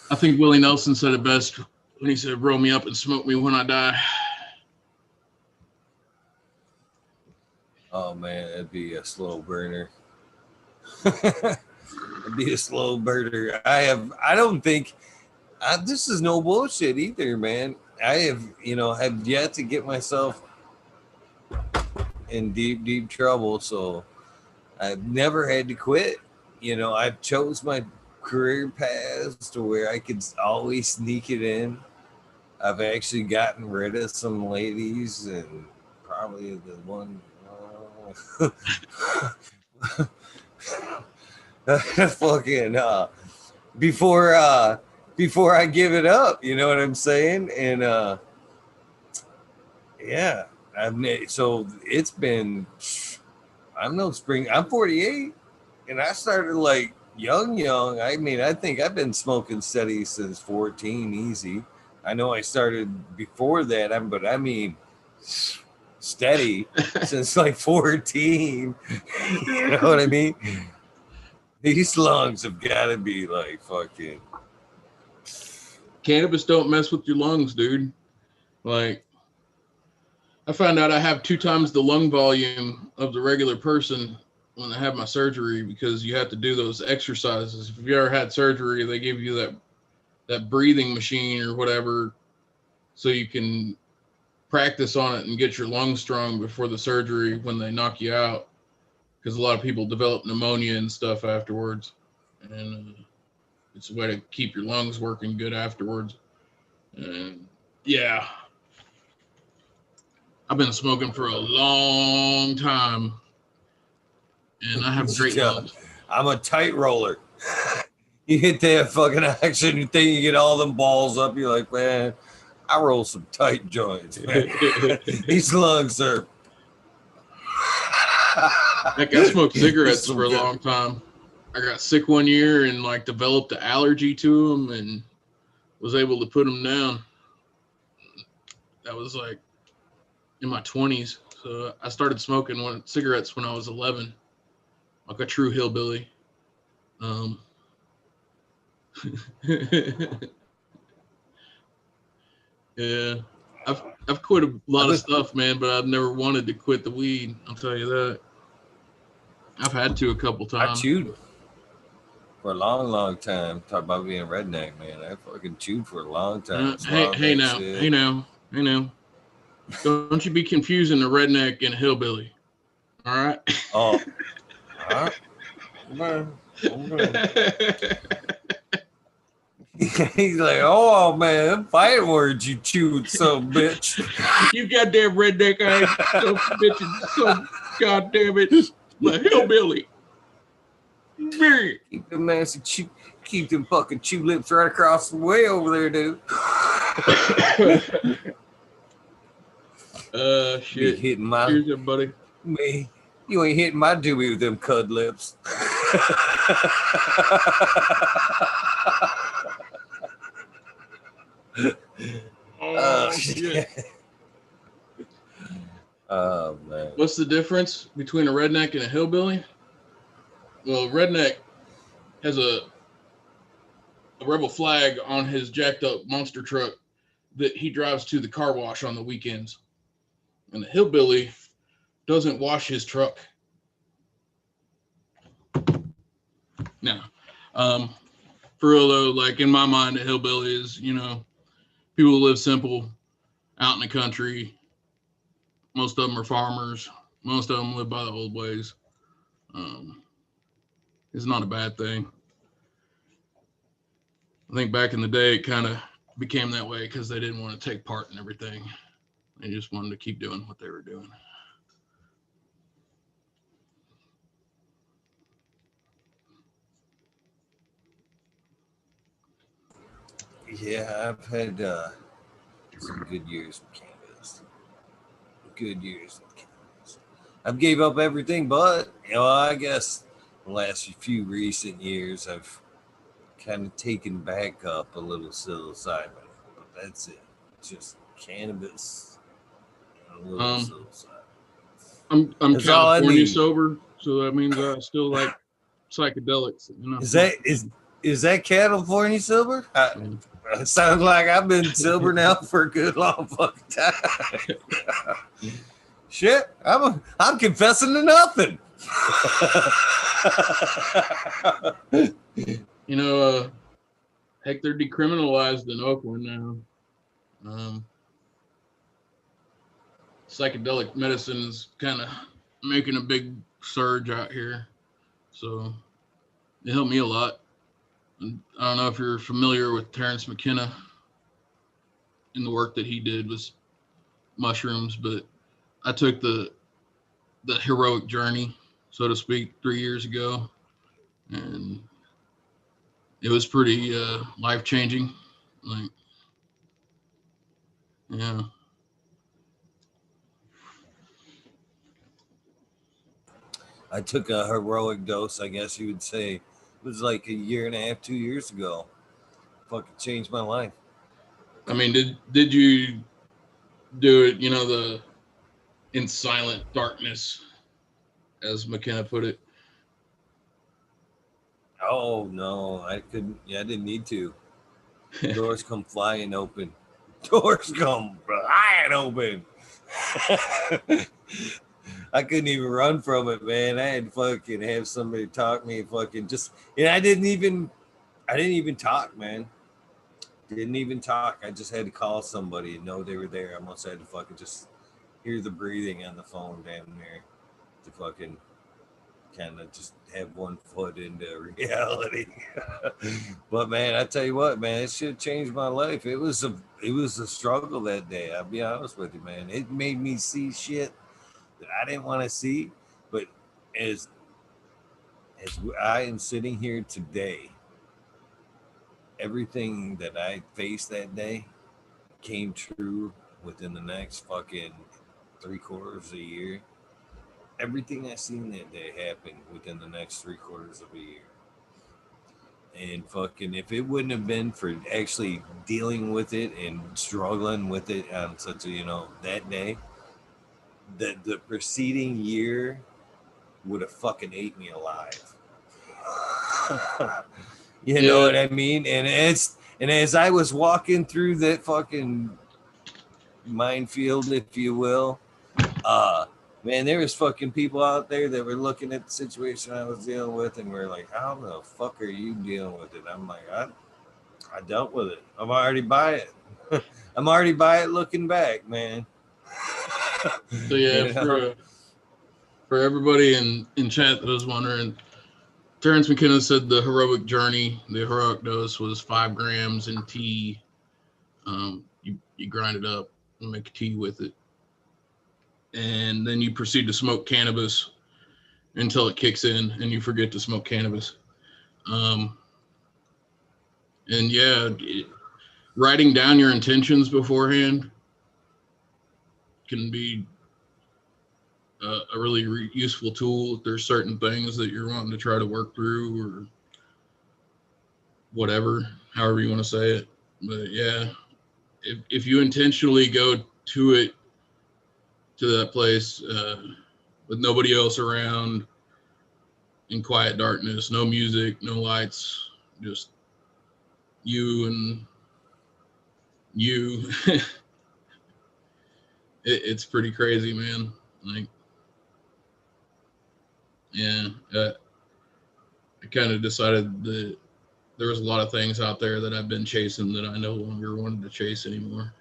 I think Willie Nelson said it best when he said, roll me up and smoke me when I die. Oh man, that'd be a slow burner. It'd be a slow burner. I don't think this is no bullshit either, man. I have yet to get myself in deep trouble, so I've never had to quit. I've chose my career paths to where I could always sneak it in. I've actually gotten rid of some ladies, and probably the one fucking before I give it up, you know what I'm saying? And yeah, so it's been, I'm no spring. I'm 48, and I started like young. I mean, I think I've been smoking steady since 14, easy. I know I started before that, but I mean, steady since like 14. You know what I mean? These lungs have got to be like fucking. Cannabis don't mess with your lungs, dude. Like, I found out I have 2 times the lung volume of the regular person when I had my surgery because you have to do those exercises. If you ever had surgery, they give you that breathing machine or whatever so you can practice on it and get your lungs strong before the surgery when they knock you out, because a lot of people develop pneumonia and stuff afterwards, and it's a way to keep your lungs working good afterwards. And yeah, I've been smoking for a long time, and I have great lungs. I'm a tight roller. You hit that fucking action thing, you get all them balls up. You're like, man, I roll some tight joints, man. These lungs are. Heck, I smoked cigarettes for a long time. I got sick one year and like developed an allergy to them and was able to put them down. That was like in my 20s. So I started smoking cigarettes when I was 11, like a true hillbilly. Yeah, I've quit a lot of stuff, man, but I've never wanted to quit the weed. I'll tell you that. I've had to a couple times. I chewed for a long time. Talk about being a redneck, man. I fucking chewed for a long time. Hey now. Don't you be confusing a redneck and a hillbilly. All right. Oh, all right. He's like, oh man, fighting words, you chewed some bitch. You goddamn redneck, I ain't so bitching, so goddamn it, my hillbilly. Keep them nasty keep them fucking chew lips right across the way over there, dude. Shit. Be hitting my. Cheers, everybody. Me, you ain't hitting my doobie with them cud lips. Oh shit. Oh man. What's the difference between a redneck and a hillbilly? Well, a redneck has a rebel flag on his jacked up monster truck that he drives to the car wash on the weekends. And the hillbilly doesn't wash his truck. No. For real though, like in my mind, a hillbilly is, people who live simple out in the country. Most of them are farmers. Most of them live by the old ways. It's not a bad thing. I think back in the day, it kind of became that way because they didn't want to take part in everything. They just wanted to keep doing what they were doing. Yeah, I've had some good years with cannabis. I've gave up everything, but I guess the last few recent years I've kind of taken back up a little psilocybin, but that's it. Just cannabis and a little psilocybin. I'm California sober, so that means I still like psychedelics. Is that California sober? It sounds like I've been sober now for a good long fucking time. Shit, I'm confessing to nothing. Heck, they're decriminalized in Oakland now. Psychedelic medicine is kind of making a big surge out here, so it helped me a lot. And I don't know if you're familiar with Terrence McKenna and the work that he did with mushrooms, but I took the heroic journey, so to speak, 3 years ago, and it was pretty life-changing. Like, yeah. I took a heroic dose, I guess you would say. It was like a year and a half, 2 years ago. Fucking changed my life. I mean, did you do it, the in silent darkness, as McKenna put it? Oh no, I couldn't. Yeah, I didn't need to. Doors come flying open. Doors come flying open. I couldn't even run from it, man. I had to fucking have somebody talk me fucking just. And I didn't even talk, man. Didn't even talk. I just had to call somebody and know they were there. I almost had to fucking just hear the breathing on the phone damn near to fucking kind of just have one foot into reality. But man, I tell you what, man, it should change my life. It was a struggle that day. I'll be honest with you, man. It made me see shit that I didn't want to see, but as as I am sitting here today, everything that I faced that day came true within the next fucking 3/4 of a year. Everything I seen that day happened within the next 3/4 of a year. And fucking, if it wouldn't have been for actually dealing with it and struggling with it on such a, that day, the preceding year would have fucking ate me alive. You know what I mean? And as I was walking through that fucking minefield, if you will, man, there was fucking people out there that were looking at the situation I was dealing with and were like, how the fuck are you dealing with it? I'm like, I dealt with it. I'm already by it. I'm already by it looking back, man. So yeah, for everybody in chat that was wondering, Terrence McKenna said the heroic dose was 5 grams in tea. You grind it up and make tea with it, and then you proceed to smoke cannabis until it kicks in, and you forget to smoke cannabis. And yeah, writing down your intentions beforehand can be a really useful tool if there's certain things that you're wanting to try to work through or whatever, however you want to say it. But yeah, if you intentionally go to that place with nobody else around, in quiet darkness, no music, no lights, just you and you, it's pretty crazy, man. Like, yeah, I kind of decided that there was a lot of things out there that I've been chasing that I no longer wanted to chase anymore.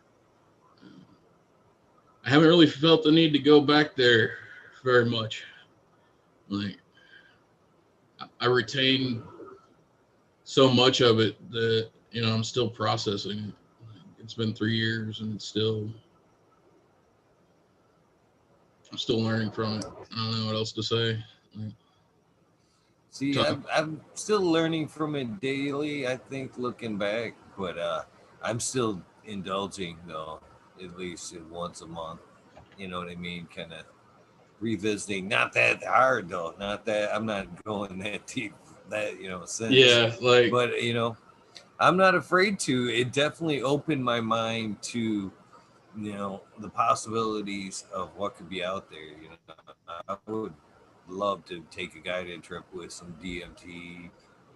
I haven't really felt the need to go back there very much. Like, I retain so much of it that, I'm still processing it. It's been 3 years and I'm still learning from it. I don't know what else to say. See, I'm still learning from it daily, I think, looking back, but I'm still indulging, though, at least once a month. You know what I mean? Kind of revisiting. Not that hard, though. Not that I'm not going that deep, since. Yeah, like, but, I'm not afraid to. It definitely opened my mind to, the possibilities of what could be out there. I would love to take a guided trip with some DMT,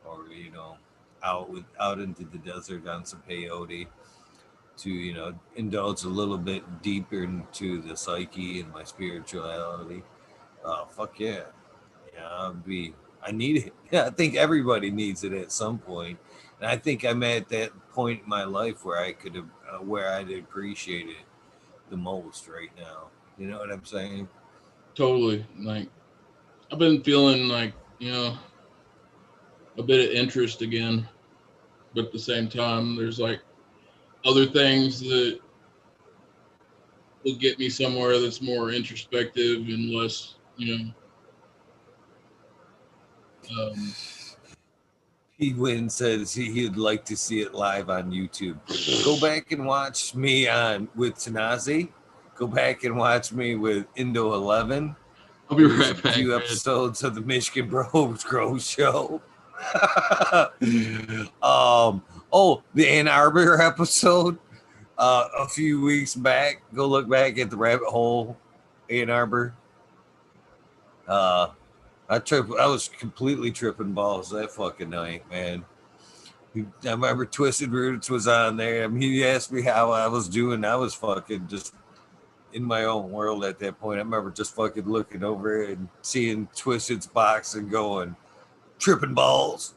or out into the desert on some peyote to indulge a little bit deeper into the psyche and my spirituality. Fuck yeah, I need it. Yeah, I think everybody needs it at some point, and I think I'm at that point in my life where I could have where I'd appreciate it the most right now. You know what I'm saying? totally. Like, I've been feeling like, a bit of interest again, but at the same time, there's like other things that will get me somewhere that's more introspective and less, He Win says he'd like to see it live on YouTube. Go back and watch me with Tanazi. Go back and watch me with Indo 11. I'll be There's right back. a few Man. episodes of the Michigan Bros Grow Show. The Ann Arbor episode a few weeks back. Go look back at the rabbit hole, Ann Arbor. I was completely tripping balls that fucking night, man. I remember Twisted Roots was on there. I mean, he asked me how I was doing. I was fucking just in my own world at that point. I remember just fucking looking over and seeing Twisted's box and going, tripping balls.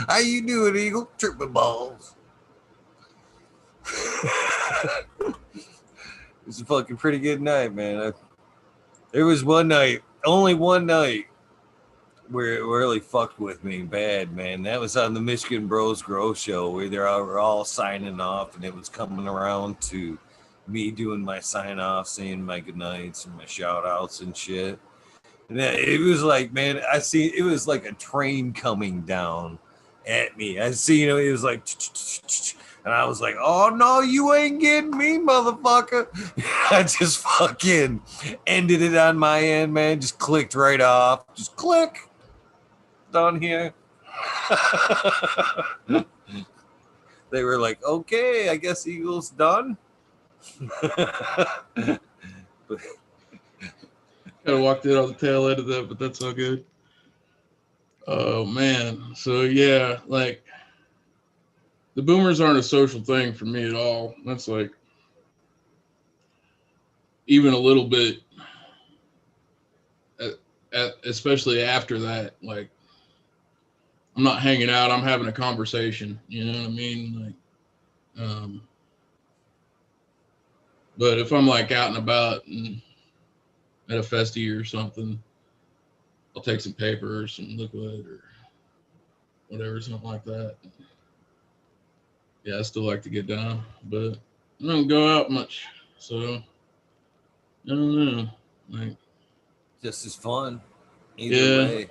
How you doing, Eagle? Tripping balls. It's a fucking pretty good night, man. There was only one night, where it really fucked with me bad, man. That was on the Michigan Bros Grow Show where they were all signing off, and it was coming around to me doing my sign off, saying my good nights and my shout outs and shit. And it was like, man, it was like a train coming down at me. I see, it was like, and I was like, oh no, you ain't getting me, motherfucker. I just fucking ended it on my end, man. Just clicked right off. Just click. Done here. They were like, okay, I guess Eagle's done. Kind of walked in on the tail end of that, but that's all good. Oh man, so yeah, like the boomers aren't a social thing for me at all. That's like even a little bit, especially after that. Like I'm not hanging out; I'm having a conversation. You know what I mean? Like, but if I'm like out and about and at a festy or something, I'll take some paper or some liquid or whatever, something like that. Yeah, I still like to get down, but I don't go out much, so I don't know. Like, just as fun. Either yeah. way.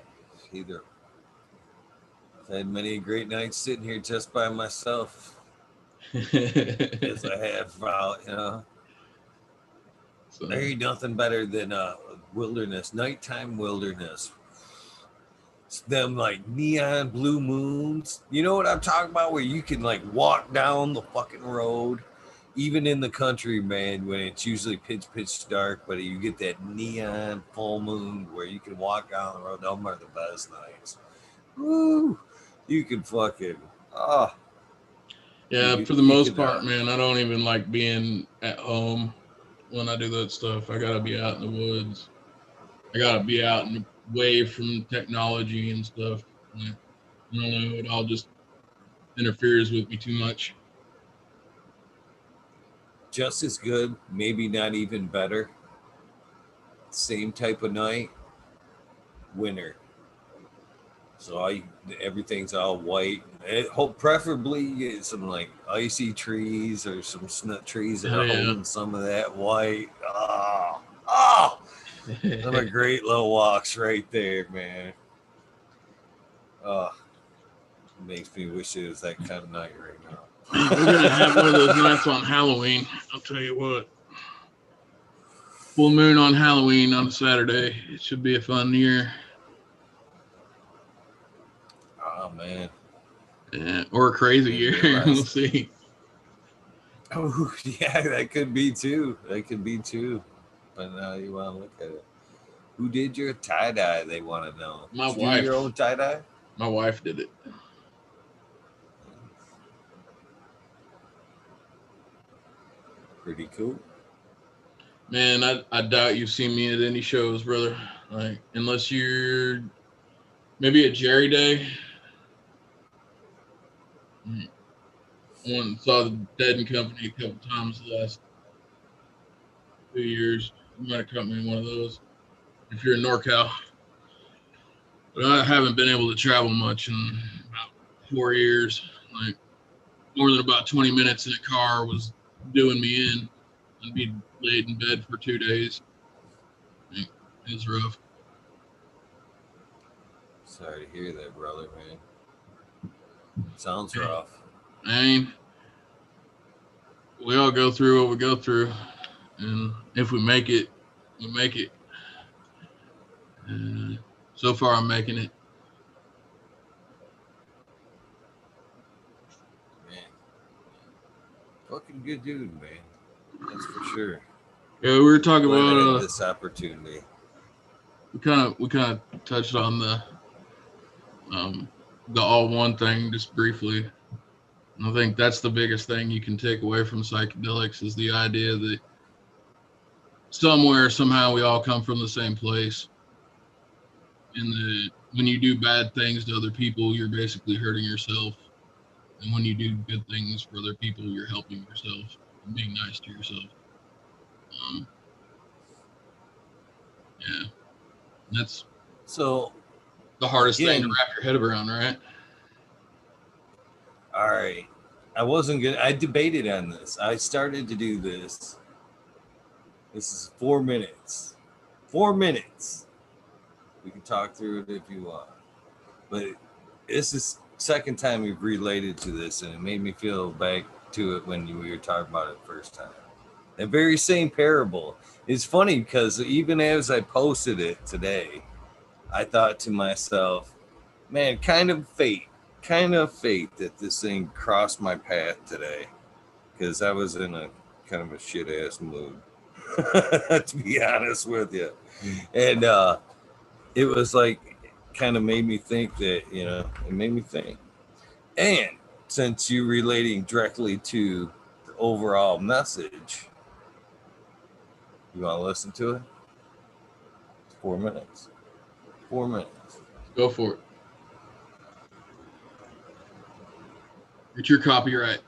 I've had many great nights sitting here just by myself. As I have out, So, there ain't nothing better than wilderness, nighttime wilderness. It's them like neon blue moons. You know what I'm talking about? Where you can like walk down the fucking road, even in the country, man, when it's usually pitch dark, but you get that neon full moon where you can walk down the road. Them are the best nights. Woo! You can fucking yeah, for the most part, man, I don't even like being at home when I do that stuff. I gotta be out in the woods. I gotta be out and away from technology and stuff. Like, I don't know, it all just interferes with me too much. just as good, maybe not even better. Same type of night, winter. So everything's all white. Hope preferably some like icy trees or some trees that are holding some of that white. Them are great little walks right there, man. Makes me wish it was that kind of night right now. We're gonna have one of those nights on Halloween. I'll tell you what. Full moon on Halloween on Saturday. It should be a fun year. Oh man. Yeah, or a crazy year. We'll see. Oh yeah, that could be too. But now you want to look at it. Who did your tie dye? They want to know. My did wife. You do your own tie dye? My wife did it. Pretty cool. Man, I doubt you've seen me at any shows, brother. Like, unless you're maybe at Jerry Day. I went and saw the Dead and Company a couple times the last 2 years. You might have caught me in one of those if you're in NorCal. But I haven't been able to travel much in about 4 years. Like, more than about 20 minutes in a car was doing me in. I'd be laid in bed for 2 days. It was rough. Sorry to hear that, brother, man. Sounds rough. I mean, we all go through what we go through. And if we make it, we make it. So far, I'm making it. Man. Fucking good dude, man. That's for sure. Yeah, we were talking about this opportunity. We kind of touched on the all one thing just briefly. And I think that's the biggest thing you can take away from psychedelics is the idea that somewhere, somehow, we all come from the same place. And that when you do bad things to other people, you're basically hurting yourself. And when you do good things for other people, you're helping yourself and being nice to yourself. Yeah, that's so the hardest thing to wrap your head around, right? All right. I debated on this. I started to do this. This is 4 minutes. 4 minutes. We can talk through it if you want. But this is second time we've related to this, and it made me feel back to it when we were talking about it first time. That very same parable. It's funny because even as I posted it today, I thought to myself, man, kind of fate that this thing crossed my path today, because I was in a kind of a shit ass mood, to be honest with you. And it was like, kind of made me think that, it made me think. And since you're relating directly to the overall message, you want to listen to it? 4 minutes. 4 minutes. Go for it. It's your copyright.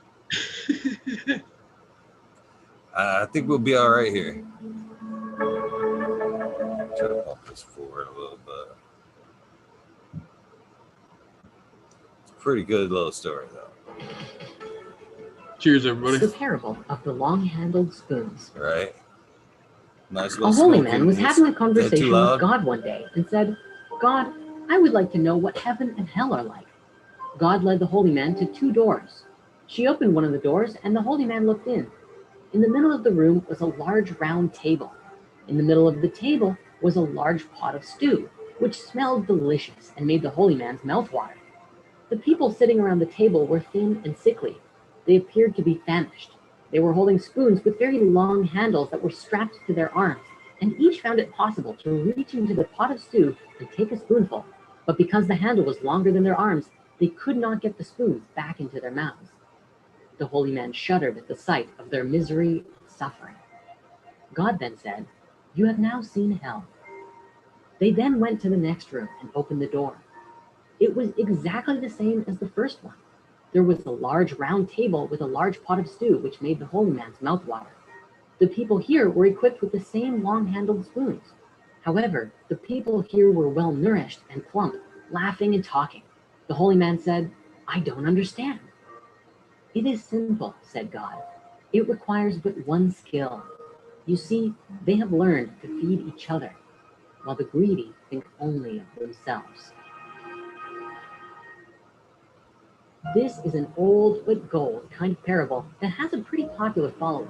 I think we'll be all right here. Try to pump this forward a little bit. It's a pretty good little story, though. Cheers, everybody. The parable of the long-handled spoons. Right? Nice. A holy man was having a conversation with God one day and said, God, I would like to know what heaven and hell are like. God led the holy man to 2 doors. She opened one of the doors, and the holy man looked in. In the middle of the room was a large round table. In the middle of the table was a large pot of stew, which smelled delicious and made the holy man's mouth water. The people sitting around the table were thin and sickly. They appeared to be famished. They were holding spoons with very long handles that were strapped to their arms, and each found it possible to reach into the pot of stew and take a spoonful. But because the handle was longer than their arms, they could not get the spoons back into their mouths. The holy man shuddered at the sight of their misery and suffering. God then said, You have now seen hell. They then went to the next room and opened the door. It was exactly the same as the first one. There was a large round table with a large pot of stew, which made the holy man's mouth water. The people here were equipped with the same long-handled spoons. However, the people here were well-nourished and plump, laughing and talking. The holy man said, I don't understand. It is simple, said God. It requires but one skill. You see, they have learned to feed each other, while the greedy think only of themselves. This is an old but gold kind of parable that has a pretty popular following.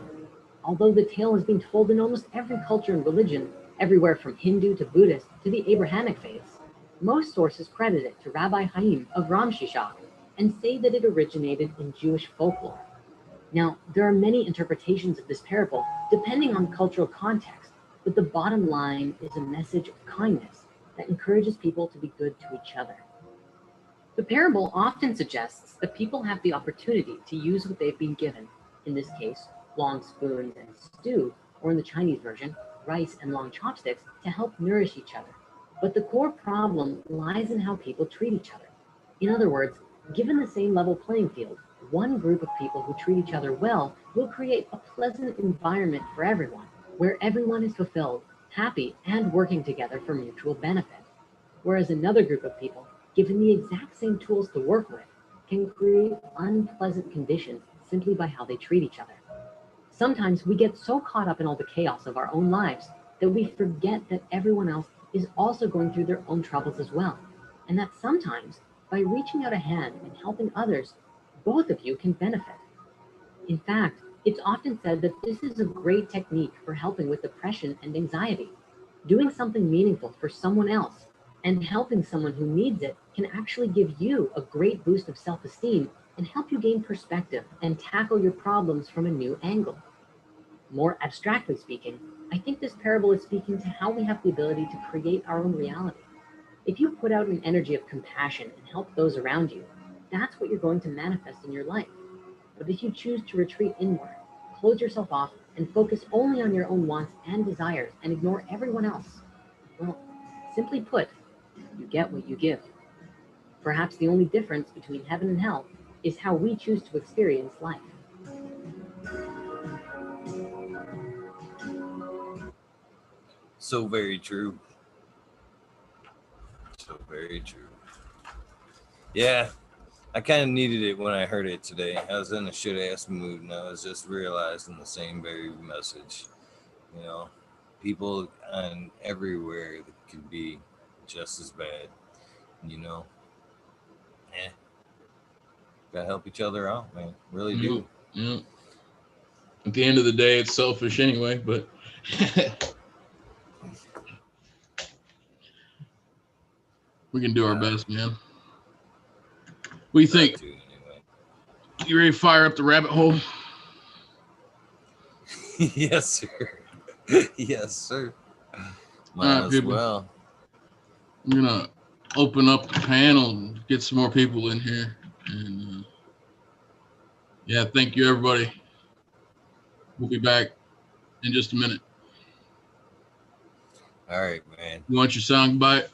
Although the tale has been told in almost every culture and religion, everywhere from Hindu to Buddhist to the Abrahamic faiths, most sources credit it to Rabbi Haim of Ramshishak and say that it originated in Jewish folklore. Now, there are many interpretations of this parable depending on cultural context, but the bottom line is a message of kindness that encourages people to be good to each other. The parable often suggests that people have the opportunity to use what they've been given, in this case, long spoons and stew, or in the Chinese version, rice and long chopsticks, to help nourish each other. But the core problem lies in how people treat each other. In other words, given the same level playing field, one group of people who treat each other well will create a pleasant environment for everyone, where everyone is fulfilled, happy, and working together for mutual benefit. Whereas another group of people, given the exact same tools to work with, can create unpleasant conditions simply by how they treat each other. Sometimes we get so caught up in all the chaos of our own lives that we forget that everyone else is also going through their own troubles as well, and that sometimes, by reaching out a hand and helping others, both of you can benefit. In fact, it's often said that this is a great technique for helping with depression and anxiety. Doing something meaningful for someone else and helping someone who needs it can actually give you a great boost of self-esteem and help you gain perspective and tackle your problems from a new angle. More abstractly speaking, I think this parable is speaking to how we have the ability to create our own reality. If you put out an energy of compassion and help those around you, that's what you're going to manifest in your life. But if you choose to retreat inward, close yourself off, and focus only on your own wants and desires and ignore everyone else, well, simply put, you get what you give. Perhaps the only difference between heaven and hell is how we choose to experience life. So very true. So very true. Yeah, I kind of needed it when I heard it today. I was in a shit-ass mood, and I was just realizing the same very message. You know, people on everywhere that could be just as bad. Gotta help each other out, man. Really do. Yeah. At the end of the day, it's selfish anyway, but we can do our best, man. What do you think? Anyway. You ready to fire up the rabbit hole? Yes, sir. Yes, sir. Might as well. I'm gonna open up the panel and get some more people in here. And yeah, thank you, everybody. We'll be back in just a minute. All right, man. You want your sound bite?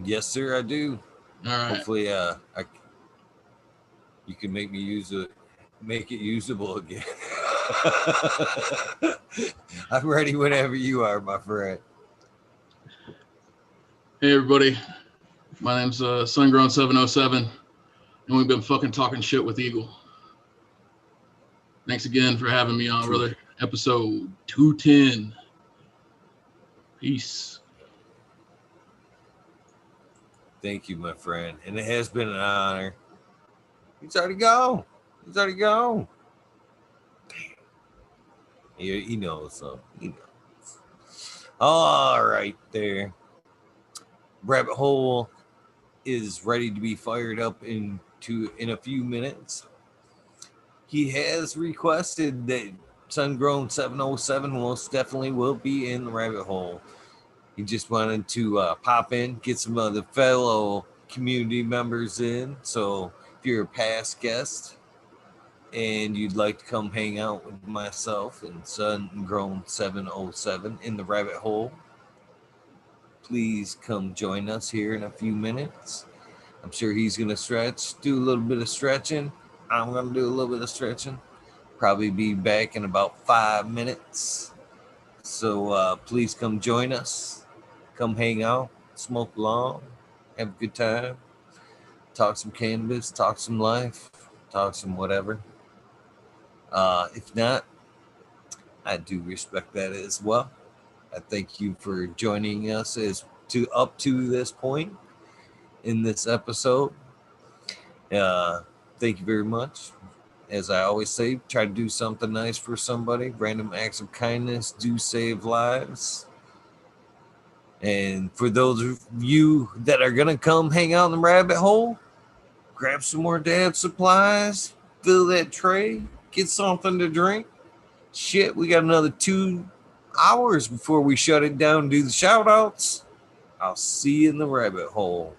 Yes, sir, I do. All right. Hopefully, you can make it usable again. I'm ready whenever you are, my friend. Hey, everybody. My name's Sungrown707, and we've been fucking talking shit with Eagle. Thanks again for having me on, brother. Episode 210. Peace. Thank you, my friend. And it has been an honor. He's already gone. Damn. He knows something. He knows. All right, there. Rabbit Hole is ready to be fired up in a few minutes. He has requested that Sungrown 707 most definitely will be in the Rabbit Hole. He just wanted to pop in, get some of the fellow community members in. So if you're a past guest and you'd like to come hang out with myself and Sungrown 707 in the Rabbit Hole, please come join us here in a few minutes. I'm sure he's going to do a little bit of stretching. I'm going to do a little bit of stretching. Probably be back in about 5 minutes. So please come join us. Come hang out, smoke along, have a good time, talk some cannabis, talk some life, talk some whatever. If not, I do respect that as well. I thank you for joining us up to this point in this episode. Thank you very much. As I always say, try to do something nice for somebody. Random acts of kindness do save lives. And for those of you that are going to come hang out in the rabbit hole, grab some more dab supplies, fill that tray, get something to drink. Shit, we got another 2 hours before we shut it down and do the shout outs. I'll see you in the rabbit hole.